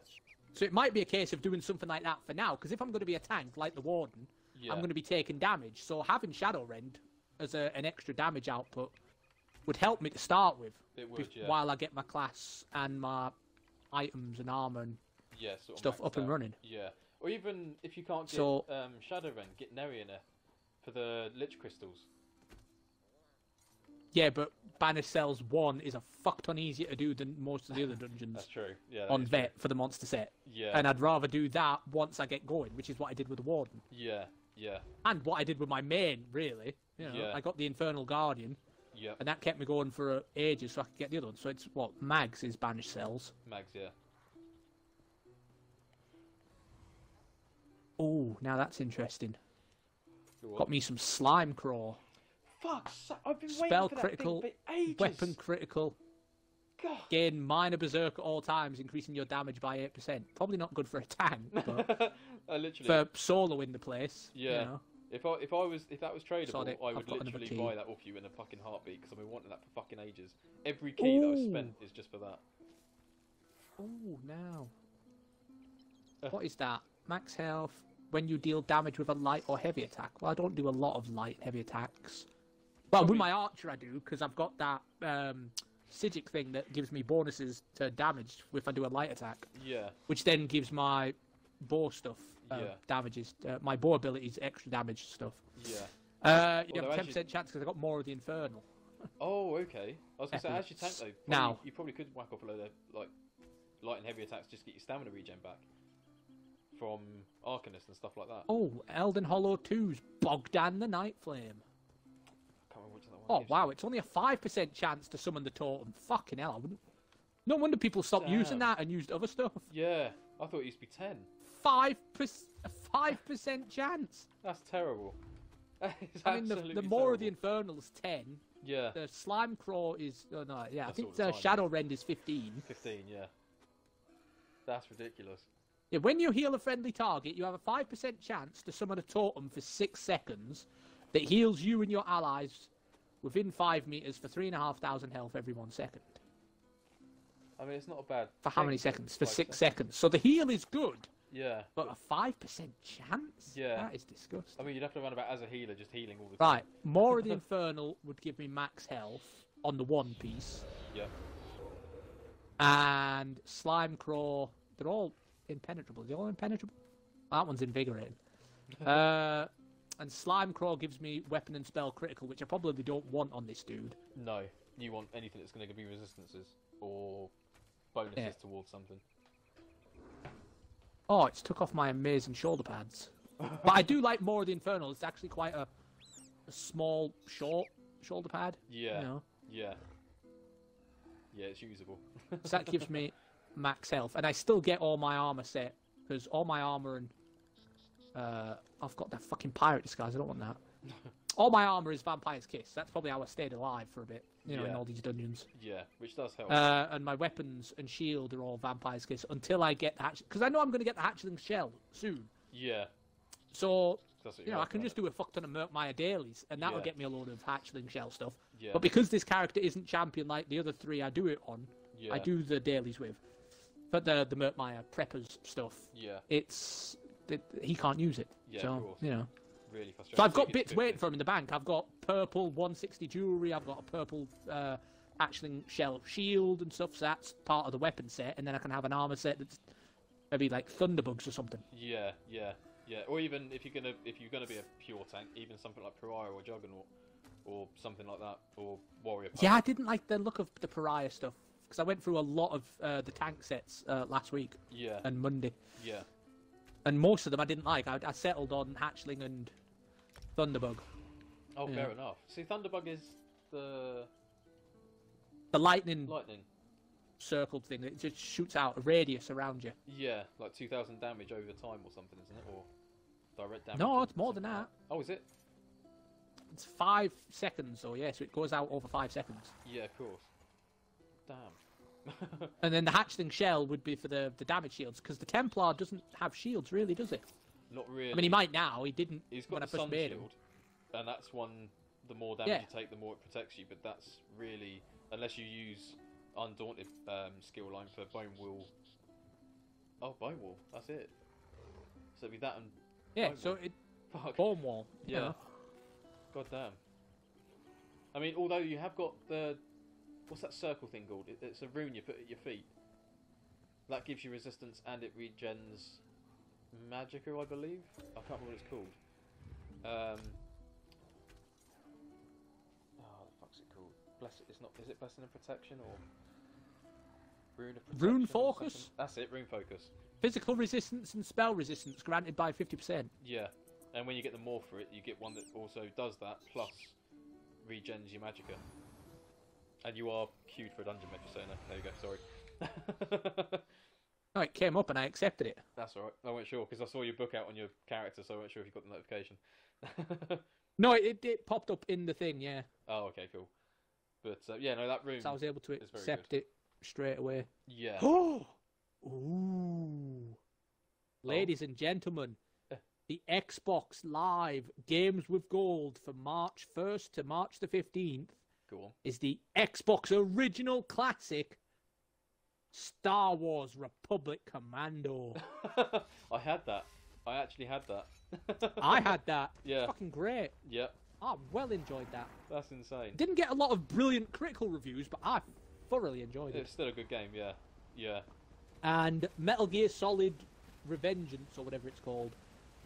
So it might be a case of doing something like that for now, because if I'm going to be a tank like the Warden, I'm going to be taking damage. So having Shadow Rend as an extra damage output would help me to start with. It would, yeah. While I get my class and my items and armor and sort of stuff up and running. Yeah. Or even if you can't get Shadow Rend, get Nerina for the Lich Crystals. Yeah, but Banished Cells 1 is a fuck ton easier to do than most of the other dungeons. That's true. Yeah. On Vet for the monster set. Yeah. And I'd rather do that once I get going, which is what I did with the Warden. Yeah. Yeah. And what I did with my main, really. You know, I got the Infernal Guardian. Yeah. And that kept me going for ages, so I could get the other one. So it's what Mags is Banished Cells. Mags, yeah. Oh, now that's interesting. What? Got me some Slime Craw. Fuck! I've been Spell waiting for critical, that thing for ages. weapon critical. God. Gain minor berserk at all times, increasing your damage by 8%. Probably not good for a tank, but literally. for soloing the place. Yeah. You know. If that was tradable, Sod it, I I've would got literally another buy that off you in a fucking heartbeat because I've been wanting that for fucking ages. Every key that I've spent is just for that. Oh, now. What is that? Max health when you deal damage with a light or heavy attack. Well, I don't do a lot of light and heavy attacks. Well, with my archer I do, because I've got that Sigic thing that gives me bonuses to damage if I do a light attack. Yeah. Which then gives my bow stuff damages, my bow abilities extra damage stuff. Yeah. You have a 10% chance because I got more of the Infernal. Oh, okay. I was going to say, as you tank though, now you probably could whack off a load of like light and heavy attacks just to get your stamina regen back from Arcanist and stuff like that. Oh, Elden Hollow 2's Bogdan the Night Flame. Oh wow, it's only a 5% chance to summon the totem. Fucking hell, I wouldn't. No wonder people stopped using that and used other stuff. Yeah, I thought it used to be 10. 5% chance. That's terrible. I mean, the more of the Infernal's 10. Yeah. The Slime Craw is no, yeah. That's I think the Shadow Rend is 15. 15, yeah. That's ridiculous. Yeah, when you heal a friendly target, you have a 5% chance to summon a totem for 6 seconds that heals you and your allies within 5 meters for 3,500 health every 1 second. I mean, it's not a bad. For how many seconds? For 6 seconds. So the heal is good. Yeah. But a 5% chance? Yeah. That is disgusting. I mean, you'd have to run about as a healer, just healing all the time. Right. More of the Infernal would give me max health on the one piece. Yeah. And Slime Craw, they're all impenetrable. They're all impenetrable? That one's invigorating. And Slime Craw gives me weapon and spell critical, which I probably don't want on this dude. No. You want anything that's going to give you resistances or bonuses towards something. Oh, it's took off my amazing shoulder pads. But I do like more of the Infernal. It's actually quite a small, short shoulder pad. Yeah. You know? Yeah. Yeah, it's usable. So that gives me max health. And I still get all my armor set. Because all my armor and... I've got that fucking pirate disguise. I don't want that. All my armor is Vampire's Kiss. That's probably how I stayed alive for a bit. You know, in all these dungeons. Yeah, which does help. And my weapons and shield are all Vampire's Kiss until I get the hatch... Because I know I'm going to get the Hatchling Shell soon. Yeah. So, you know, I can just do a fuck ton of Murkmire dailies, and that'll get me a load of Hatchling Shell stuff. Yeah. But because this character isn't champion like the other 3 I do it on, I do the dailies with. But the Murkmire preppers stuff, he can't use it. Yeah, so, of course. you know. Really frustrating. So I've got bits waiting for him in the bank. I've got purple 160 jewellery, I've got a purple Hatchling Shell shield and stuff, so that's part of the weapon set, and then I can have an armour set that's maybe like Thunderbugs or something. Yeah. Yeah, or even if you're gonna be a pure tank, even something like Pariah or Juggernaut, or something like that, or Warrior. Yeah, I didn't like the look of the Pariah stuff because I went through a lot of the tank sets last week. Yeah. And Monday. Yeah. And most of them I didn't like. I settled on Hatchling and Thunderbug. Oh, fair enough. See, Thunderbug is the lightning circled thing. It just shoots out a radius around you. Yeah, like 2,000 damage over time or something, isn't it? Or direct damage? No, it's more than that. Oh, is it? It's 5 seconds, so yeah, so it goes out over 5 seconds. Yeah, of course. Damn. And then the hatchling shell would be for the damage shields, because the Templar doesn't have shields, really, does it? Not really. I mean, he might now. He didn't He's got when I the first sun made him. shield, and that's one. The more damage you take, the more it protects you. But that's really, unless you use Undaunted skill line for Bone Wall. Oh, Bone Wall. That's it. So it'd be that and. Yeah. Bone So Wall. it. Fuck. Bone Wall. Yeah. You know. God damn. I mean, although you have got the... What's that circle thing called? It's a rune you put at your feet. That gives you resistance and it regens Magicka, I believe? I can't remember what it's called. Oh, the fuck's it called? Is it Blessing and Protection or... Rune of Protection? Rune Focus? That's it, Rune Focus. Physical resistance and spell resistance granted by 50%. Yeah. And when you get the more for it, you get one that also does that, plus regens your Magicka. And you are queued for a dungeon, Metrosona. There you go, sorry. Oh, it came up and I accepted it. That's alright. I wasn't sure, because I saw your book out on your character, so I wasn't sure if you got the notification. No, it popped up in the thing, yeah. Oh, okay, cool. But, yeah, no, that room So I was able to is very accept good. it straight away. Yeah. Oh! Ooh. Ladies and gentlemen, the Xbox Live Games with Gold from March 1st to March the 15th Go on. is the Xbox Original Classic Star Wars Republic Commando. I had that. I actually had that. I had that. Yeah. Fucking great. Yeah. I well enjoyed that. That's insane. Didn't get a lot of brilliant critical reviews, but I thoroughly enjoyed it. It's still a good game, yeah. Yeah. And Metal Gear Solid Revengeance, or whatever it's called,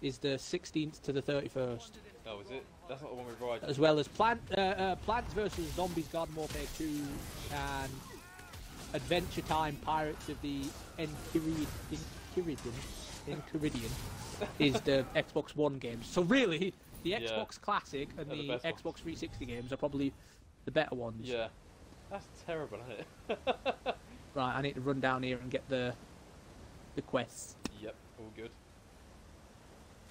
is the 16th to the 31st. Oh, is it? That's not the one with Raiden. As well as Plants vs. Zombies Garden Warfare 2 and Adventure Time Pirates of the Enchiridion is the Xbox One games. So really, the Xbox Classic and the Xbox 360 games are probably the better ones. Yeah. That's terrible, isn't it? Right, I need to run down here and get the quests. Yep, all good.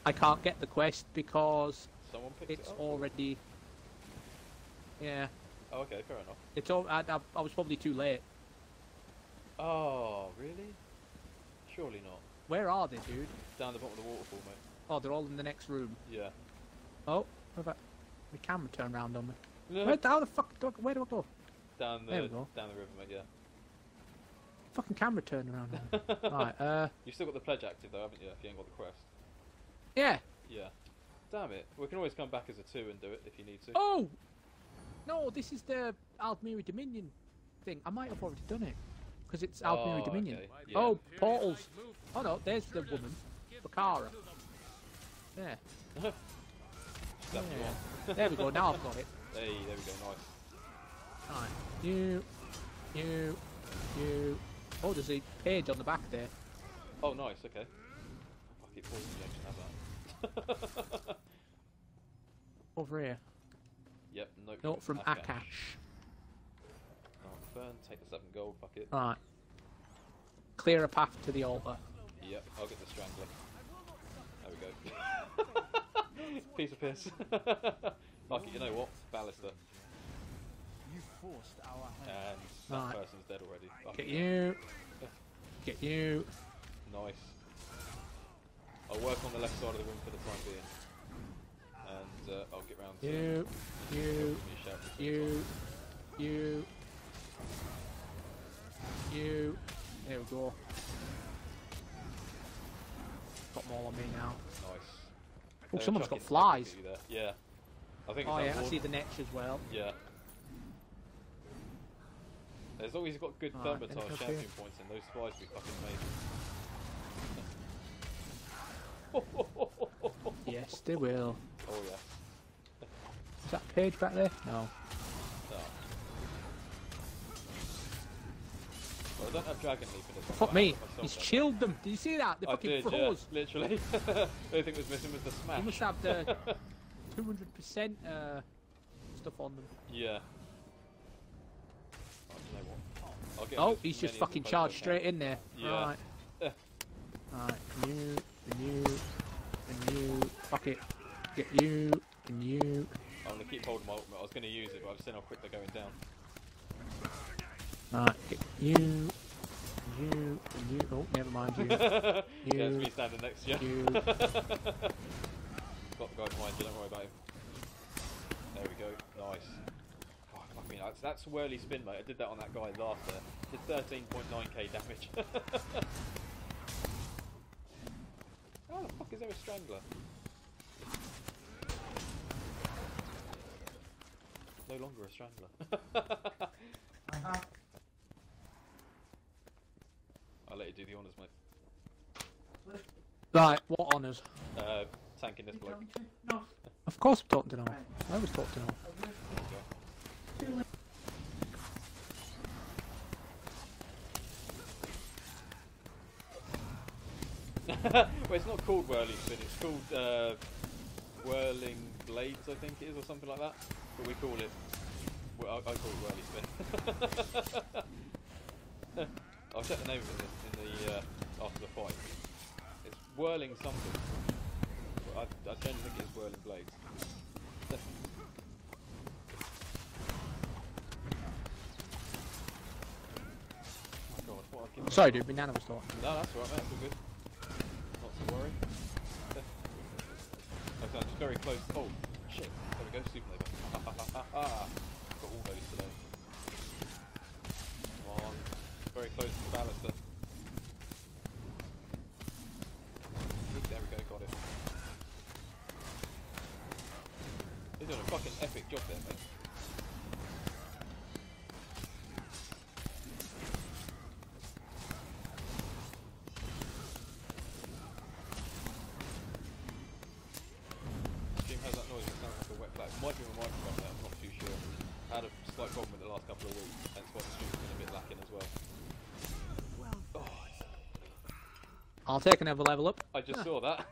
I can't get the quest because Someone picked it's it up? already... Yeah. Oh, okay, fair enough. It's all, I was probably too late. Oh, really? Surely not. Where are they, dude? Down the bottom of the waterfall, mate. Oh, they're all in the next room. Yeah. Oh, what about... The camera turned around on me. No. How the fuck do where do I go? Down the There we go. down the river, mate, yeah. Fucking camera turned around on me. Right, You've still got the pledge active though, haven't you, if you ain't got the quest? yeah. Yeah. Damn it. We can always come back as a 2 and do it if you need to. Oh! No, this is the Aldmiri Dominion thing. I might have already done it. Because it's Aldmiri Dominion. Okay. Yeah. Oh, portals. Oh no, there's the woman. Bakara. Yeah. Slap you on. There we go, now I've got it. Hey, there we go, nice. Right. You. Oh, there's a page on the back there. Oh, nice, okay. Fuck it, poison injection, have that. Over here. Yep, Note from Akash. Oh, burn, take the 7 gold, fuck it. Right. Clear a path to the altar. Yep, I'll get the strangler. There we go. Piece of piss. Fuck it, you know what? Ballister. You forced our hand. And that Right. person's dead already. Fuck Get it. you. Get you. Nice. I'll work on the left side of the room for the time being. And I'll get round to You. give me a shout if it's You. There we go. Got them all on me now. nice. Oh, someone's got Chucking flies. at you there. Yeah. I think Oh it's yeah, that I ward. see the netch as well. Yeah. As long as you've got good Alright, thermotile anything up champion here? points in, those flies will be fucking amazing. they will. Oh yeah. Is that Paige back there? No. Oh. Well, I don't have Dragon Leap in this one. Fuck but I me. have it myself He's then. chilled them. Did you see that? They I fucking did, froze. yeah, literally. The only thing was missing was the smash. He must have the 200% stuff on them. Yeah. Oh, do you know what? I'll get Oh, as he's just many as fucking I charged can. straight in there. Yeah. Right. Eh. Right. You, and you. Fuck it. Get you, and you. I'm gonna keep holding my ultimate. I was gonna use it, but I've seen how quick they're going down. Right. Get you, and you. Oh, never mind you. Yeah, it's You. me standing next to you. You. Got the guy behind you, don't worry about him. There we go, nice. Oh, fuck me, that's whirly spin, mate. I did that on that guy last there. Did 13.9k damage. How the fuck is there a strangler? No longer a strangler. I'll let you do the honours, mate. Right. What honours? Tanking this bloke. Of course I'm talking to Noel. I was talking to Noel. Well, it's not called whirling spin, it's called whirling blades, I think it is, or something like that. But we call it, well, I call it whirly spin. I'll check the name of it in the after the fight. It's whirling something. But I generally think it's whirling blades. Oh my god, what I've given. Sorry, dude. My nana was talking. No, that's alright, mate. That's all good. Not to worry. Okay, I'm just very close. Oh, shit. There we go. Supernova. Ha ha ha ha ha. Got all those today. Come on. Very close to the baluster. There we go. Got it. You're doing a fucking epic job there, mate. Might be my microphone there, I'm not too sure. I had a slight problem with it the last couple of weeks, hence why the stream's been a bit lacking as well. Oh, I'll take another level up. I just saw that.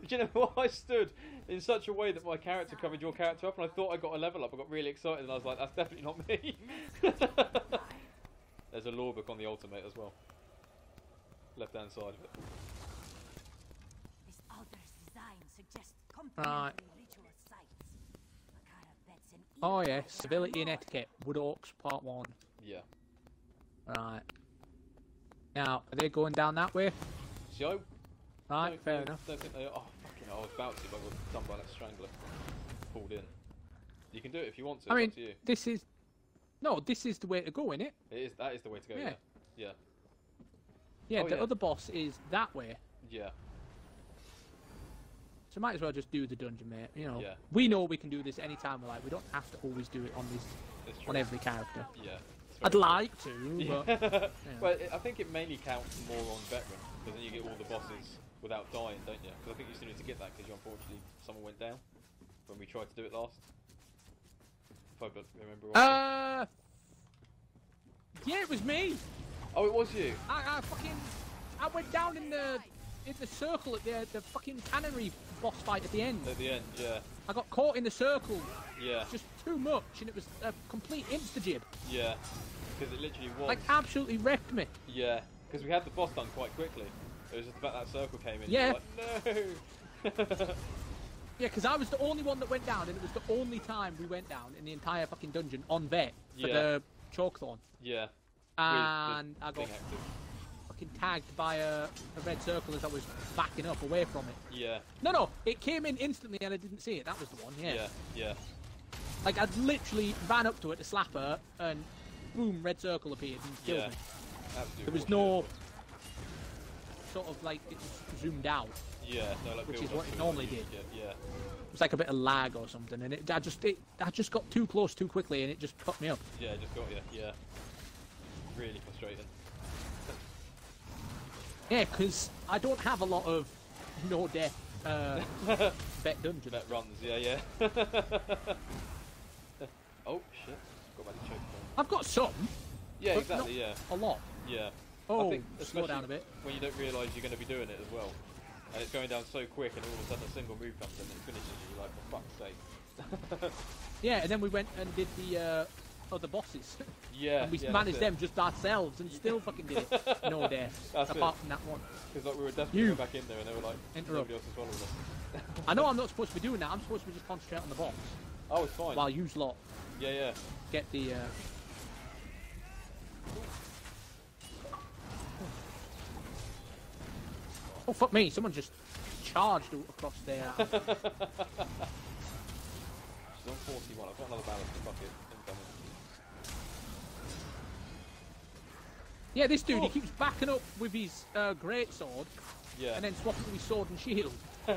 Do you know what? I stood in such a way that my character covered your character up, and I thought I got a level up. I got really excited, and I was like, that's definitely not me. There's a lore book on the ultimate as well. Left hand side of it. This altar's design suggests Right. ritual sites. Makara bets an Oh yeah, civility and etiquette. Wood Oaks Part 1. Yeah. Right. Now, are they going down that way? So, Right, fair enough. Don't think they are. Oh, fucking hell, I was about to, but I got done by that strangler. Pulled in. You can do it if you want to, I mean, it's up to you. this is... No, this is the way to go, innit? That is the way to go, Yeah. yeah. Yeah, Oh, the yeah. other boss is that way. Yeah. So might as well just do the dungeon, mate. You know, Yeah. we know we can do this anytime we like. We don't have to always do it on this, It's true. on every character. Yeah. it's I'd very like to, true. but Yeah. Well, I think it mainly counts more on veteran, because then you get all the bosses without dying, don't you? Because I think you still need to get that, because unfortunately someone went down when we tried to do it last. If I remember right. yeah, it was me. Oh, it was you. I went down in the circle at the fucking cannery boss fight at the end. At the end, yeah. I got caught in the circle. Yeah. Just too much, and it was a complete insta-jib. Yeah. Because it literally was. Like, absolutely wrecked me. Yeah. Because we had the boss done quite quickly. It was just about that circle came in. Yeah. And you were like, no. Yeah, because I was the only one that went down, and it was the only time we went down in the entire fucking dungeon on vet for Yeah. the Chalkthorn. Yeah. And I got Thing active. fucking tagged by a red circle as I was backing up away from it. Yeah. No, it came in instantly and I didn't see it. That was the one, yeah. Yeah. Yeah. Like, I literally ran up to it to slap her, and boom, red circle appeared and killed Yeah. me. Absolutely. There was no sort of, like, it was zoomed out. Yeah. No, like which build is up what it to normally you did. get, Yeah. It was like a bit of lag or something, and I just got too close too quickly, and it just cut me up. Yeah. Just got you. Yeah. Really frustrating. Yeah, because I don't have a lot of no death bet dungeon. Bet runs, yeah. Oh shit! Got about to choke. I've got some. Yeah, but exactly. not Yeah. A lot. Yeah. Oh, I think slow down a bit. when you don't realise you're going to be doing it as well, and it's going down so quick, and all of a sudden a single move comes in and it finishes you. You're like, for fuck's sake. Yeah, and then we went and did the other bosses. Yeah. And we yeah, managed them just ourselves and still fucking did it. No deaths. That's apart it. from that one. Because like we were desperate to go back in there, and they were like, Interrupt. nobody else is following us. I know I'm not supposed to be doing that. I'm supposed to be just concentrate on the boss. Oh, it's fine. While you lot Yeah. get the. Oh fuck me! Someone just charged across there. She's on 41. I've got another balance to fuck it. Incoming. Yeah, this dude, he keeps backing up with his greatsword Yeah. and then swapping with his sword and shield.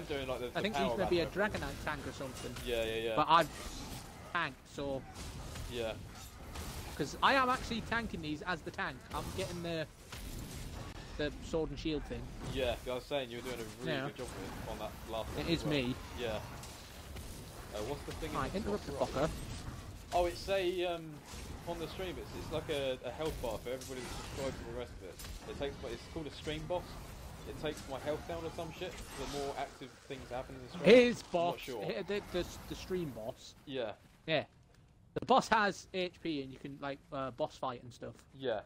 Doing like the I think power he's maybe a back. Dragonite tank or something. Yeah. But I've tanked, so... Yeah. Because I am actually tanking these as the tank. I'm getting the sword and shield thing. Yeah, I was saying you were doing a really Yeah. good job with it on that last one. It is as well. me. Yeah. What's the thing? Right, in interrupt the top right? fucker. Oh, it's a on the stream. It's like a health bar for everybody that's subscribed and the rest of it. It's called a stream boss. It takes my health down or some shit. The more active things happen in the stream. His I'm boss, not sure. the stream boss. Yeah. Yeah. The boss has HP and you can, like, boss fight and stuff. Yeah.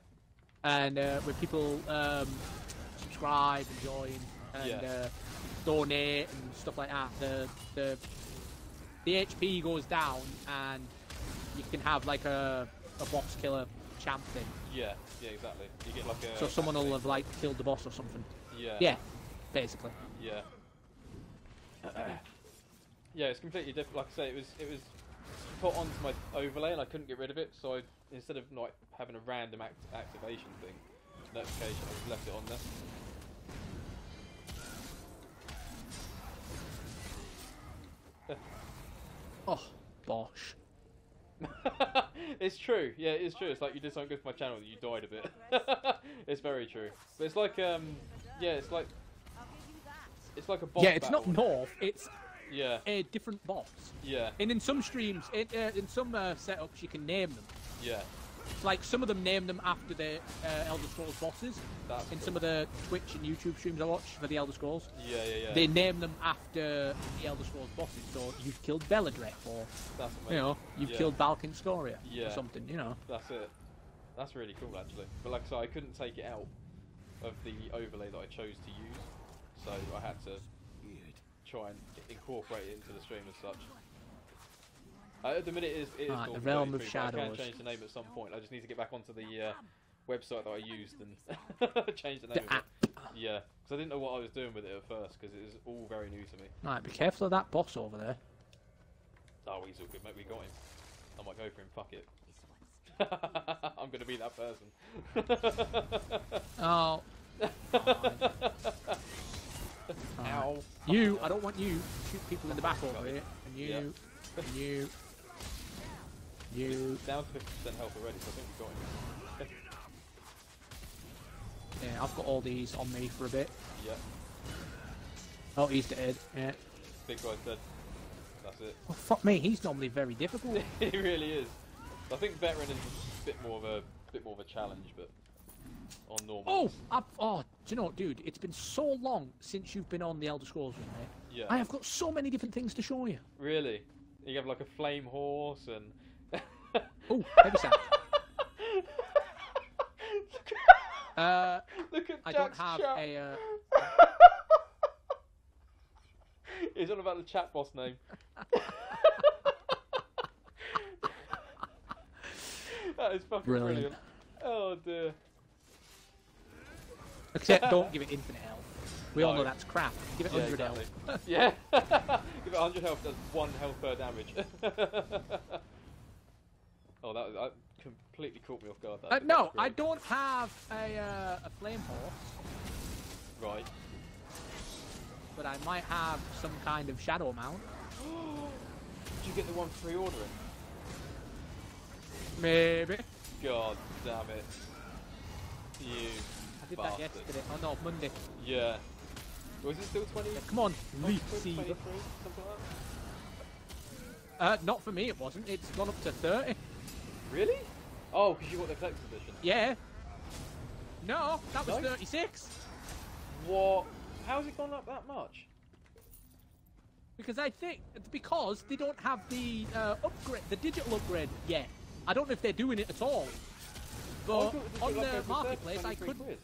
And when people subscribe and join and donate and stuff like that, the HP goes down and you can have like a boss killer champ thing. Yeah, exactly. You get like a. So someone will have like killed the boss or something. Yeah. Yeah, basically. Yeah. Yeah, it's completely different. Like I say, it was put onto my overlay and I couldn't get rid of it. So instead of like having a random activation thing, notification, I just left it on there. Oh, bosh. It's true. Yeah, it's true. It's like you did something good for my channel and you died a bit. It's very true. But it's like yeah, it's like a boss. Yeah, it's battle. not North. It's Yeah. a different boss. Yeah. And in some streams, in some setups, you can name them. Yeah. Like some of them name them after the Elder Scrolls bosses. That's In cool. some of the Twitch and YouTube streams I watch for the Elder Scrolls, Yeah. they name them after the Elder Scrolls bosses. So you've killed Beladrep, or That's amazing. you know, you've Yeah. killed Balkan Scoria, Yeah. or something. You know. That's it. That's really cool, actually. But like I said, I couldn't take it out of the overlay that I chose to use, so I had to try and incorporate it into the stream as such. At the minute, it is Right, called the Realm of 33, but I Shadows. can change the name at some point. I just need to get back onto the website that I used and change the name The of app. it. Yeah, because I didn't know what I was doing with it at first, because it was all very new to me. Right, be careful of that boss over there. Oh, he's all good, mate. We got him. I might go for him. Fuck it. I'm gonna be that person. Oh. Ow. You, I don't want you to shoot people in the back over here. And you, Yeah. and you. Down to 50% health already, so I think we got him. Yeah, I've got all these on me for a bit. Yeah. Oh, he's dead. Yeah. Big guy's dead. That's it. Oh, fuck me, he's normally very difficult. He really is. I think veteran is a bit more of a challenge, but on normal. Oh, do you know what, dude? It's been so long since you've been on the Elder Scrolls with me. Yeah. I have got so many different things to show you. Really? You have like a flame horse and. Oh, heavy sack. Look at I Jack's don't have chat. a. He's on about the chat boss name. That is fucking brilliant. Oh dear. Except don't give it infinite health. We all No. know that's crap. Give it 100 exactly. health. Yeah. Give it 100 health, does 1 health per damage. Oh, that completely caught me off guard. That No, was I great. don't have a flame horse, Right. but I might have some kind of shadow mount. Did you get the one pre-ordering? Maybe. God damn it. You I did bastard. that yesterday. Oh no, Monday. Yeah. Was it still 20? Come on, 23, receiver. something like Not for me, it wasn't. It's gone up to 30. that? Really? Oh, because you got the collector's edition. Yeah. No, that was No? 36. What? How's it gone up that much? Because I think because they don't have the upgrade, the digital upgrade yet. I don't know if they're doing it at all. But on the marketplace, I couldn't. Quid.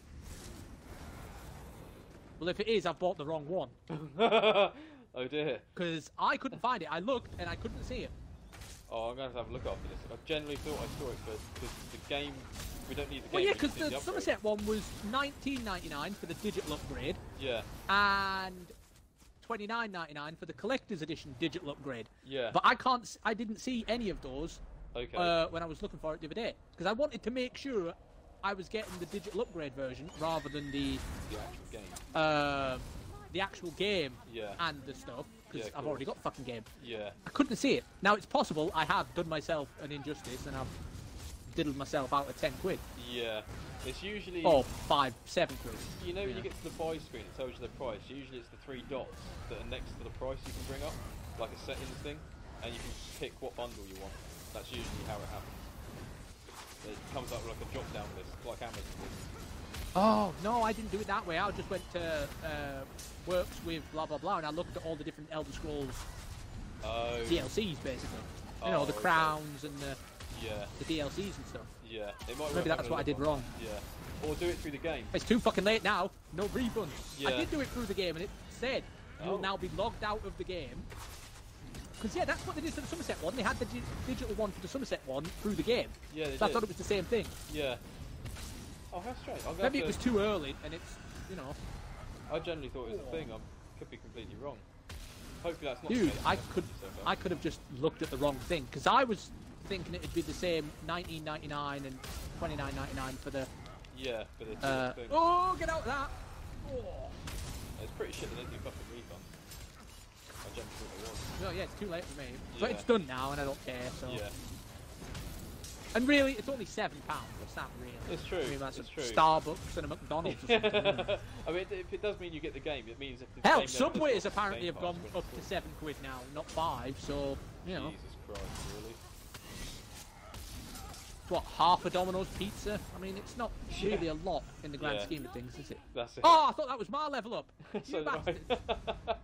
Well, if it is, I've bought the wrong one. Oh dear. Because I couldn't find it. I looked and I couldn't see it. Oh, I'm going to have a look after this. I generally thought I saw it, but because the game, we don't need the game. Well, yeah, we because just need the upgrade. Somerset one was $19.99 for the digital upgrade, Yeah, and $29.99 for the collector's edition digital upgrade. yeah. But I didn't see any of those Okay. when I was looking for it the other day, because I wanted to make sure I was getting the digital upgrade version rather than the actual game Yeah. and the stuff, because Yeah, of I've already course. got the fucking game. Yeah. I couldn't see it. Now it's possible I have done myself an injustice and I've diddled myself out of 10 quid. Yeah. It's usually. Or 5, 7 quid. You know when Yeah. you get to the buy screen, it tells you the price. Usually it's the 3 dots that are next to the price you can bring up, like a settings thing, and you can pick what bundle you want. That's usually how it happens. It comes up with like a drop down list, like Amazon does. Oh, no, I didn't do it that way. I just went to works with blah blah blah and I looked at all the different Elder Scrolls Oh. DLCs basically. You Oh, know, the okay. crowns and Yeah. the DLCs and stuff. Yeah. It might Maybe work that's out what I with did one. wrong. Yeah. Or do it through the game. It's too fucking late now. No refunds. Yeah. I did do it through the game and it said you will Oh. now be logged out of the game. Because, yeah, that's what they did for the Somerset one. They had the digital one for the Somerset one through the game. Yeah, they So I did. thought it was the same thing. Yeah. Oh, how strange. I'm gonna Maybe have it was to- too early and it's, you know. I generally thought it was a thing. I could be completely wrong. Hopefully that's not Dude, the case. I That's could so far. I could have just looked at the wrong thing. Because I was thinking it'd be the same $19.99 and $29.99 for the... Yeah, for the digital thing. oh, get out of that! Oh. It's pretty shit that they do fucking refund. I generally thought it was. Well, yeah, it's too late for me. But Yeah. it's done now and I don't care, so... Yeah. And really, it's only £7. What's that really? It's true. I mean, that's It's a true. Starbucks and a McDonald's or something. isn't it? I mean, if it does mean you get the game, it means if the Hell, game never does Subways drop, apparently Game have gone Pass up to £7 now, not 5, so, you know. Jesus Christ, really? What, half a Domino's pizza? I mean, it's not really a lot in the grand Yeah. scheme of things, is it? That's it. Oh, I thought that was my level up. So You did I. bastards.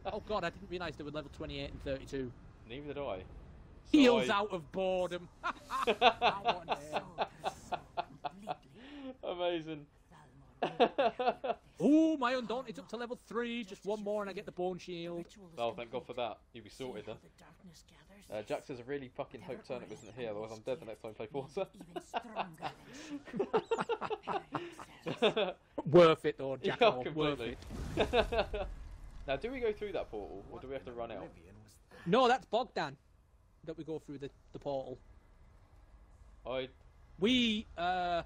Oh god, I didn't realise they were level 28 and 32. Neither did I. So Heels I- out of boredom. I want it. Amazing. Ooh, my Undaunted's up to level 3. Just one more and I get the bone shield. Oh, thank God for that. You'll be sorted then. Jack says, I really fucking hope Turnip isn't here, otherwise I'm dead the next time I play Forza. Worth it though, Jack. Yeah, Worth completely. it. Now, do we go through that portal, or do we have to run out? No, that's Bogdan. That we go through the portal. We, another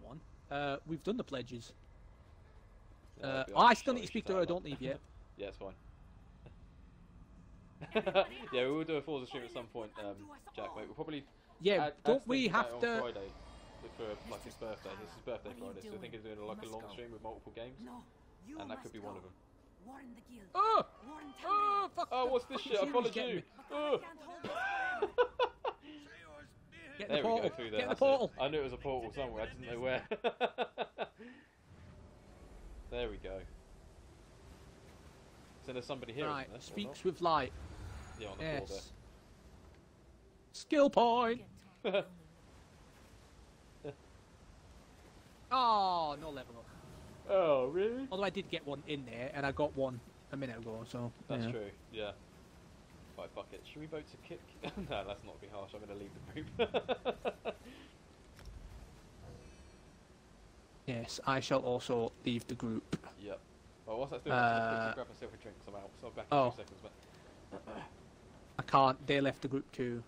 one. We've done the pledges. I still need to speak to her, don't leave yet. Yeah, it's fine. Yeah, we will do a Forza stream at some point, Jack, mate. We'll probably... Yeah, add don't things we to have that to... on Friday for like his birthday. It's his birthday Friday, so I think he's doing like a long stream with multiple games, and that could be one of them. Oh! Oh, fuck! Oh, what's this shit? I Fucking followed get you! me. Oh. Get in There the we portal. go through there. Get in the that's it. portal. I knew it was a portal somewhere. I didn't know where. There we go. So there's somebody here. Right, isn't there, or speaks with light. not? Yeah, on the floor Yes. Skill point. there. Oh, no level up. Oh, really? Although I did get one in there, and I got one a minute ago, so... That's yeah. true. Yeah. Right, fuck it. Should we vote to kick? No, let's not be harsh. I'm going to leave the group. Yes, I shall also leave the group. Yep. Well, whilst that's doing that, I'm Uh, quickly grab myself a drink. So I'm out. So I'm back in oh. 2 seconds. But I can't. They left the group too.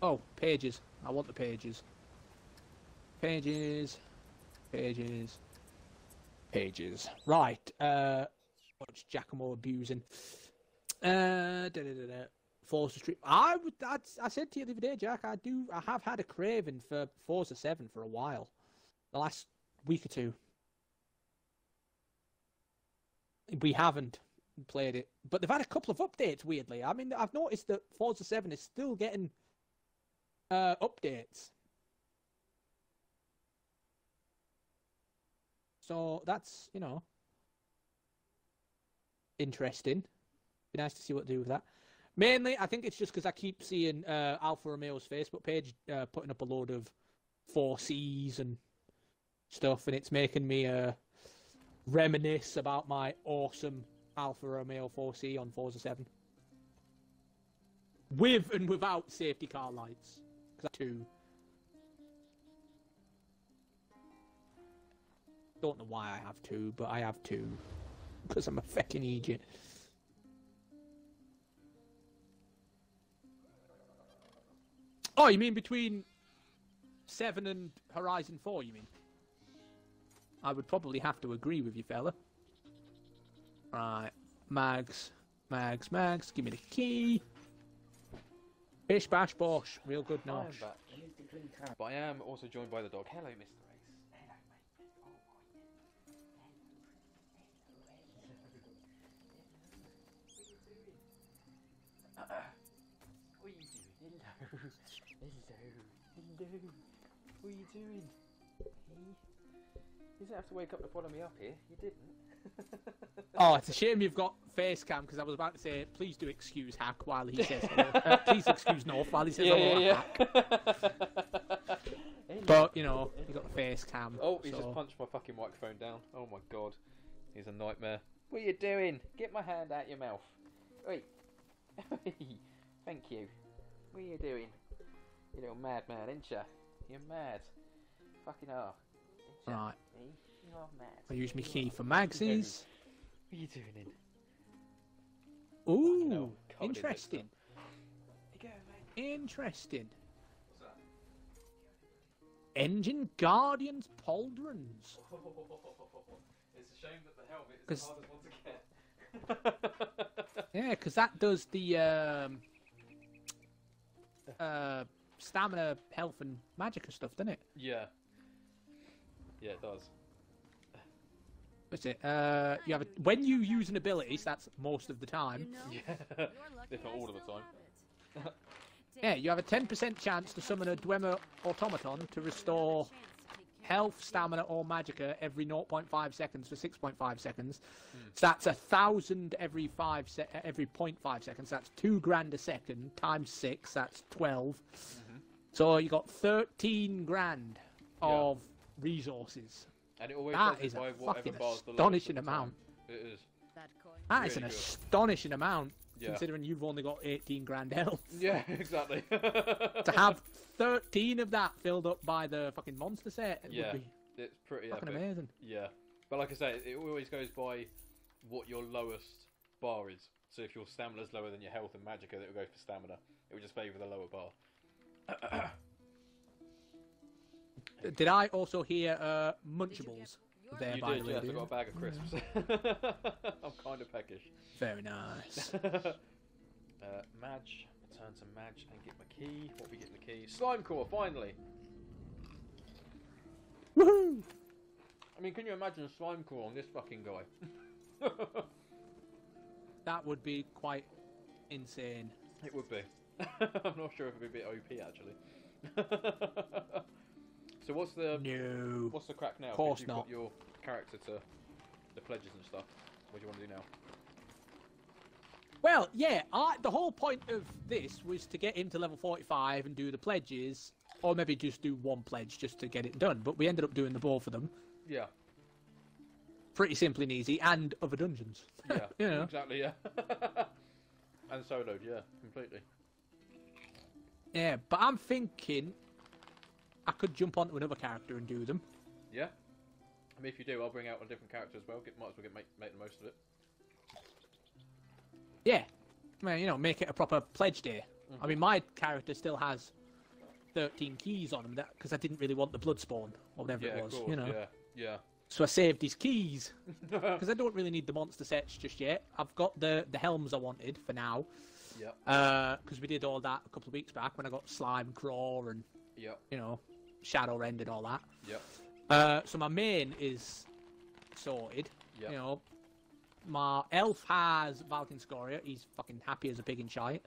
Oh, pages. I want the pages. Pages. Pages. Pages. Right. What's Giacomo abusing? Forza Street. I said to you the other day, Jack. I have had a craving for Forza 7 for a while. The last week or two. We haven't played it, but they've had a couple of updates. Weirdly, I mean, I've noticed that Forza 7 is still getting updates. So that's, interesting. Be nice to see what to do with that. Mainly, I think it's just because I keep seeing Alfa Romeo's Facebook page putting up a load of 4Cs and stuff, and it's making me reminisce about my awesome Alfa Romeo 4C on Forza 7. With and without safety car lights. Because I have two. Don't know why I have two, but I have two. Because I'm a fucking idiot. Oh, you mean between 7 and Horizon 4, you mean? I would probably have to agree with you, fella. Right. Mags. Give me the key. Bish, bash, bosh. Real good nosh. But I am also joined by the dog. Hello, Mr. Ace. Hello, mate. What are you doing? Hello. What are you doing? You didn't have to wake up to follow me up here. You didn't. Oh, it's a shame you've got face cam, because I was about to say, please do excuse Hack while he says hello. Please excuse North while he says hello, Hack. But, you got the face cam. Oh, he just punched my fucking microphone down. Oh my god. He's a nightmare. What are you doing? Get my hand out your mouth. Wait. Thank you. What are you doing? You little madman, ain't ya? You're mad. Fucking hell. Right. You are mad. I use my key for Magsies. What are you doing in? Ooh, interesting. Here you go, mate. Interesting. What's that? Engine Guardians Pauldrons. It's a shame that the helmet is the hardest one to get. Yeah, because that does the stamina, health, and magicka stuff, doesn't it? Yeah. Yeah, it does. What's it? You have when you use an ability, so that's most of the time. Yeah. If not all of the time. Yeah, you have a 10% chance to summon a Dwemer automaton to restore health, stamina, or magicka every 0.5 seconds for 6.5 seconds. So that's 1,000 every 0.5 seconds. That's 2 grand a second times 6. That's 12. So you got 13 grand of resources. And it always That does is it by a whatever fucking bar's the lowest astonishing at the time. amount. It is. That is an Really good. astonishing amount, Yeah. considering you've only got 18 grand health. Yeah, exactly. To have 13 of that filled up by the fucking monster set, it Yeah. would be It's pretty fucking epic. amazing. Yeah. But like I say, it always goes by what your lowest bar is. So if your stamina's lower than your health and magicka, it will go for stamina. It will just favour the lower bar. Did I also hear Munchables there, You by did, the way? yes. I didn't got a I? bag of crisps. I'm kind of peckish. Very nice. Madge. Return to Madge and get my key. What we get the key? Slime core, finally! Woohoo! I mean, can you imagine a slime core on this fucking guy? That would be quite insane. It would be. I'm not sure if it would be a bit OP, actually. So what's the No. what's the crack now? 'Cause Course you've not. got your character to the pledges and stuff. What do you want to do now? Well, yeah, the whole point of this was to get him to level 45 and do the pledges, or maybe just do one pledge just to get it done, but we ended up doing the both of them. Yeah. Pretty simple and easy, and other dungeons. Yeah. You know. Exactly. Yeah. And soloed. Yeah. Completely. Yeah, but I'm thinking I could jump onto another character and do them. Yeah. I mean, if you do, I'll bring out a different character as well. Might as well make the most of it. Yeah. I mean, make it a proper pledge day. I mean, my character still has 13 keys on him because I didn't really want the Bloodspawn or whatever Yeah. it Of was, course. you know. Yeah. Yeah. So I saved his keys because I don't really need the monster sets just yet. I've got the helms I wanted for now. Yeah. Because we did all that a couple of weeks back when I got Slime Craw and Yeah. Shadow Rend and all that. Yeah. So my main is sorted. Yeah. my elf has Valkin Scoria. He's fucking happy as a pig in shite.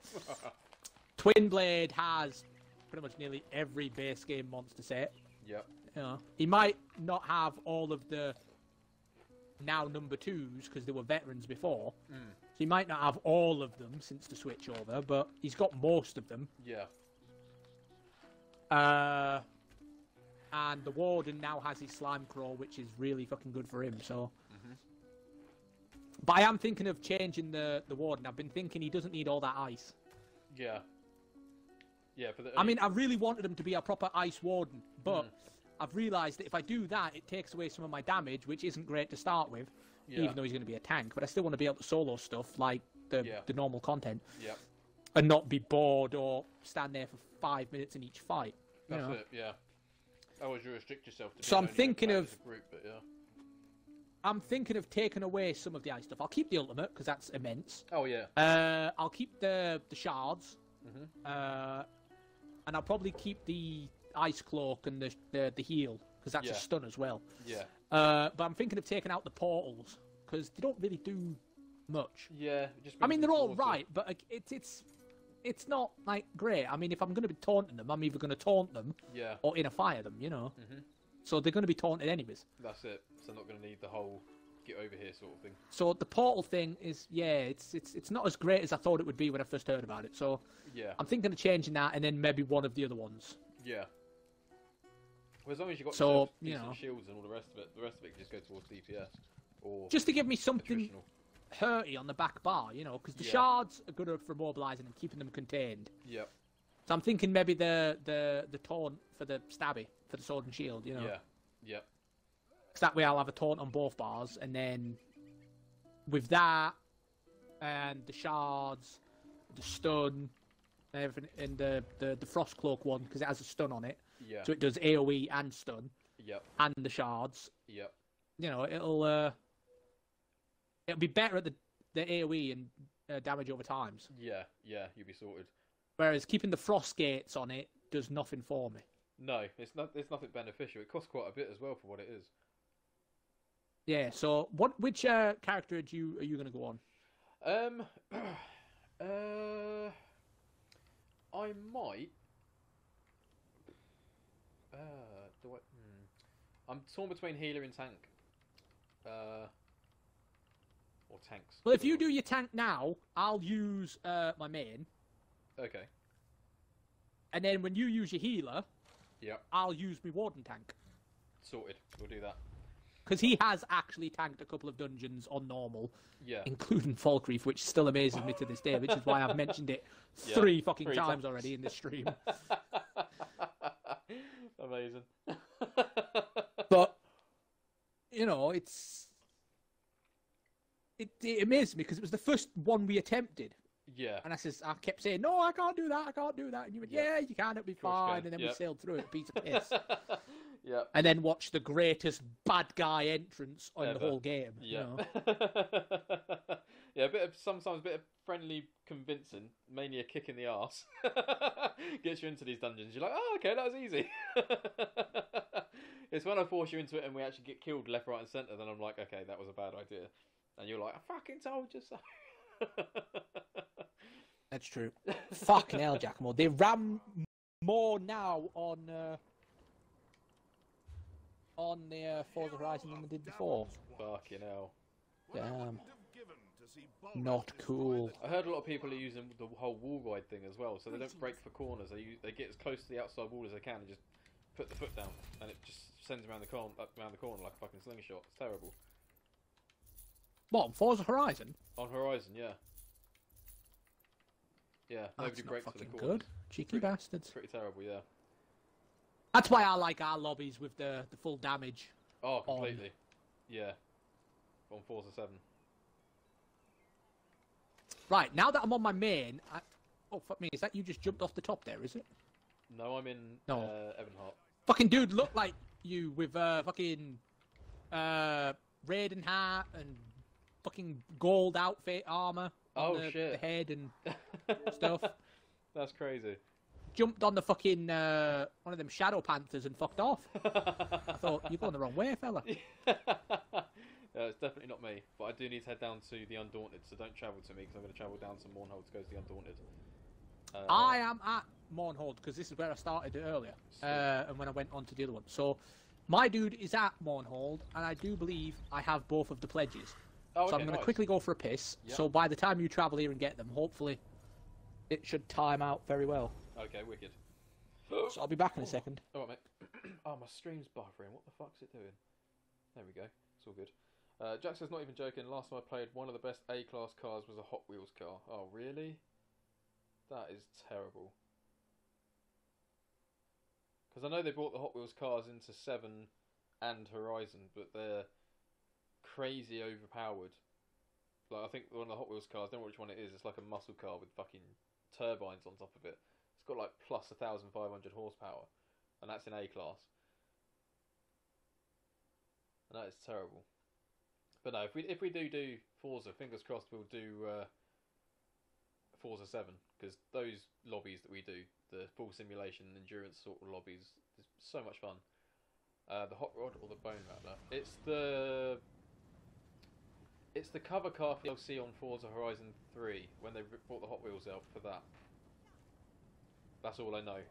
Twin Blade has pretty much nearly every base game monster set. Yep. You know, he might not have all of the now number 2s because they were veterans before. So he might not have all of them since the switch over, but he's got most of them. Yeah. And the Warden now has his Slime Crawl, which is really fucking good for him, so... But I am thinking of changing the Warden. I've been thinking he doesn't need all that ice. Yeah. Yeah, for the... I mean, I really wanted him to be a proper Ice Warden, but I've realised that if I do that, it takes away some of my damage, which isn't great to start with, even though he's going to be a tank. But I still want to be able to solo stuff, like the normal content, and not be bored or stand there for 5 minutes in each fight. That's it, yeah. Always you restrict yourself to So I'm thinking of... as a group, but yeah. I'm thinking of taking away some of the ice stuff. I'll keep the ultimate, because that's immense. Oh, yeah. I'll keep the shards. And I'll probably keep the ice cloak and the heal, because that's a stun as well. Yeah. But I'm thinking of taking out the portals, because they don't really do much. Yeah. I mean, they're all right, but it's not, like, great. I mean, if I'm going to be taunting them, I'm either going to taunt them or inner fire them, you know? So they're going to be taunted anyways. That's it. So I'm not going to need the whole get over here sort of thing. So the portal thing is, it's not as great as I thought it would be when I first heard about it. So I'm thinking of changing that and then maybe one of the other ones. Yeah. Well, as long as you've got decent shields and all the rest of it can just go towards DPS. Or just to give me something hurty on the back bar, you know, because the shards are good for mobilising and keeping them contained. Yep. So I'm thinking maybe the taunt for the stabby, for the sword and shield, you know. Yeah. Yep. Because that way I'll have a taunt on both bars, and then with that and the shards, the stun, and everything, and the frost cloak one because it has a stun on it. Yeah. So it does AOE and stun. Yep. And the shards. Yep. You know, it'll be better at the AOE and damage over times. Yeah. Yeah. You'll be sorted. Whereas keeping the frost gates on it does nothing for me. No, it's nothing beneficial. It costs quite a bit as well for what it is. Yeah. So which character are you going to go on? I might. I'm torn between healer and tank. Or tanks. Well, if you do your tank now, I'll use my main. Okay. And then when you use your healer, I'll use my warden tank. Sorted. We'll do that. Because he has actually tanked a couple of dungeons on normal, yeah, including Falkreath, which still amazes me to this day, which is why I've mentioned it three times already in this stream. Amazing. But, you know, it amazed me because it was the first one we attempted. Yeah. And I kept saying, no, I can't do that, I can't do that. And you went, yeah, you can, it'll be fine. And then we sailed through it, a piece of piss. Yeah. And then watched the greatest bad guy entrance on the whole game. Yeah. You know? Yeah, sometimes a bit of friendly convincing, mainly a kick in the arse, gets you into these dungeons. You're like, oh, okay, that was easy. It's when I force you into it and we actually get killed left, right, and centre, then I'm like, okay, that was a bad idea. And you're like, I fucking told you so. That's true. Fucking hell, Giacomo. They ram more now on the Forza Horizon than they did before. Fucking hell. Damn. Not cool. I heard a lot of people are using the whole wall ride thing as well, so they don't break for corners. They get as close to the outside wall as they can and just put the foot down, and it just sends around the corner like a fucking slingshot. It's terrible. What, on Forza Horizon? On Horizon, yeah. Yeah, nobody breaks for the corners. Good. Cheeky bastards. Pretty terrible, yeah. That's why I like our lobbies with the full damage. Oh, completely. Yeah. On Forza 7. Right, now that I'm on my main... Oh, fuck me. Is that you just jumped off the top there, is it? No, I'm in Evanhart. Fucking dude look like you with fucking Raiden hat and fucking gold outfit armor on the head and stuff. That's crazy. Jumped on the fucking one of them Shadow Panthers and fucked off. I thought, you're going the wrong way, fella. it's definitely not me. But I do need to head down to the Undaunted, so don't travel to me because I'm going to travel down to Mournhold to go to the Undaunted. I am at Mournhold because this is where I started it earlier, and when I went on to the other one. So my dude is at Mournhold, and I do believe I have both of the pledges. Oh, okay, so I'm going to quickly go for a piss. Yep. So by the time you travel here and get them, hopefully it should time out very well. Okay, wicked. So I'll be back in a second. Alright, mate. Oh, my stream's buffering. What the fuck's it doing? There we go. It's all good. Jack says, not even joking, last time I played, one of the best A-class cars was a Hot Wheels car. Oh, really? That is terrible. Because I know they brought the Hot Wheels cars into 7 and Horizon, but they're crazy overpowered. Like, I think one of the Hot Wheels cars, I don't know which one it is, it's like a muscle car with fucking turbines on top of it. It's got like plus 1,500 horsepower, and that's in A-class. And that is terrible. But no, if we do Forza, fingers crossed we'll do Forza 7, because those lobbies that we do, the full simulation and endurance sort of lobbies, is so much fun. The Hot Rod or the Bone Rattler? It's the cover car for DLC on Forza Horizon 3 when they brought the Hot Wheels out for that. That's all I know.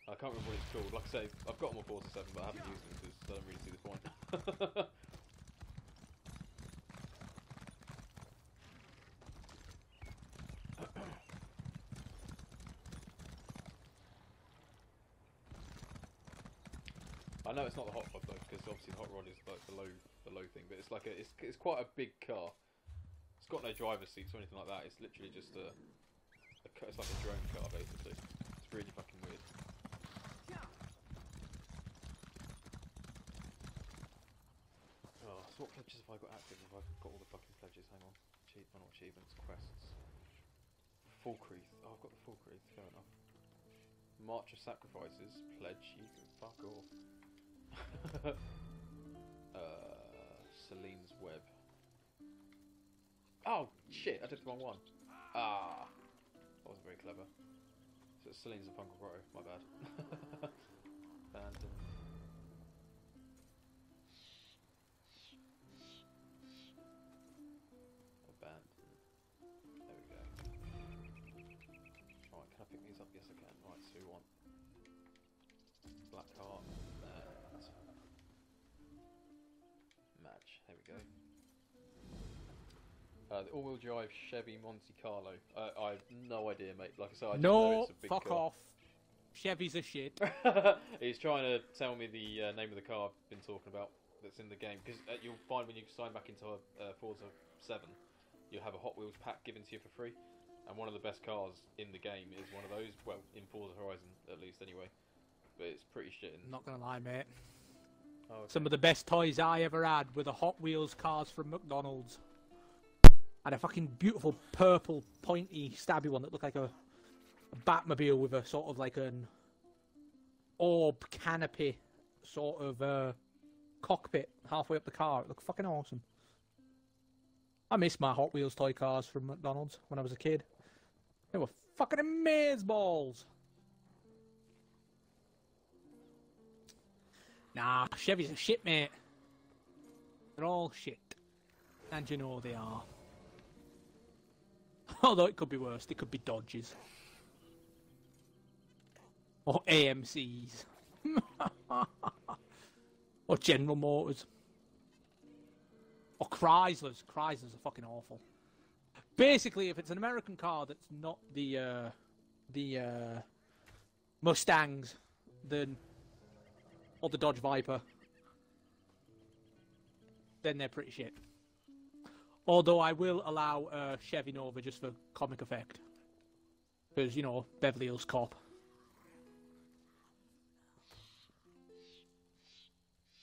I can't remember what it's called. Like I say, I've got them on Forza 7, but I haven't used them because I don't really see the point. I know it's not the Hot Rod though, because obviously the Hot Rod is like the low thing, but it's like it's quite a big car. It's got no driver's seats or anything like that. It's literally just it's like a drone car basically. It's really fucking weird. Oh, so what pledges have I got active? Have I got all the fucking pledges? Hang on. Not achievements, quests. Full Creeth. Oh, I've got the Full Creeth. Fair enough. March of Sacrifices. Pledge. You can fuck off. Celine's Web. Oh, shit. I did the wrong one. Ah. That wasn't very clever. So it's Celine's and Fungal Grotto. My bad. Abandon. There we go. Right, can I pick these up? Yes, I can. Right, so we want Blackheart and match. There we go. The all-wheel drive Chevy Monte Carlo. I have no idea, mate. Like I said, I just know it's a big fuck car. off. Chevy's a shit. He's trying to tell me the name of the car I've been talking about that's in the game, because you'll find when you sign back into Forza 7, you'll have a Hot Wheels pack given to you for free, and one of the best cars in the game is one of those. Well, in Forza Horizon at least, anyway. But it's pretty shit. Not gonna lie, mate. Oh, okay. Some of the best toys I ever had were the Hot Wheels cars from McDonald's. I had a fucking beautiful purple pointy stabby one that looked like a Batmobile with a sort of like an orb canopy sort of cockpit halfway up the car. It looked fucking awesome. I miss my Hot Wheels toy cars from McDonald's when I was a kid. They were fucking amazeballs. Nah, Chevy's a shit, mate. They're all shit. And you know they are. Although it could be worse. They could be Dodges. Or AMCs. Or General Motors. Or Chryslers. Chryslers are fucking awful. Basically, if it's an American car that's not the Mustangs, then or the Dodge Viper, then they're pretty shit. Although I will allow Chevy Nova just for comic effect, because you know Beverly Hills Cop.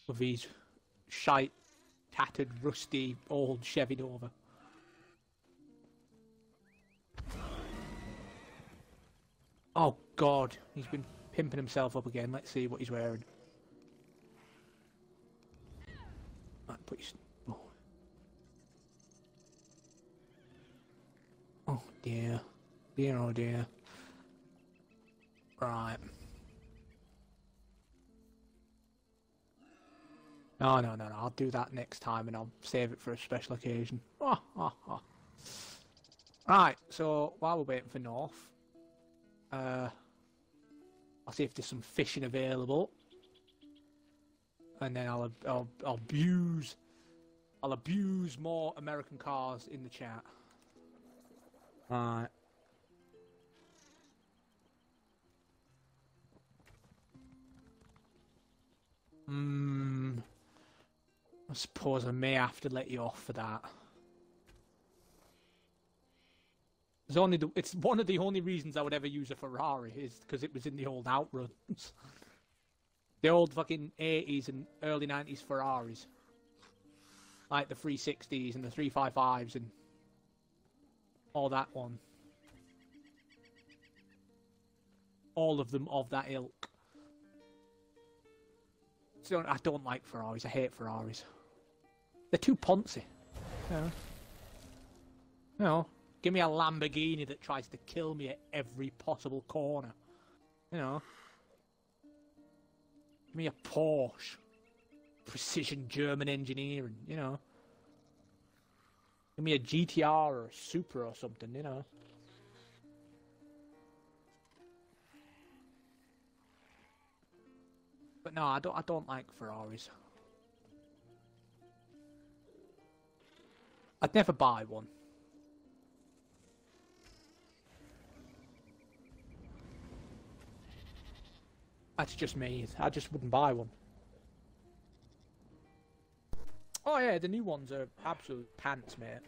With these shite, tattered, rusty, old Chevy Nova. Oh God, he's been pimping himself up again. Let's see what he's wearing. Right, put your... Oh dear. Dear, oh dear. Right. No, no, no, no. I'll do that next time, and I'll save it for a special occasion. Right. So while we're waiting for North, I'll see if there's some fishing available, and then I'll abuse more American cars in the chat. Right. I suppose I may have to let you off for that. It's one of the only reasons I would ever use a Ferrari is because it was in the old Outruns. The old fucking 80s and early 90s Ferraris. Like the 360s and the 355s and all that one. All of them of that ilk. So I don't like Ferraris. I hate Ferraris. They're too poncy. You know, give me a Lamborghini that tries to kill me at every possible corner. You know. Give me a Porsche. Precision German engineering, you know. Give me a GTR or a Supra or something, you know. But no, I don't like Ferraris. I'd never buy one. That's just me. I just wouldn't buy one. Oh yeah, the new ones are absolute pants, mate.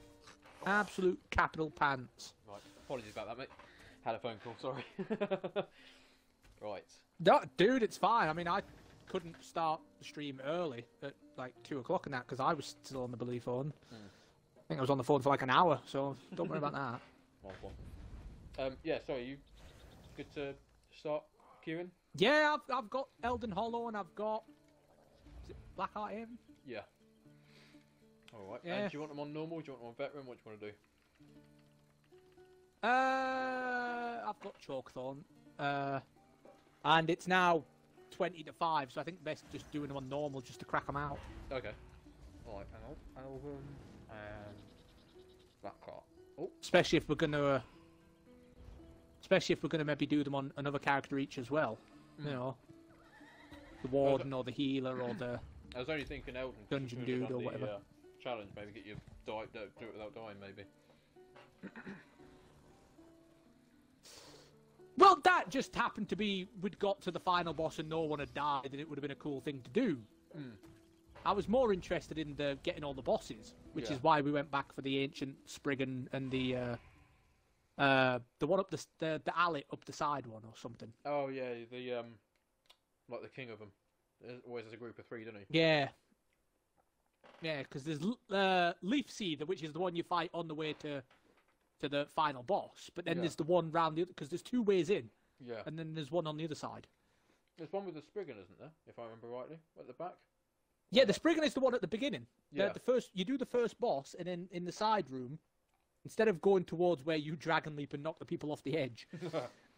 Absolute capital pants. Right, apologies about that, mate. Had a phone call, sorry. Right. No, dude, it's fine. I mean, I couldn't start the stream early at like 2 o'clock and that because I was still on the bloody phone. I think I was on the phone for like an hour, so don't worry about that. Nice one. Yeah, sorry, you good to start queuing? Yeah, I've got Elden Hollow and I've got... Is it Blackheart Haven? Yeah. Alright, Yeah. and do you want them on normal, do you want them on veteran, what do you want to do? I've got Chalkthorn. And it's now 20 to 5, so I think best just doing them on normal just to crack them out. Okay. Alright, hang on. Elven and Blackheart. Oh. Especially if we're gonna maybe do them on another character each as well. You know, the warden or the healer or the I was only thinking Elden. dungeon dude or whatever. Challenge, maybe get you do it without dying, maybe. Well, that just happened to be we'd got to the final boss and no one had died, and it would have been a cool thing to do. I was more interested in the getting all the bosses, which is why we went back for the ancient Spriggan and the one up the alley up the side one or something. Oh yeah, the like the king of them. There's always a group of 3, doesn't he? Yeah. Yeah, because there's Leaf Seed, which is the one you fight on the way to the final boss. But then there's the one round the other, because there's 2 ways in. Yeah. And then there's one on the other side. There's one with the Spriggan, isn't there? If I remember rightly, at the back. Yeah, the Spriggan is the one at the beginning. Yeah. You do the first boss, and then in the side room, instead of going towards where you dragon leap and knock the people off the edge,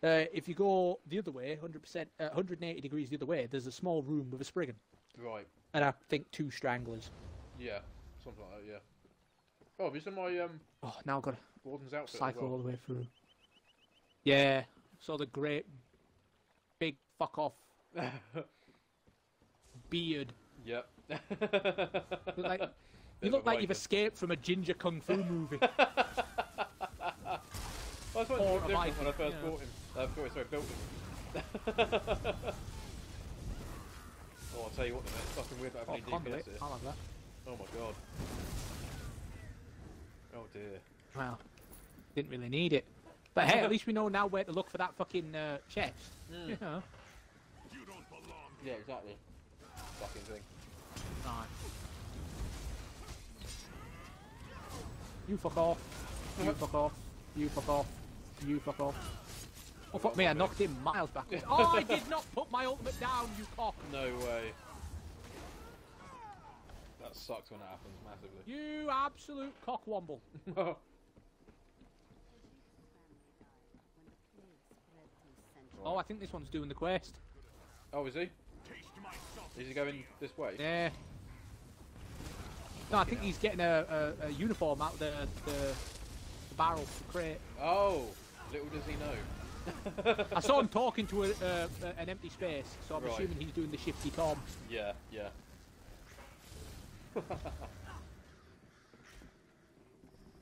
if you go the other way, 180 degrees the other way, there's a small room with a Spriggan. Right. And I think 2 stranglers. Yeah, something like that. Yeah. Oh, have you seen my Oh, now I've got to warden's outfit? cycle as well? all the way through. Yeah, saw the great big fuck off beard. Yep. You look like you've escaped from a ginger kung fu movie. I was Or different a when I Viking, first yeah. bought him. Sorry, built him. Oh, I'll tell you what, then, it's fucking weird that I have any Conduit, DPS here. I'll have that. Oh my god. Oh dear. Well, didn't really need it. But hey, at least we know now where to look for that fucking chest. You know. Yeah, exactly. Fucking thing. Right. You fuck off. You fuck off. You fuck off. You fuck off. Oh fuck me, I knocked him miles backwards. Oh, I did not put my ultimate down, you cock. No way. That sucks when that happens massively. You absolute cockwomble. Oh, I think this one's doing the quest. Oh, is he? Is he going this way? Yeah. No, I think he's getting a uniform out of the barrel, the crate. Oh, little does he know. I saw him talking to an empty space, so I'm Right. assuming he's doing the shifty Tom. Yeah, yeah.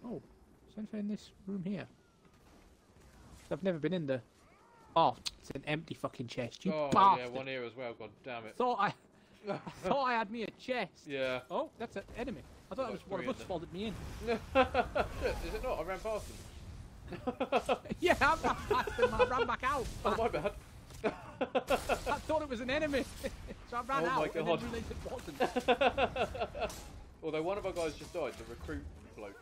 Oh, is anything in this room here? I've never been in the... Oh, it's an empty fucking chest, you Oh, bastard! yeah, one here as well, god damn it. I thought I had me a chest. Yeah. Oh, that's an enemy. I thought that was one of us followed me in. Shit, is it not? I ran past him. Yeah, I ran past him, I ran back out. Oh, my bad. I thought it was an enemy, so I ran Oh out my and then God. realised it wasn't. Although one of our guys just died, the recruit bloke.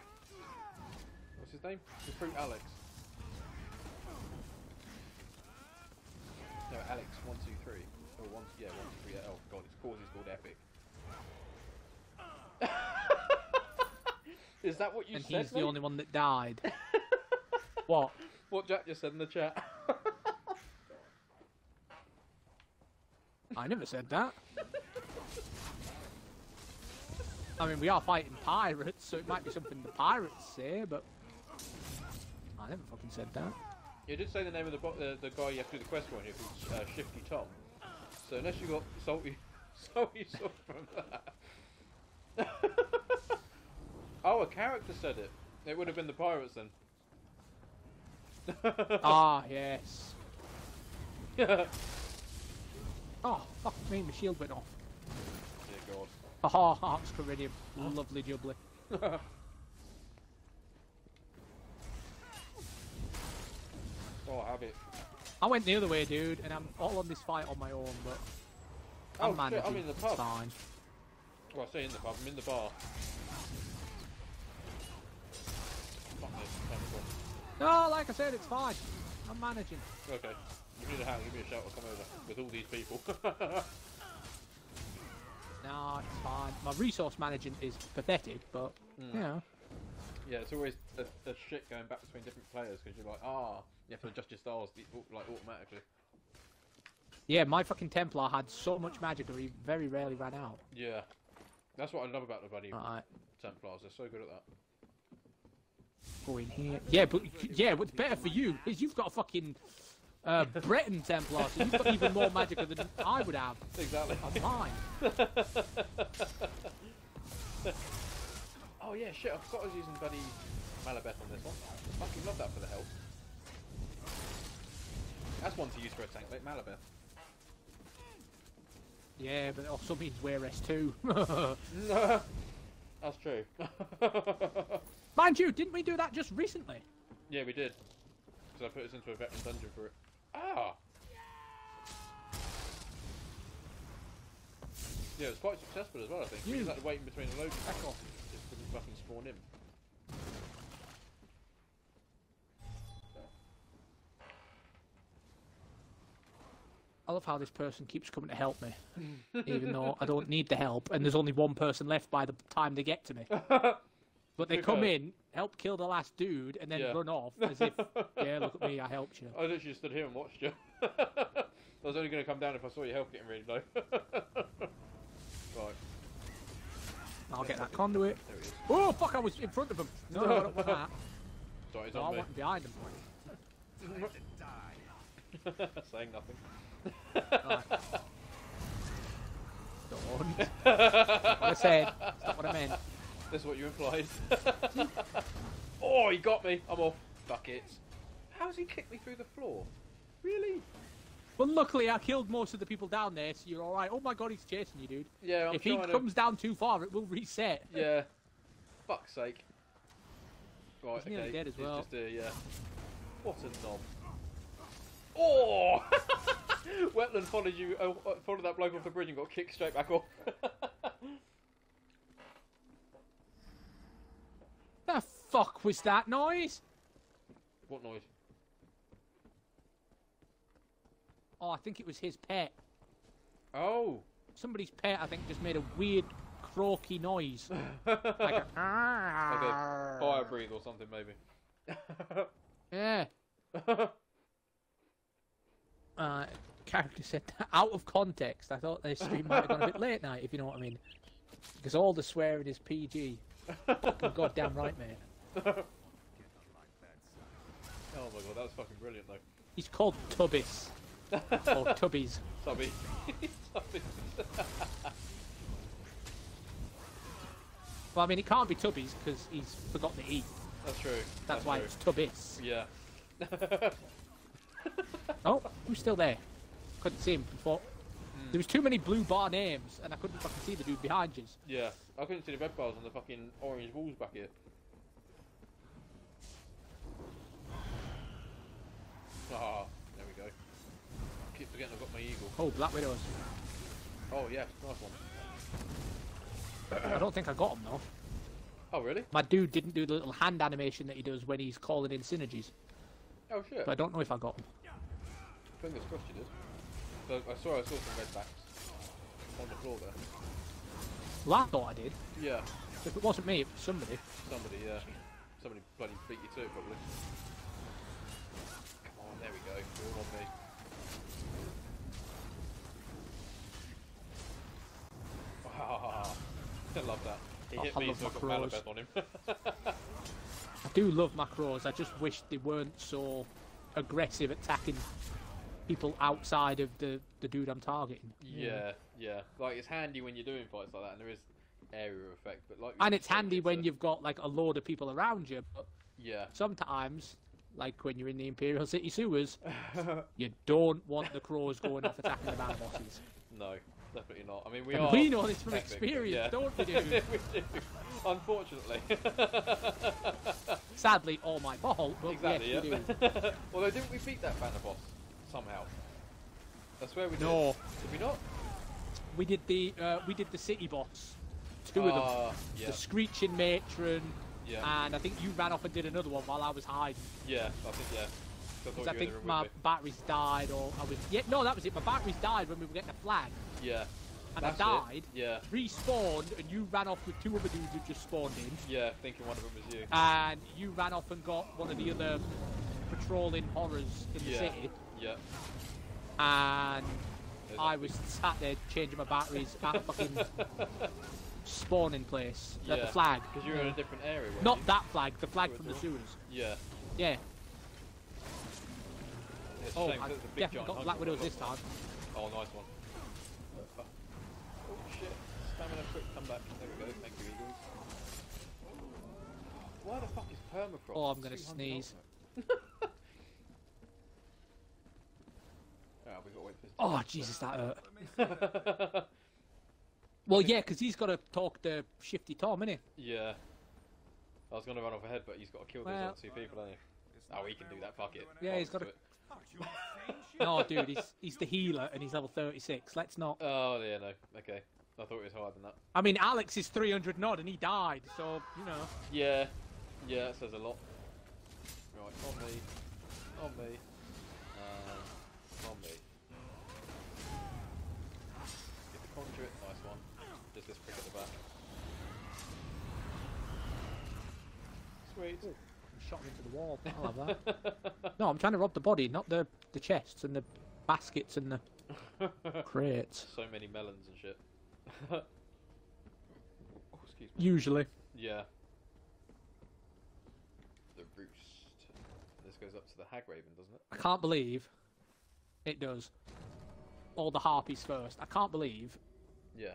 What's his name? Recruit Alex. No, Alex 123. Oh, yeah, 123. Oh god, his cause is called Epic. Is that what you And said? he's the mate? only one that died. What? What Jack just said in the chat. I never said that. I mean, we are fighting pirates, so it might be something the pirates say, but I never fucking said that. You did say the name of the guy you have to do the quest for here, called Shifty Tom. So unless you got salty sauce from that. Oh, a character said it. It would have been the pirates then. Ah, yes. Oh, fuck me, my shield went off. Dear God. Haha, Hearts Coridium. Lovely jubbly. Oh, have it. I went the other way, dude, and I'm all on this fight on my own, but Oh, I'm managing. shit, I'm in the pub. It's fine. Well, I say in the pub, I'm in the bar. Fuck this, time to go. No, like I said, it's fine. I'm managing. Okay. If you need a hand, give me a shout, I'll come over with all these people. No, it's fine. My resource managing is pathetic, but, you know. Yeah, it's always a shit going back between different players because you're like, you have to adjust your styles like automatically. Yeah, my fucking Templar had so much magic that he very rarely ran out. Yeah, that's what I love about the bloody Alright, Templars. They're so good at that. go in here. Yeah, what's better for you is you've got a fucking Breton Templar, so you've got even more magic than I would have. Exactly. On mine. Oh yeah, shit! I forgot I was using bloody Malabeth on this one. I fucking love that for the health. That's one to use for a tank, like Malabeth. Yeah, but it also means wear S2. That's true. Mind you, didn't we do that just recently? Yeah, we did. Because I put us into a veteran dungeon for it. Ah! Yeah, it was quite successful as well, I think. We just had to wait in between the loads. Back off. Just couldn't fucking spawn in. I love how this person keeps coming to help me, even though I don't need the help, and there's only one person left by the time they get to me. But they come in, help kill the last dude, and then run off as if, yeah, look at me, I helped you. I literally stood here and watched you. I was only going to come down if I saw your health getting really low. Right. I'll get that conduit. There he is. Oh, fuck, I was in front of him. No, I don't want that. Sorry, he's No, I on me. wasn't behind him. Saying nothing. Right. Don't. That's what I said. That's not what I meant. This is what you implied. Oh, he got me. I'm off. Buckets. How's he kicked me through the floor? Really? Well, luckily I killed most of the people down there, so you're alright. Oh my god, he's chasing you, dude. Yeah, I'm if he trying to... comes down too far, it will reset. Yeah. Fuck's sake. Right, He's nearly okay. dead as well. It's just a, yeah. What a knob. Oh! Wetland followed you, followed that bloke off the bridge and got kicked straight back off. The fuck was that noise? What noise? Oh, I think it was his pet. Oh! Somebody's pet, I think, just made a weird croaky noise. Like a... Like a fire breathe or something, maybe. Yeah. Character said that out of context. I thought this stream might have gone a bit late night, if you know what I mean. Because all the swearing is PG. Fucking goddamn right, mate. Oh my god, that was fucking brilliant though. He's called Tubbis. Or Tubbies. Tubby. Tubby. Well, I mean, it can't be Tubbies because he's forgotten to eat. That's true. That's why true. it's Tubbis. Yeah. Oh, who's still there? Couldn't see him before. There was too many blue bar names, and I couldn't fucking see the dude behind you. Yeah. I couldn't see the red bars on the fucking orange walls back here. Ah, there we go. Keep forgetting I've got my eagle. Oh, Black Widows. Oh yeah, nice one. I don't think I got him though. Oh really? My dude didn't do the little hand animation that he does when he's calling in synergies. Oh shit. But I don't know if I got him. Fingers crossed you did. So I saw some red backs on the floor there. Well, I thought I did. Yeah. If it wasn't me, it was somebody. Somebody, yeah. Somebody bloody beat you to it probably. Come on, there we go. You're all on me. Wow. I love that. He hit I me love so I got macros. Malabeth on him. I do love macros. I just wish they weren't so aggressive attacking people outside of the dude I'm targeting. Yeah, yeah. Like it's handy when you're doing fights like that, and there is area effect. But like, And it's handy when you've got like a load of people around you. But yeah, sometimes, like when you're in the Imperial City sewers, you don't want the crows going off attacking the man bosses. no, definitely not. I mean, And we know this from epic, experience, yeah. don't we, dude? We do. Unfortunately. Sadly, all my fault, but Exactly. yes, Yeah. we do. Although, didn't we beat that banner boss somehow? I swear we did. No, Did we not? we did the city boss, two of them, Yeah. the Screeching Matron, Yeah. and I think you ran off and did another one while I was hiding. Yeah. I think yeah. Because I think my batteries died, or I was no, that was it. My batteries died when we were getting a flag, Yeah. and That's I died. It. Yeah. Respawned, and you ran off with two other dudes who just spawned in. Yeah. Thinking one of them was you. And you ran off and got one of the other patrolling horrors in the Yeah. city. Yeah. And There's I that was sat there changing my batteries at a fucking spawning place at Yeah. the flag. Because you were in a different area. weren't Not you? that flag, the flag You from were the doing- sewers. Yeah. Yeah. It's a Oh, shame 'cause I it's a big definitely giant got hunter Black Widows one. this time. Oh, nice one. Oh shit. Stamina quick comeback. There we go. Thank you, Eagles. Why the fuck is permafrost? Oh, I'm gonna 200 sneeze. Ah, we gotta wait for this. Oh, Jesus, that hurt. Well, yeah, because he's got to talk to Shifty Tom, innit? Yeah. I was gonna run off ahead, but he's got to kill those Well- other two people, hasn't he? Oh, he can do that. Fuck it. Yeah, he's got to. to. No, dude, he's the healer and he's level 36. Let's not. Oh yeah, no. Okay. I thought it was higher than that. I mean, Alex is 300 nod and he died, so, you know. Yeah. Yeah, that says a lot. Right, on me. On me. On me. Get the conduit. Nice one. Just this prick at the back. Sweet. Shot him into the wall. I'll have that. No, I'm trying to rob the body, not the chests and the baskets and the crates. So many melons and shit. Oh, excuse me. Usually. Yeah. The roost. This goes up to the hag raven, doesn't it? I can't believe it does. All the harpies first. I can't believe Yeah.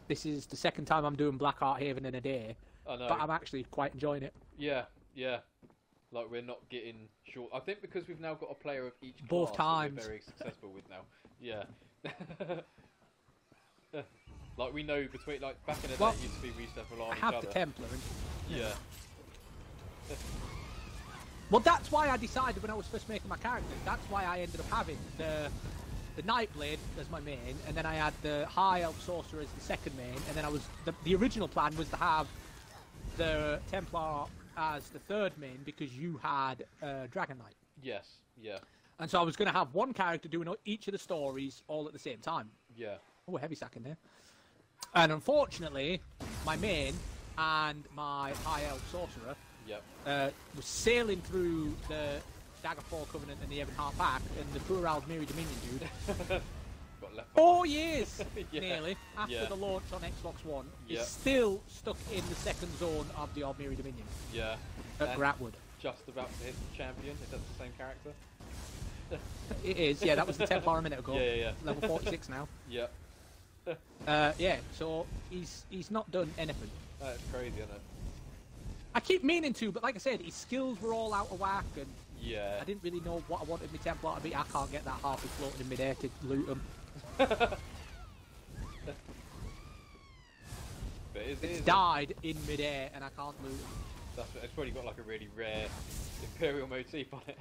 this is the second time I'm doing Blackheart Haven in a day, I know. but I'm actually quite enjoying it. Yeah, yeah. Like we're not getting short. I think because we've now got a player of each Both class that times. we're very successful with now. Yeah. Like we know between like back in the Well, day it used to be we used to have to rely I on each have other. the Templar. And, Yeah. well, that's why I decided when I was first making my character. That's why I ended up having the Nightblade as my main, and then I had the High Elf Sorcerer as the second main, and then I was the original plan was to have the Templar as the third main because you had Dragon Knight. Yes. Yeah. And so I was going to have one character doing each of the stories all at the same time. Yeah. Oh, a heavy sack in there. And unfortunately, my main and my High Elf Sorcerer Yep. was sailing through the Daggerfall Covenant and the Ebonheart Pack, and the poor old Mary Dominion dude Got got left 4 behind. years Yeah. nearly after Yeah. the launch on Xbox One, Yeah. is still stuck in the second zone of the Ordinary Dominion Yeah. at And Gratwood. just about to hit the champion, if that's the same character. It is, yeah, that was the Templar a minute ago. Yeah. Level 46 now. Yeah. Yeah, so he's not done anything. That's crazy, isn't it? I keep meaning to, but like I said, his skills were all out of whack, and Yeah. I didn't really know what I wanted my Templar to be. I can't get that halfway floating in midair to loot him. But It's died in midair, and I can't loot him. It's probably got like a really rare Imperial motif on it.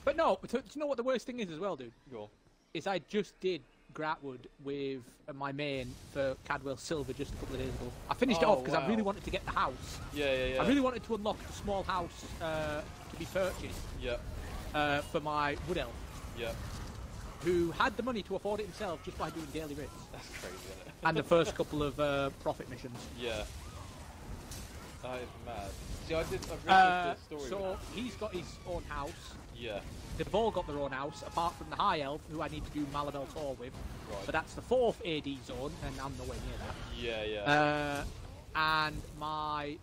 But no, do you know what the worst thing is as well, dude? Go on. Is I just did Gratwood with my main for Cadwell Silver just a couple of days ago. I finished it Oh, off because I wow. really wanted to get the house. Yeah. I really wanted to unlock the small house to be purchased Yeah. for my Wood Elf, Yeah. who had the money to afford it himself just by doing daily rates That's crazy, isn't it? and the first couple of profit missions. Yeah. That is mad. See, I've read the story. So he's got his own house. Yeah. They've all got their own house, apart from the High Elf, who I need to do Malabel Tour with. Right. But that's the 4th AD zone, and I'm nowhere near that. Yeah. And my...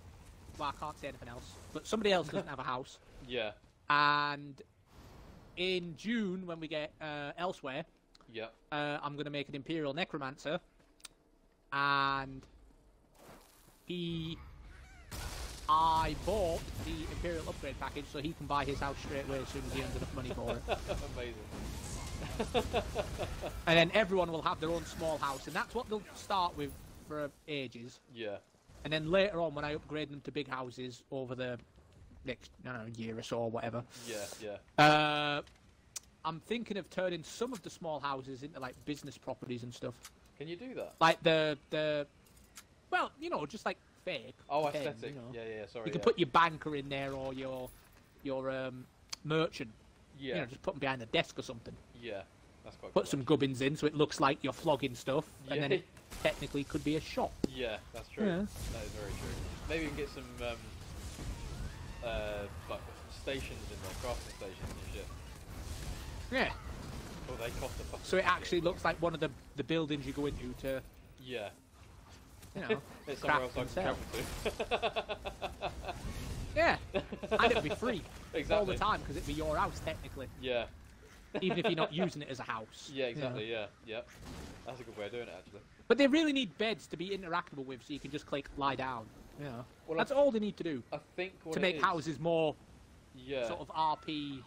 Well, I can't say anything else. But somebody else doesn't have a house. Yeah. And in June, when we get elsewhere, Yeah. I'm going to make an Imperial Necromancer. And I bought the Imperial upgrade package so he can buy his house straight away as soon as he earns enough money for it. Amazing. And then everyone will have their own small house, and that's what they'll start with for ages. Yeah. And then later on, when I upgrade them to big houses over the next, I don't know, year or so or whatever, Yeah. I'm thinking of turning some of the small houses into like business properties and stuff. Can you do that? Like well, you know, just like fake. Oh, pretend, aesthetic. you know. Yeah. Sorry. You can put your banker in there or your merchant. Yeah. You know, just put them behind the desk or something. Yeah. That's quite. Put cool, some gubbins in so it looks like you're flogging stuff, and Yeah. then it technically could be a shop. Yeah, that's true. Yeah. That is very true. Maybe we can get some like stations in there, crafting stations and shit. Yeah. Oh, they cost a fucking. So it actually looks like one of the buildings you go into to, Yeah. you know, It's somewhere else craft I and can sell. travel to. Yeah. And it'd be free Exactly. all the time because it'd be your house technically, Yeah. even if you're not using it as a house. Yeah, you know. exactly. Yeah. Yep. That's a good way of doing it, actually. But they really need beds to be interactable with, so you can just click lie down. You know. Well, That's all they need to do I think what to it make is- houses more Yeah. sort of RP,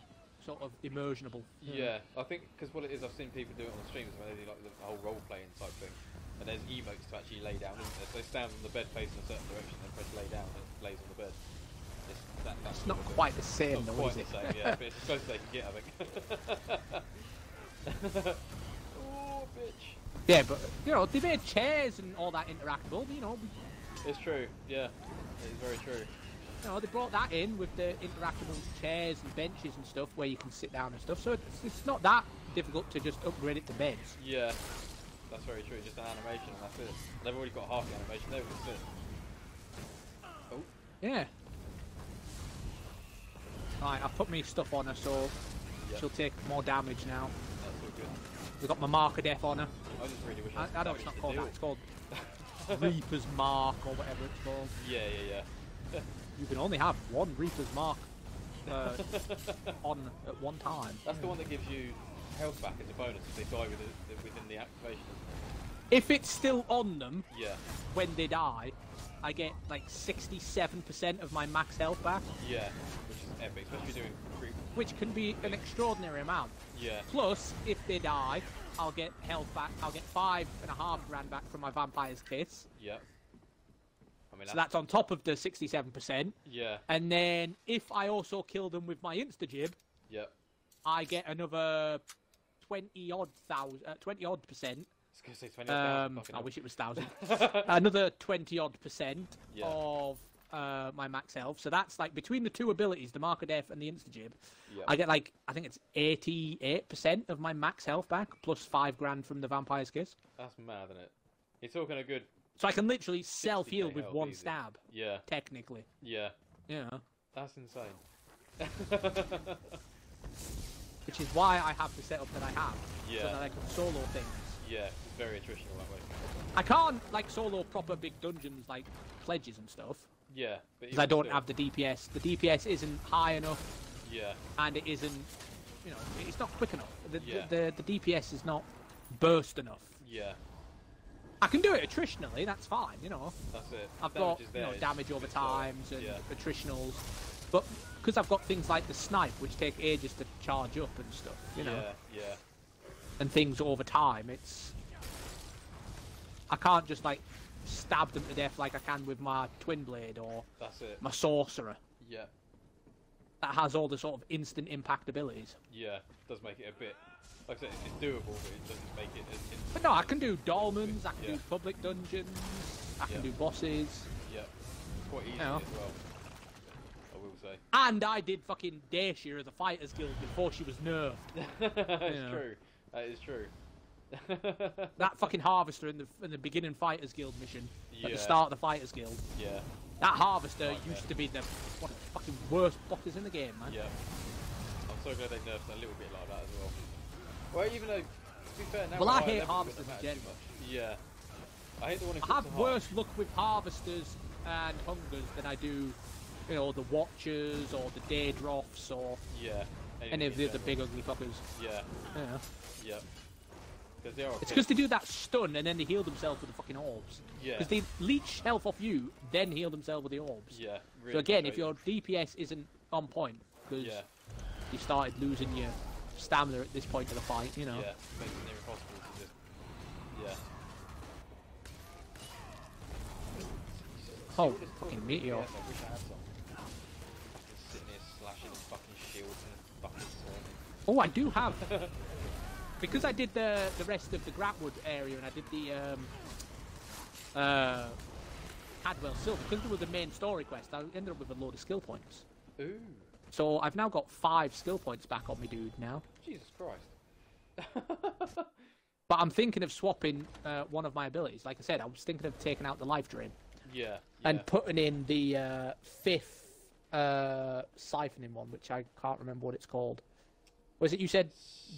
sort of immersionable. Yeah, I think because what it is, I've seen people do it on streams where they do like the whole role playing type thing, and there's emotes to actually lay down, isn't there? So they stand on the bed facing a certain direction, and press lay down, and it lays on the bed. That's It's not sort of quite the same, Not though, quite is the it? same, yeah, but it's as close as they can get, I think. Oh, bitch. Yeah, but you know, they made chairs and all that interactable. You know, It's true. Yeah, it's very true. they brought that in with the interactable chairs and benches and stuff where you can sit down and stuff. So it's not that difficult to just upgrade it to beds. Yeah, that's very true. Just an animation, and that's it. And they've already got half the animation. There we go. Sit. Oh, Yeah. Right, I've put my stuff on her, so yeah. she'll take more damage now. That's all good. We've got my marker death on her. I just really wish. I know it's not called that. It's called Reaper's Mark or whatever it's called. Yeah. You can only have one Reaper's Mark on at one time. That's the one that gives you health back as a bonus if they die within the activation. If it's still on them Yeah, when they die, I get like 67% of my max health back, yeah, which is epic, especially doing creep. which can be an extraordinary amount. Yeah, Plus, if they die, I'll get health back. I'll get 5.5 grand back from my Vampire's Kiss. yeah. I mean, So that's on top of the 67%. yeah, And then if I also kill them with my Insta-Jib, yeah. I get another 20 odd percent. I was gonna say 20,000. fucking I hell. wish it was 1,000. Another 20 odd percent Yeah. of my max health. So that's like between the two abilities, the Mark of Death and the Insta-Jib, Yeah. I get like, I think it's 88% of my max health back, plus 5 grand from the Vampire's Kiss. That's mad, isn't it? You're talking a good. So I can literally self-heal 60k with health, one easy. stab, Yeah, technically. yeah. Yeah. That's insane. which is why I have the setup that I have, so Yeah. that I can solo things. Yeah, it's very attritional that way. I can't like solo proper big dungeons like pledges and stuff Yeah, but because I don't still, have the DPS. The DPS isn't high enough, Yeah, and it isn't, you know, it's not quick enough. Yeah. The DPS is not burst enough. yeah, I can do it attritionally, that's fine, you know. that's it. I've Damage got is you there, know it's damage over just slower. times and Yeah, attritionals, but because I've got things like the snipe, which take ages to charge up and stuff, you know, yeah, and things over time, I can't just like stab them to death like I can with my twin blade or that's it. my sorcerer Yeah, that has all the sort of instant impact abilities. yeah, does make it a bit. Like I said, it's doable, but it doesn't make it as. But no, I can do dolmens, I can Yeah. do public dungeons, I can Yeah. do bosses, Yeah, it's quite easy Yeah. as well. I will say. and I did fucking Dacia as a fighters guild before she was nerfed. It's Yeah. true. That is true. That fucking harvester in the beginning fighters guild mission at Yeah. the start of the fighters guild. Yeah, That harvester Nightmare. used to be one of the fucking worst bosses in the game, man. yeah. I'm so glad they nerfed a little bit like that as well. Well, even though, to be fair, now Well, we're I higher hate level, it harvesters doesn't in matter too general. much. Yeah. I hate the one in I have worse luck with harvesters and hungers than I do, you know, the watchers or the Daedroths or Yeah. any of the other big. big ugly fuckers. Yeah, Yeah. yeah. Because they are. It's because they do that stun and then they heal themselves with the fucking orbs. Yeah. Because they leech health off you, then heal themselves with the orbs. Yeah. Really So again, if your frustrating. DPS isn't on point, because Yeah. you started losing your stamina at this point of the fight, you know. Yeah. Makes it near impossible to just. Yeah. Oh, Just fucking talking meteor. DPS, I wish I had some. Just sitting here slashing his fucking shields and fucking torn. Oh, I do have. Because I did the rest of the Gratwood area and I did the Cadwell Silver, because there was a main story quest, I ended up with a load of skill points. Ooh. So I've now got 5 skill points back on me dude now. Jesus Christ. But I'm thinking of swapping one of my abilities. Like I said, I was thinking of taking out the life drain Yeah. and putting in the 5th siphoning one, which I can't remember what it's called. Was it you said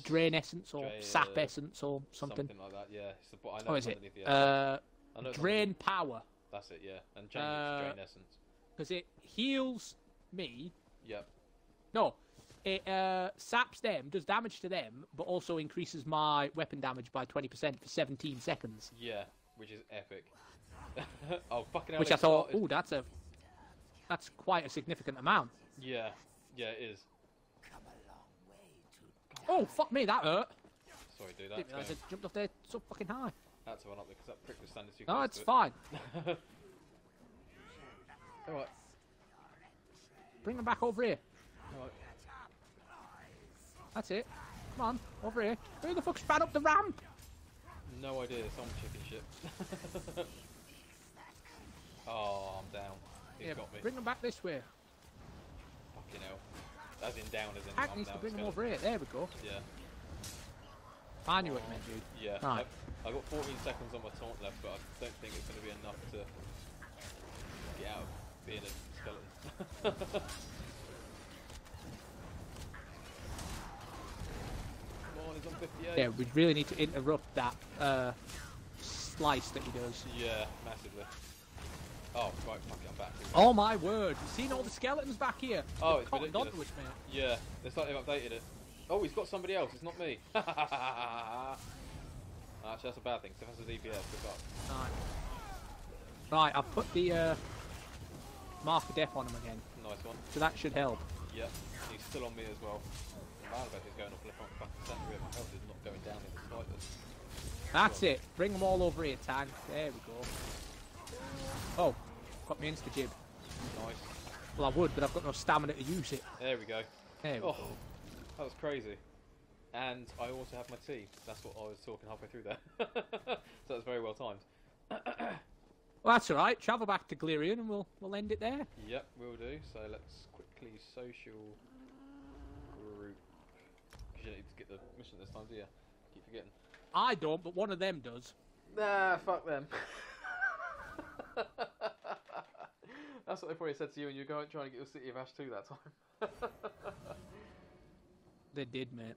drain essence or sap essence or something? Something like that, yeah. It's the, I know Oh, it's is it? underneath the essence. I know it's Drain underneath- power. That's it, yeah. And change it to drain essence. Because it heals me. Yep. No, it saps them, does damage to them, but also increases my weapon damage by 20% for 17 seconds. Yeah, which is epic. Oh, fucking hell. Which it I thought, started. oh, that's quite a significant amount. Yeah, yeah, it is. Oh, fuck me, that hurt. Sorry, dude. Didn't realise I jumped off there so fucking high. That's one up there because that prick was standing too No, close it's to it. fine. Alright, Bring them back over here. alright. That's it. Come on, over here. Who the fuck span up the ramp? No idea, some chicken shit. Oh, I'm down. He's Yeah, got me. bring them back this way. Fucking hell. As in down, as in Hack I'm needs to now bring them skeleton. over here. There we go. Yeah, I knew what you meant, dude. yeah. Right. I got 14 seconds on my taunt left, but I don't think it's going to be enough to get out of being a skeleton. Come on, he's on 58. Yeah, we really need to interrupt that slice that he does. Yeah, massively. Oh, right, fuck it, I'm back. Oh my word! You've seen all the skeletons back here? Oh, They've it's cottoned ridiculous. onto us, mate. Yeah, it's like they've updated it. Oh, he's got somebody else, it's not me. Actually, that's a bad thing, so if that's a DPS, good luck. Right, I've put the mark of death on him again, Nice one. so that should help. Yep, he's still on me as well. The Malbec is going off left, right, back, and centre here. My health is not going down in the slightest. That's it. Bring them all over here, Tang. There we go. Oh, got me insta-jib. Nice. Well, I would, but I've got no stamina to use it. There we go. There we Oh, go. that was crazy. And I also have my tea. That's what I was talking halfway through there. So that's very well timed. Well, that's all right. Travel back to Glirian and we'll end it there. Yep, will do. So let's quickly social group. Because you need to get the mission this time, do you? Keep forgetting. I don't, but one of them does. Nah, fuck them. That's what they probably said to you when you were going trying to get your City of Ash 2 that time. They did, mate.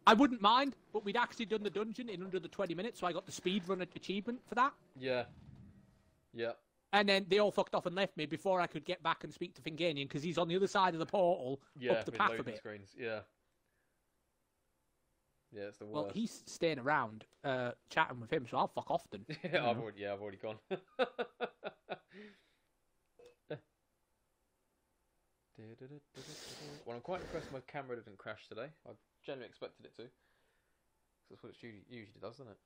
I wouldn't mind, but we'd actually done the dungeon in under the 20 minutes, so I got the speedrun achievement for that. Yeah. Yeah. And then they all fucked off and left me before I could get back and speak to Finganian, because he's on the other side of the portal, up the with path a loading bit. screens. Yeah. Yeah, it's the worst. Well, he's staying around, chatting with him, so I'll fuck off then. Yeah, I've already gone. Well, I'm quite impressed my camera didn't crash today. I generally expected it to. 'Cause that's what it usually does, doesn't it?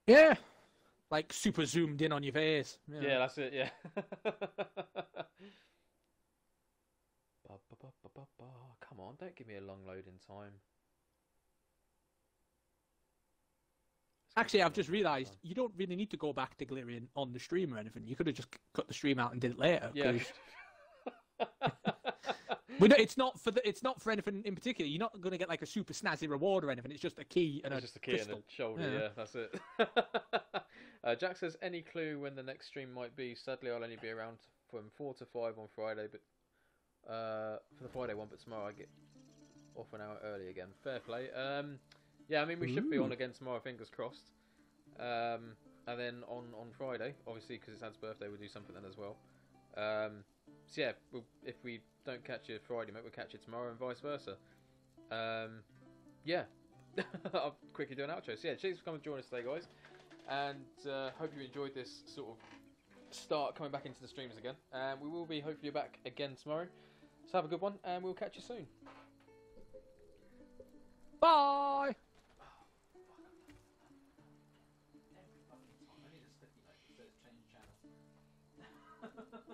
Yeah. Like super zoomed in on your face. You know. Yeah, that's it, yeah. Come on, don't give me a long loading time. Actually, I've just realised you don't really need to go back to Glirian on the stream or anything. You could have just cut the stream out and did it later. Yeah. But no, it's not for anything in particular. You're not going to get like a super snazzy reward or anything. It's just a key and It's a just a key crystal. and a shoulder, yeah, that's it. Jack says, any clue when the next stream might be? Sadly, I'll only be around from 4 to 5 on Friday, but for the Friday one, but tomorrow I get off an hour early again. Fair play. Yeah, I mean, we should be on again tomorrow, fingers crossed. And then on Friday, obviously, because it's Ad's birthday, we'll do something then as well. So yeah, if we don't catch you Friday, mate, we'll catch you tomorrow and vice versa. Yeah, I'll quickly do an outro. So yeah, cheers for coming and joining us today, guys. And hope you enjoyed this sort of start coming back into the streams again. And we will be hopefully back again tomorrow. So have a good one, and we'll catch you soon. Bye! Every fucking time. I need a sticky note that says change channel.